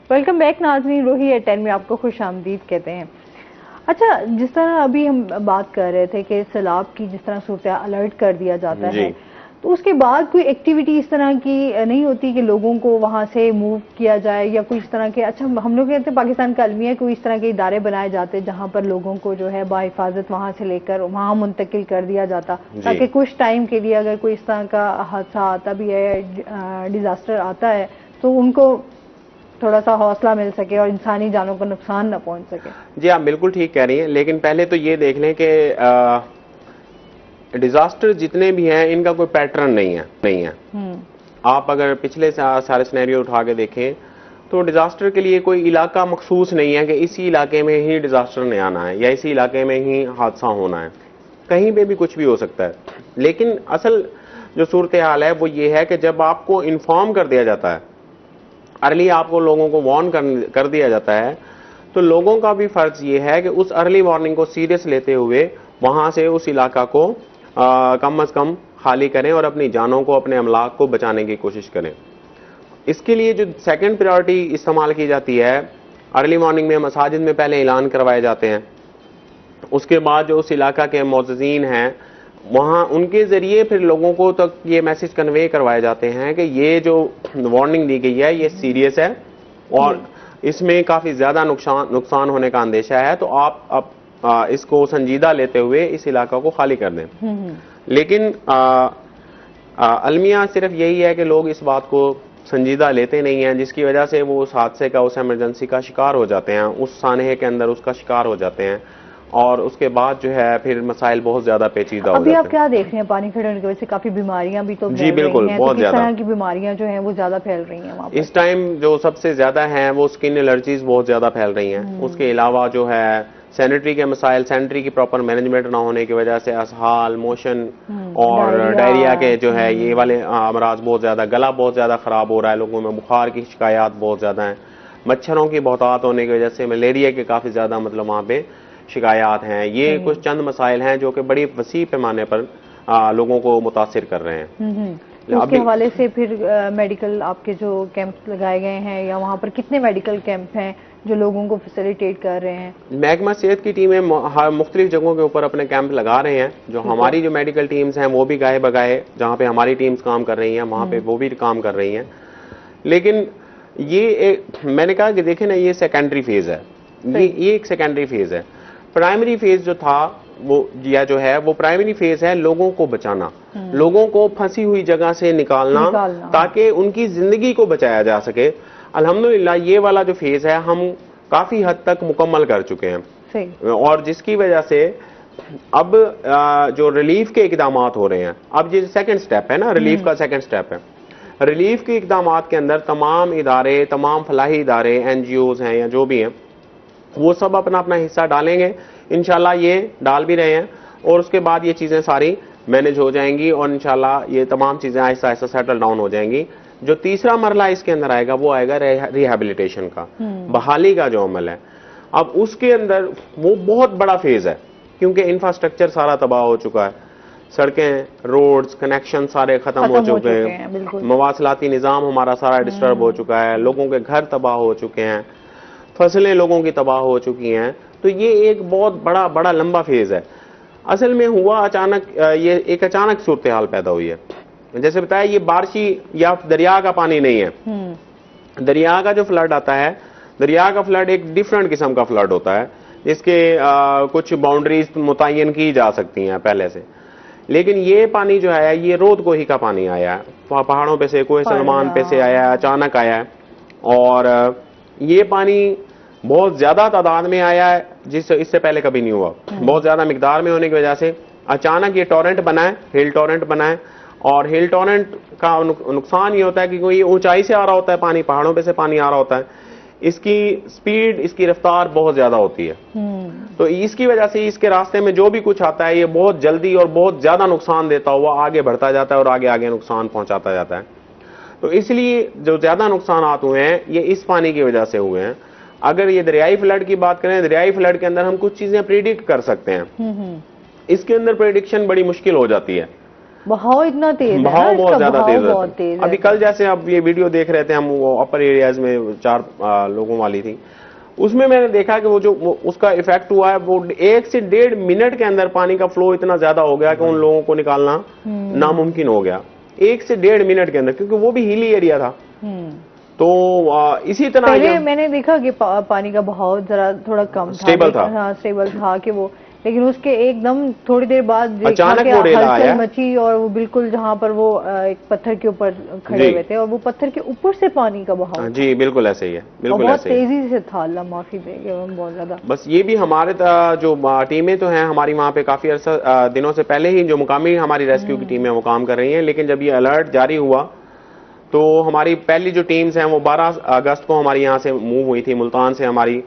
वेलकम बैक नाज़रीन, रोही एट 10 में आपको खुश आमदीद कहते हैं। अच्छा, जिस तरह अभी हम बात कर रहे थे कि सैलाब की जिस तरह सूरत अलर्ट कर दिया जाता है, तो उसके बाद कोई एक्टिविटी इस तरह की नहीं होती कि लोगों को वहां से मूव किया जाए या कोई इस तरह के, अच्छा हम लोग कहते हैं पाकिस्तान का अलमिया, कोई इस तरह के इदारे बनाए जाते जहां पर लोगों को जो है बाहिफाजत वहां से लेकर वहां मुंतकिल कर दिया जाता, ताकि कुछ टाइम के लिए अगर कोई इस तरह का हादसा आता भी है, डिजास्टर आता है, तो उनको थोड़ा सा हौसला मिल सके और इंसानी जानों को नुकसान न पहुंच सके। जी, आप बिल्कुल ठीक कह रही हैं, लेकिन पहले तो ये देख लें कि डिजास्टर जितने भी हैं इनका कोई पैटर्न नहीं है। आप अगर पिछले सारे सिनेरियो उठा के देखें तो डिजास्टर के लिए कोई इलाका मखसूस नहीं है कि इसी इलाके में ही डिजास्टर ने आना है या इसी इलाके में ही हादसा होना है। कहीं पे भी कुछ भी हो सकता है। लेकिन असल जो सूरत हाल है वो ये है कि जब आपको इन्फॉर्म कर दिया जाता है, अर्ली आपको लोगों को वार्न कर दिया जाता है, तो लोगों का भी फर्ज ये है कि उस अर्ली वार्निंग को सीरियस लेते हुए वहां से उस इलाका को कम अज कम खाली करें और अपनी जानों को, अपने अमलाक को बचाने की कोशिश करें। इसके लिए जो सेकंड प्रायोरिटी इस्तेमाल की जाती है, अर्ली मॉर्निंग में मसाजिद में पहले ऐलान करवाए जाते हैं, उसके बाद जो उस इलाका के मुअज़्ज़िज़ीन हैं वहाँ उनके ज़रिए फिर लोगों को तक ये मैसेज कन्वे करवाए जाते हैं कि ये जो वार्निंग दी गई है ये सीरियस है और इसमें काफ़ी ज़्यादा नुकसान होने का अंदेशा है, तो आप अब इसको संजीदा लेते हुए इस इलाका को खाली कर दें। लेकिन अलमिया सिर्फ यही है कि लोग इस बात को संजीदा लेते नहीं हैं, जिसकी वजह से वो उस हादसे का, उस इमरजेंसी का शिकार हो जाते हैं, उस सानहे के अंदर उसका शिकार हो जाते हैं और उसके बाद जो है फिर मसाइल बहुत ज्यादा पेचीदा हो जाते हैं। अभी आप क्या देख रहे हैं, पानी खड़े होने की वजह से काफी बीमारियां भी तो जी बिल्कुल, बहुत ज्यादा तरह की बीमारियां जो हैं वो ज्यादा फैल रही हैं वहाँ पर। इस टाइम जो सबसे ज्यादा हैं वो स्किन एलर्जीज बहुत ज्यादा फैल रही हैं। उसके अलावा जो है सैनिटरी के मसाइल, सैनिटरी की प्रॉपर मैनेजमेंट ना होने की वजह से असहाल, मोशन और डायरिया के जो है ये वाले अमराज बहुत ज्यादा, गला बहुत ज्यादा खराब हो रहा है, लोगों में बुखार की शिकायत बहुत ज्यादा है, मच्छरों की बहुतात होने की वजह से मलेरिया के काफी ज्यादा मतलब वहाँ पे शिकायत हैं। ये कुछ चंद मसाइल हैं जो कि बड़ी वसी पैमाने पर लोगों को मुतासिर कर रहे हैं। उसके हवाले से फिर मेडिकल आपके जो कैंप लगाए गए हैं या वहाँ पर कितने मेडिकल कैंप हैं जो लोगों को फैसिलिटेट कर रहे हैं? महकमा सेहत की टीमें मुख्तलिफ जगहों के ऊपर अपने कैंप लगा रहे हैं। जो हमारी जो मेडिकल टीम्स हैं वो भी गाए बगाए, जहाँ पे हमारी टीम्स काम कर रही हैं वहाँ पे वो भी काम कर रही हैं। लेकिन मैंने कहा कि देखें ना, ये सेकेंडरी फेज है, ये एक सेकेंडरी फेज है। प्राइमरी फेज जो था वो जो है वो प्राइमरी फेज है लोगों को बचाना, लोगों को फंसी हुई जगह से निकालना ताकि उनकी जिंदगी को बचाया जा सके। अल्हम्दुलिल्लाह ये वाला जो फेज है हम काफी हद तक मुकम्मल कर चुके हैं, और जिसकी वजह से अब जो रिलीफ के इकदाम हो रहे हैं, अब ये सेकंड स्टेप है ना, रिलीफ का सेकंड स्टेप है। रिलीफ के इकदाम के अंदर तमाम इदारे, तमाम फलाही इदारे, एनजीओज हैं या जो भी हैं, वो सब अपना अपना हिस्सा डालेंगे। इंशाल्लाह ये डाल भी रहे हैं, और उसके बाद ये चीजें सारी मैनेज हो जाएंगी और इंशाल्लाह ये तमाम चीजें आहिस्ता आहिस्ता सेटल डाउन हो जाएंगी। जो तीसरा मरला इसके अंदर आएगा वो आएगा रिहैबिलिटेशन का, बहाली का जो अमल है। अब उसके अंदर वो बहुत बड़ा फेज है, क्योंकि इंफ्रास्ट्रक्चर सारा तबाह हो चुका है, सड़कें, रोड्स, कनेक्शन सारे खत्म हो चुके हैं, मवासलाती निज़ाम हमारा सारा डिस्टर्ब हो चुका है, लोगों के घर तबाह हो चुके हैं, फसलें लोगों की तबाह हो चुकी हैं। तो ये एक बहुत बड़ा लंबा फेज है। असल में हुआ अचानक, ये एक अचानक सूरत हाल पैदा हुई है। जैसे बताया, ये बारिशी या दरिया का पानी नहीं है। दरिया का जो फ्लड आता है, दरिया का फ्लड एक डिफरेंट किस्म का फ्लड होता है, जिसके कुछ बाउंड्रीज मुतय्यन की जा सकती हैं पहले से। लेकिन ये पानी जो है ये रोद कोही का पानी आया है, पहाड़ों पे से, कोई सलमान पे से आया है, अचानक आया है, और ये पानी बहुत ज्यादा तादाद में आया है, जिससे इससे पहले कभी नहीं हुआ। बहुत ज्यादा मिकदार में होने की वजह से अचानक ये टॉरेंट बना है, हिल टॉरेंट बना है। और हिल टॉरेंट का नुकसान ये होता है कि ये ऊंचाई से आ रहा होता है पानी, पहाड़ों पे से पानी आ रहा होता है, इसकी स्पीड, इसकी रफ्तार बहुत ज्यादा होती है। तो इसकी वजह से इसके रास्ते में जो भी कुछ आता है ये बहुत जल्दी और बहुत ज्यादा नुकसान देता हुआ आगे बढ़ता जाता है और आगे आगे नुकसान पहुंचाता जाता है। तो इसलिए जो ज्यादा नुकसान हुए हैं ये इस पानी की वजह से हुए हैं। अगर ये दरियाई फ्लड की बात करें, दरियाई फ्लड के अंदर हम कुछ चीजें प्रिडिक्ट कर सकते हैं, इसके अंदर प्रिडिक्शन बड़ी मुश्किल हो जाती है। बहाव इतना तेज है, बहाव बहुत ज्यादा तेज है। अभी कल जैसे अब ये वीडियो देख रहे थे हम, वो अपर एरियाज में 4 लोगों वाली थी, उसमें मैंने देखा कि वो उसका इफेक्ट हुआ है, वो 1 से 1.5 मिनट के अंदर पानी का फ्लो इतना ज्यादा हो गया कि उन लोगों को निकालना नामुमकिन हो गया, 1 से 1.5 मिनट के अंदर, क्योंकि वो भी हिली एरिया था। तो इसी तरह पहले मैंने देखा कि पानी का बहाव जरा थोड़ा कम था, स्टेबल था। हाँ, स्टेबल था कि वो, लेकिन उसके एकदम थोड़ी देर बाद अचानक वो रेला आया, मची, और वो बिल्कुल जहाँ पर वो एक पत्थर के ऊपर खड़े हुए थे और वो पत्थर के ऊपर से पानी का बहाव। जी बिल्कुल ऐसे ही है, बिल्कुल बहुत तेजी से था। अल्लाह माफी देगा, बहुत ज्यादा। बस ये भी हमारे जो टीमें तो हैं हमारी वहाँ पे काफी अरसा दिनों से पहले ही जो मुकामी हमारी रेस्क्यू की टीमें वो काम कर रही हैं, लेकिन जब ये अलर्ट जारी हुआ तो हमारी पहली जो टीम्स हैं वो 12 अगस्त को हमारी यहाँ से मूव हुई थी। मुल्तान से हमारी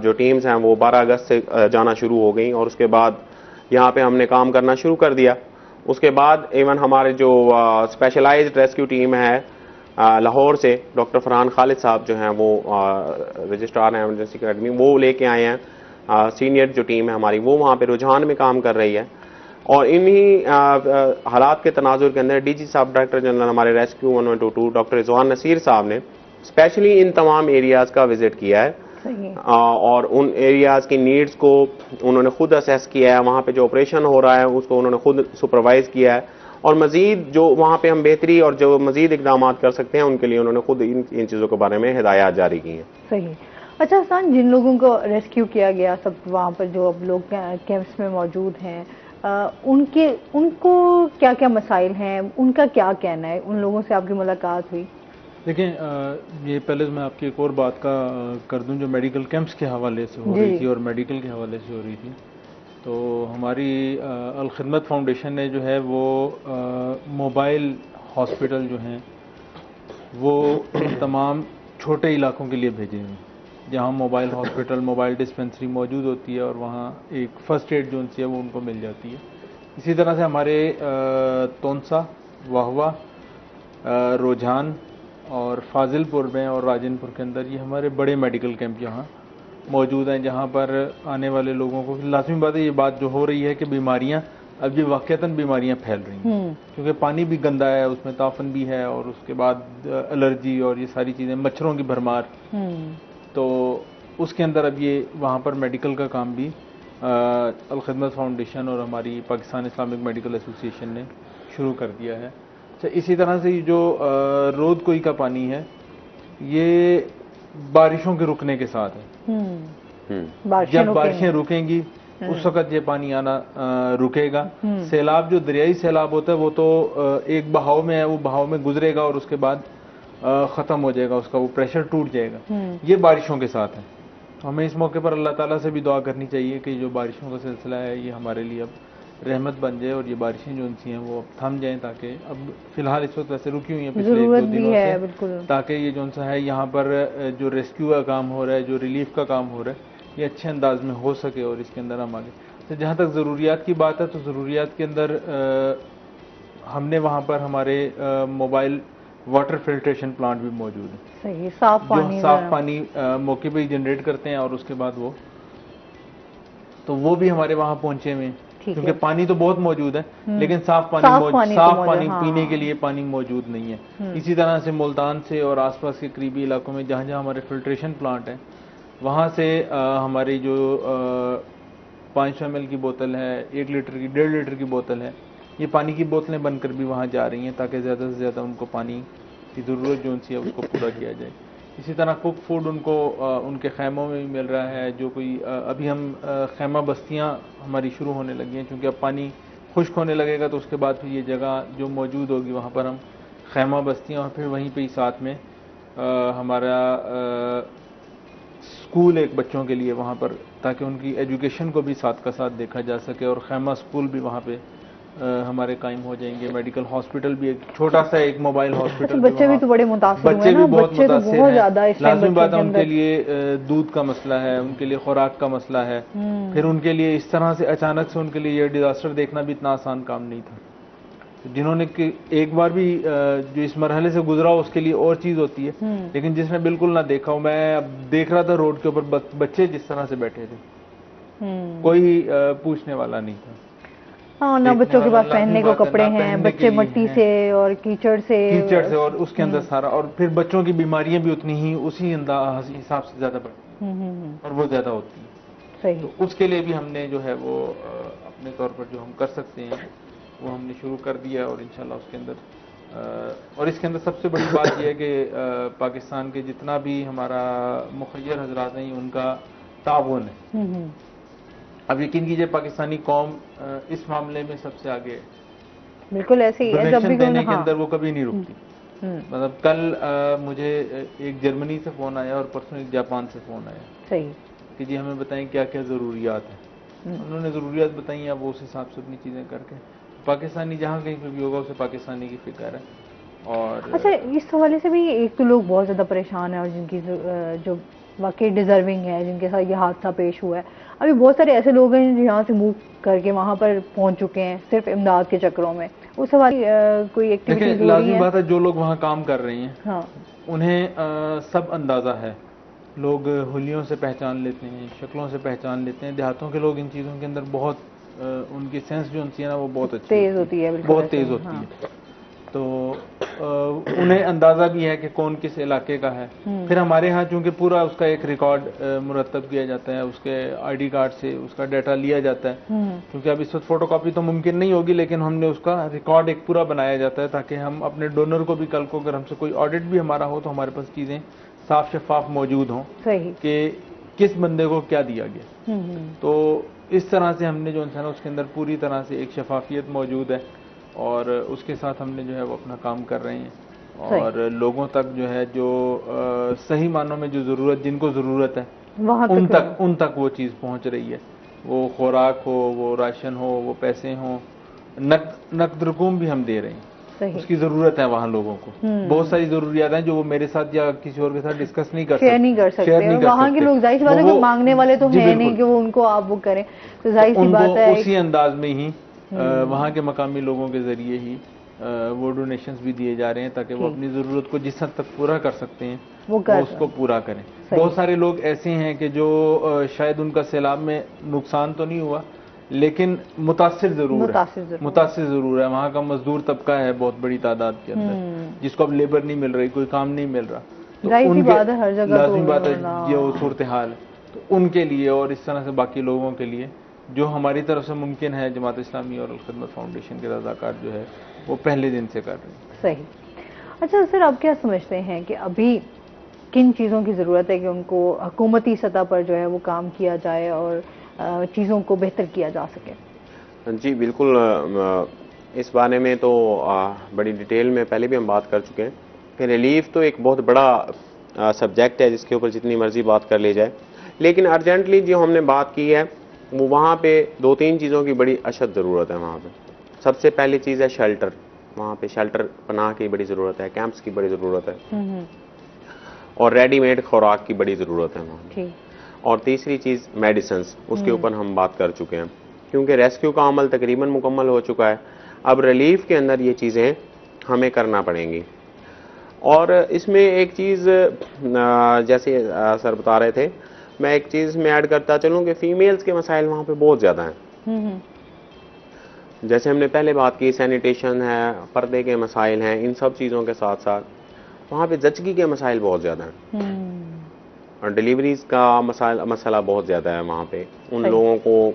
जो टीम्स हैं वो 12 अगस्त से जाना शुरू हो गई, और उसके बाद यहाँ पे हमने काम करना शुरू कर दिया। उसके बाद इवन हमारे जो स्पेशलाइज्ड रेस्क्यू टीम है लाहौर से, डॉक्टर फरहान खालिद साहब जो हैं वो रजिस्ट्रार हैं इमरजेंसी अकेडमी, वो लेके आए हैं। सीनियर जो टीम है हमारी वो वहाँ पे रुझान में काम कर रही है, और इन्हीं हालात के तनाजुर के अंदर डीजी साहब, डायरेक्टर जनरल हमारे रेस्क्यू 1122 डॉक्टर रिजवान नसीर साहब ने स्पेशली इन तमाम एरियाज का विजिट किया है, और उन एरियाज की नीड्स को उन्होंने खुद असेस किया है। वहाँ पे जो ऑपरेशन हो रहा है उसको उन्होंने खुद सुपरवाइज किया है, और मजीद जो वहाँ पे हम बेहतरी और जो मजीद इकदाम कर सकते हैं उनके लिए उन्होंने खुद इन चीज़ों के बारे में हिदायत जारी की हैं। सही। अच्छा हसन, जिन लोगों को रेस्क्यू किया गया, सब वहाँ पर जो अब लोग कैंप्स में मौजूद हैं, उनको क्या क्या मसाइल हैं, उनका क्या कहना है? उन लोगों से आपकी मुलाकात हुई? देखिए, ये पहले मैं आपकी एक और बात का कर दूं, जो मेडिकल कैंप्स के हवाले से हो रही थी और मेडिकल के हवाले से हो रही थी, तो हमारी अल खिदमत फाउंडेशन ने जो है वो मोबाइल हॉस्पिटल जो हैं वो तमाम छोटे इलाकों के लिए भेजे हैं, जहाँ मोबाइल हॉस्पिटल, मोबाइल डिस्पेंसरी मौजूद होती है, और वहाँ एक फ़र्स्ट एड जोन सी है वो उनको मिल जाती है। इसी तरह से हमारे तोनसा, वाहवा, रुझान और फाजिलपुर में और राजनपुर के अंदर ये हमारे बड़े मेडिकल कैंप यहाँ मौजूद हैं, जहाँ पर आने वाले लोगों को लाजमी बात है, ये बात जो हो रही है कि बीमारियाँ, अब ये वाक़तन बीमारियाँ फैल रही हैं, क्योंकि पानी भी गंदा है, उसमें ताफन भी है, और उसके बाद एलर्जी और ये सारी चीज़ें, मच्छरों की भरमार, तो उसके अंदर अब ये वहाँ पर मेडिकल का काम भी अल खिदमत फाउंडेशन और हमारी पाकिस्तान इस्लामिक मेडिकल एसोसिएशन ने शुरू कर दिया है। अच्छा, इसी तरह से जो रोद कोई का पानी है ये बारिशों के रुकने के साथ है। जब बारिशें रुकेंगी उस वक्त ये पानी आना रुकेगा। सैलाब जो दरियाई सैलाब होता है वो तो एक बहाव में है, वो बहाव में गुजरेगा और उसके बाद खत्म हो जाएगा, उसका वो प्रेशर टूट जाएगा। ये बारिशों के साथ है। हमें इस मौके पर अल्लाह ताला से भी दुआ करनी चाहिए कि जो बारिशों का सिलसिला है ये हमारे लिए अब रहमत बन जाए और ये बारिशें जो उनसी हैं वो अब थम जाएं, ताकि अब फिलहाल इस वक्त वैसे रुकी हुई हैं पिछले 1-2 दिनों से, ताकि ये जो सा है यहाँ पर जो रेस्क्यू का काम हो रहा है, जो रिलीफ का काम हो रहा है, ये अच्छे अंदाज में हो सके और इसके अंदर हम आगे। तो जहाँ तक ज़रूरियात की बात है तो ज़रूरियात के अंदर हमने वहाँ पर हमारे मोबाइल वाटर फिल्ट्रेशन प्लांट भी मौजूद है। सही, साफ पानी, जो साफ पानी मौके पे ही जनरेट करते हैं और उसके बाद वो भी हमारे वहाँ पहुंचे हुए हैं, क्योंकि पानी तो बहुत मौजूद है लेकिन साफ पानी पीने के लिए पानी मौजूद नहीं है। इसी तरह से मुल्तान से और आसपास के करीबी इलाकों में जहाँ जहाँ हमारे फिल्ट्रेशन प्लांट हैं वहाँ से हमारी जो 500 ml की बोतल है, 1 लीटर की, 1.5 लीटर की बोतल है, ये पानी की बोतलें बनकर भी वहाँ जा रही हैं ताकि ज़्यादा से ज़्यादा उनको पानी की ज़रूरत जो उनसी है उसको पूरा किया जाए। इसी तरह कुक फूड उनको उनके खैमों में भी मिल रहा है। जो कोई अभी हम खैमा बस्तियाँ हमारी शुरू होने लगी हैं, क्योंकि अब पानी खुश्क होने लगेगा तो उसके बाद फिर ये जगह जो मौजूद होगी वहाँ पर हम खैमा बस्तियाँ और फिर वहीं पे ही साथ में हमारा स्कूल एक बच्चों के लिए वहाँ पर, ताकि उनकी एजुकेशन को भी साथ का साथ देखा जा सके, और खैमा स्कूल भी वहाँ पे हमारे कायम हो जाएंगे। मेडिकल हॉस्पिटल भी, एक छोटा सा एक मोबाइल हॉस्पिटल। बच्चे भी तो बड़े मुतासिर हुए ना, बच्चे तो बहुत ज्यादा इस टाइम लाज़मी बात है, उनके लिए दूध का मसला है, उनके लिए खुराक का मसला है। फिर उनके लिए इस तरह से अचानक से उनके लिए ये डिजास्टर देखना भी इतना आसान काम नहीं था। जिन्होंने एक बार भी जो इस मरहले से गुजरा उसके लिए और चीज होती है, लेकिन जिसने बिल्कुल ना देखा हो, मैं अब देख रहा था रोड के ऊपर बच्चे जिस तरह से बैठे थे, कोई पूछने वाला नहीं था। हाँ, ना बच्चों के पास पहनने को कपड़े हैं, बच्चे मिट्टी से और कीचड़ से और उसके अंदर सारा, और फिर बच्चों की बीमारियां भी उतनी ही उसी हिसाब से ज्यादा बढ़ती और वो ज्यादा होती है। सही। तो उसके लिए भी हमने जो है वो अपने तौर पर जो हम कर सकते हैं वो हमने शुरू कर दिया, और इंशाल्लाह उसके अंदर और इसके अंदर सबसे बड़ी बात यह है कि पाकिस्तान के जितना भी हमारा मुखय्यर हजरात हैं उनका ताउन है। अब यकीन कीजिए पाकिस्तानी कौम इस मामले में सबसे आगे है। बिल्कुल ऐसे ही है, जब भी देने के अंदर वो कभी नहीं रुकती। मतलब कल मुझे एक जर्मनी से फोन आया और परसों एक जापान से फोन आया। सही। कि जी हमें बताएं क्या क्या जरूरियात है। उन्होंने जरूरियात बताई, अब वो उस हिसाब से अपनी चीजें करके पाकिस्तानी जहाँ कहीं पे भी होगा उसे पाकिस्तानी की फिक्र है। और अच्छा, इस हवाले से भी एक तो लोग बहुत ज्यादा परेशान है और जिनकी जो वाकई डिजर्विंग है, जिनके साथ ये हादसा पेश हुआ है, अभी बहुत सारे ऐसे लोग हैं जो यहाँ से मूव करके वहाँ पर पहुँच चुके हैं सिर्फ इमदाद के चक्रों में। उस हवाले कोई एक्टिविटी लाज़मी बात है, जो लोग वहाँ काम कर रहे हैं हाँ, उन्हें सब अंदाजा है। लोग हुलियों से पहचान लेते हैं, शक्लों से पहचान लेते हैं। देहातों के लोग इन चीज़ों के अंदर बहुत उनकी सेंस जो उनकी है ना वो बहुत अच्छी तेज होती है, बहुत तेज होती है। तो उन्हें अंदाजा भी है कि कौन किस इलाके का है। फिर हमारे यहाँ चूंकि पूरा उसका एक रिकॉर्ड मुरतब किया जाता है, उसके आईडी कार्ड से उसका डाटा लिया जाता है, क्योंकि अब इस वक्त फोटोकॉपी तो मुमकिन नहीं होगी, लेकिन हमने उसका रिकॉर्ड एक पूरा बनाया जाता है ताकि हम अपने डोनर को भी कल को अगर हमसे कोई ऑडिट भी हमारा हो तो हमारे पास चीजें साफ शफाफ मौजूद हों कि किस बंदे को क्या दिया गया। तो इस तरह से हमने जो है उसके अंदर पूरी तरह से एक शफाफियत मौजूद है और उसके साथ हमने जो है वो अपना काम कर रहे हैं और लोगों तक जो है जो सही मानों में जो जरूरत, जिनको जरूरत है उन तक वो चीज पहुंच रही है। वो खुराक हो, वो राशन हो, वो पैसे हो, नकद रकूम भी हम दे रहे हैं। उसकी जरूरत है वहाँ लोगों को। बहुत सारी जरूरियात हैं जो वो मेरे साथ या किसी और के साथ डिस्कस नहीं कर सकते, शेयर नहीं कर सकते। वहाँ के लोग जाहिर सी बात है कि मांगने वाले तो है नहीं कि वो उनको आप वो करें, तो जाहिर सी बात है उसी अंदाज में ही वहाँ के मकामी लोगों के जरिए ही वो डोनेशंस भी दिए जा रहे हैं ताकि वो अपनी जरूरत को जिस हद तक पूरा कर सकते हैं वो उसको पूरा करें। बहुत सारे लोग ऐसे हैं कि जो शायद उनका सैलाब में नुकसान तो नहीं हुआ लेकिन मुतासिर जरूर है। वहाँ का मजदूर तबका है बहुत बड़ी तादाद के अंदर जिसको अब लेबर नहीं मिल रही, कोई काम नहीं मिल रहा, तो लाज़मी बात है जो सूरत हाल है, तो उनके लिए और इस तरह से बाकी लोगों के लिए जो हमारी तरफ से मुमकिन है, जमात इस्लामी और खिदमत फाउंडेशन के रज़ाकार जो है वो पहले दिन से कर रहे हैं। सही। अच्छा सर, आप क्या समझते हैं कि अभी किन चीज़ों की ज़रूरत है कि उनको हुकूमती सतह पर जो है वो काम किया जाए और चीज़ों को बेहतर किया जा सके? जी बिल्कुल, इस बारे में तो बड़ी डिटेल में पहले भी हम बात कर चुके हैं कि रिलीफ तो एक बहुत बड़ा सब्जेक्ट है जिसके ऊपर जितनी मर्जी बात कर ली जाए, लेकिन अर्जेंटली जो हमने बात की है वो वहाँ पे 2-3 चीज़ों की बड़ी अशद ज़रूरत है। वहाँ पे सबसे पहली चीज़ है शेल्टर। वहाँ पे शेल्टर पनाह की बड़ी ज़रूरत है, कैंप्स की बड़ी ज़रूरत है, और रेडीमेड खुराक की बड़ी ज़रूरत है वहाँ। और तीसरी चीज़ मेडिसिन, उसके ऊपर हम बात कर चुके हैं, क्योंकि रेस्क्यू का अमल तकरीबन मुकम्मल हो चुका है। अब रिलीफ के अंदर ये चीज़ें हमें करना पड़ेंगी। और इसमें एक चीज़ जैसे सर बता रहे थे, मैं एक चीज़ में ऐड करता चलूँ कि फीमेल्स के मसाइल वहाँ पे बहुत ज़्यादा हैं। जैसे हमने पहले बात की, सैनिटेशन है, पर्दे के मसाइल हैं, इन सब चीज़ों के साथ साथ वहाँ पे जचगी के मसाइल बहुत ज़्यादा हैं, और डिलीवरीज का मसला बहुत ज़्यादा है वहाँ पे। उन लोगों को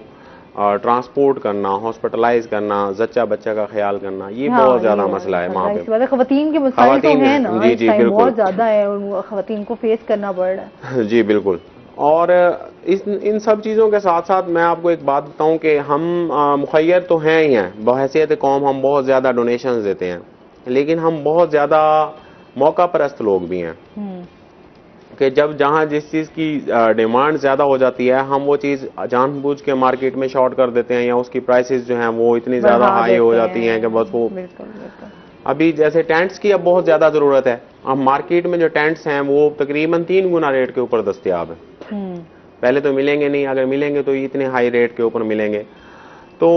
ट्रांसपोर्ट करना, हॉस्पिटलाइज करना, जच्चा बच्चा का ख्याल करना, ये बहुत ज़्यादा मसला है वहाँ पे। खवातीन के मसाइल तो हैं ना, जी जी बिल्कुल, बहुत ज़्यादा है और खवातीन को फेस करना पड़ रहा है। जी बिल्कुल। और इन सब चीज़ों के साथ साथ मैं आपको एक बात बताऊं कि हम मुखैर तो हैं ही हैं, बहैसियत कौम हम बहुत ज़्यादा डोनेशंस देते हैं, लेकिन हम बहुत ज़्यादा मौका परस्त लोग भी हैं कि जब जहाँ जिस चीज़ की डिमांड ज़्यादा हो जाती है, हम वो चीज़ जानबूझ के मार्केट में शॉर्ट कर देते हैं, या उसकी प्राइसेस जो हैं वो इतनी ज़्यादा हाई हो जाती हैं कि बस वो। अभी जैसे टेंट्स की अब बहुत ज़्यादा ज़रूरत है। अब मार्केट में जो टेंट्स हैं वो तकरीबन 3 गुना रेट के ऊपर दस्तयाब है। पहले तो मिलेंगे नहीं, अगर मिलेंगे तो इतने हाई रेट के ऊपर मिलेंगे। तो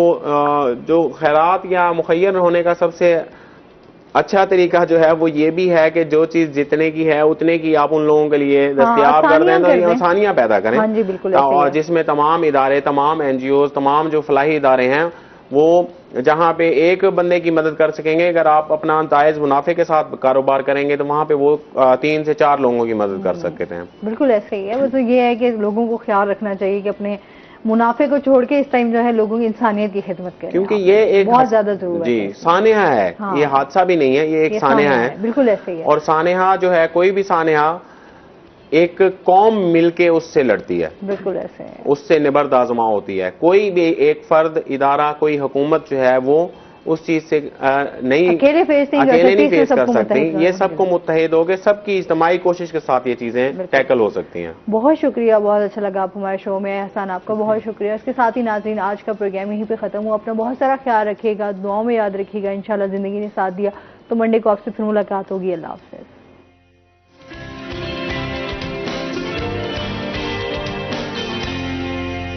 जो खैरात या मुखैर होने का सबसे अच्छा तरीका जो है वो ये भी है कि जो चीज जितने की है उतने की आप उन लोगों के लिए दस्तयाब कर दें, तो ये आसानियां पैदा करें। हाँ जी, बिल्कुल, और जिसमें तमाम इदारे, तमाम एनजीओ, तमाम जो फलाही इदारे हैं वो जहाँ पे एक बंदे की मदद कर सकेंगे, अगर आप अपना जायज मुनाफे के साथ कारोबार करेंगे तो वहाँ पे वो 3 से 4 लोगों की मदद कर सकते हैं। बिल्कुल ऐसे ही है। बस ये है कि लोगों को ख्याल रखना चाहिए कि अपने मुनाफे को छोड़ के इस टाइम जो है लोगों की इंसानियत की खिदमत करें, क्योंकि ये एक बहुत ज्यादा जरूरत है। जी सानेहा है, ये हादसा भी नहीं है, ये एक सानेहा है। बिल्कुल ऐसे ही है। और सानेहा जो है, कोई भी सानेहा एक कौम मिलके उससे लड़ती है, बिल्कुल ऐसे है, उससे निबर्द आजमा होती है। कोई भी एक फर्द, इदारा, कोई हुकूमत जो है वो उस चीज से अकेले नहीं फेस कर सकती। ये सबको मुत्तहिद होकर सबकी इज्तिमाई कोशिश के साथ ये चीजें टैकल हो सकती हैं। बहुत शुक्रिया, बहुत अच्छा लगा आप हमारे शो में। एहसान, आपका बहुत शुक्रिया। इसके साथ ही नाज़रीन, आज का प्रोग्राम यहीं पे खत्म हुआ। अपना बहुत सारा ख्याल रखिएगा, दुआओं में याद रखिएगा। इंशाल्लाह जिंदगी ने साथ दिया तो मंडे को आपसे फिर मुलाकात होगी। अल्लाह हाफ़िज़।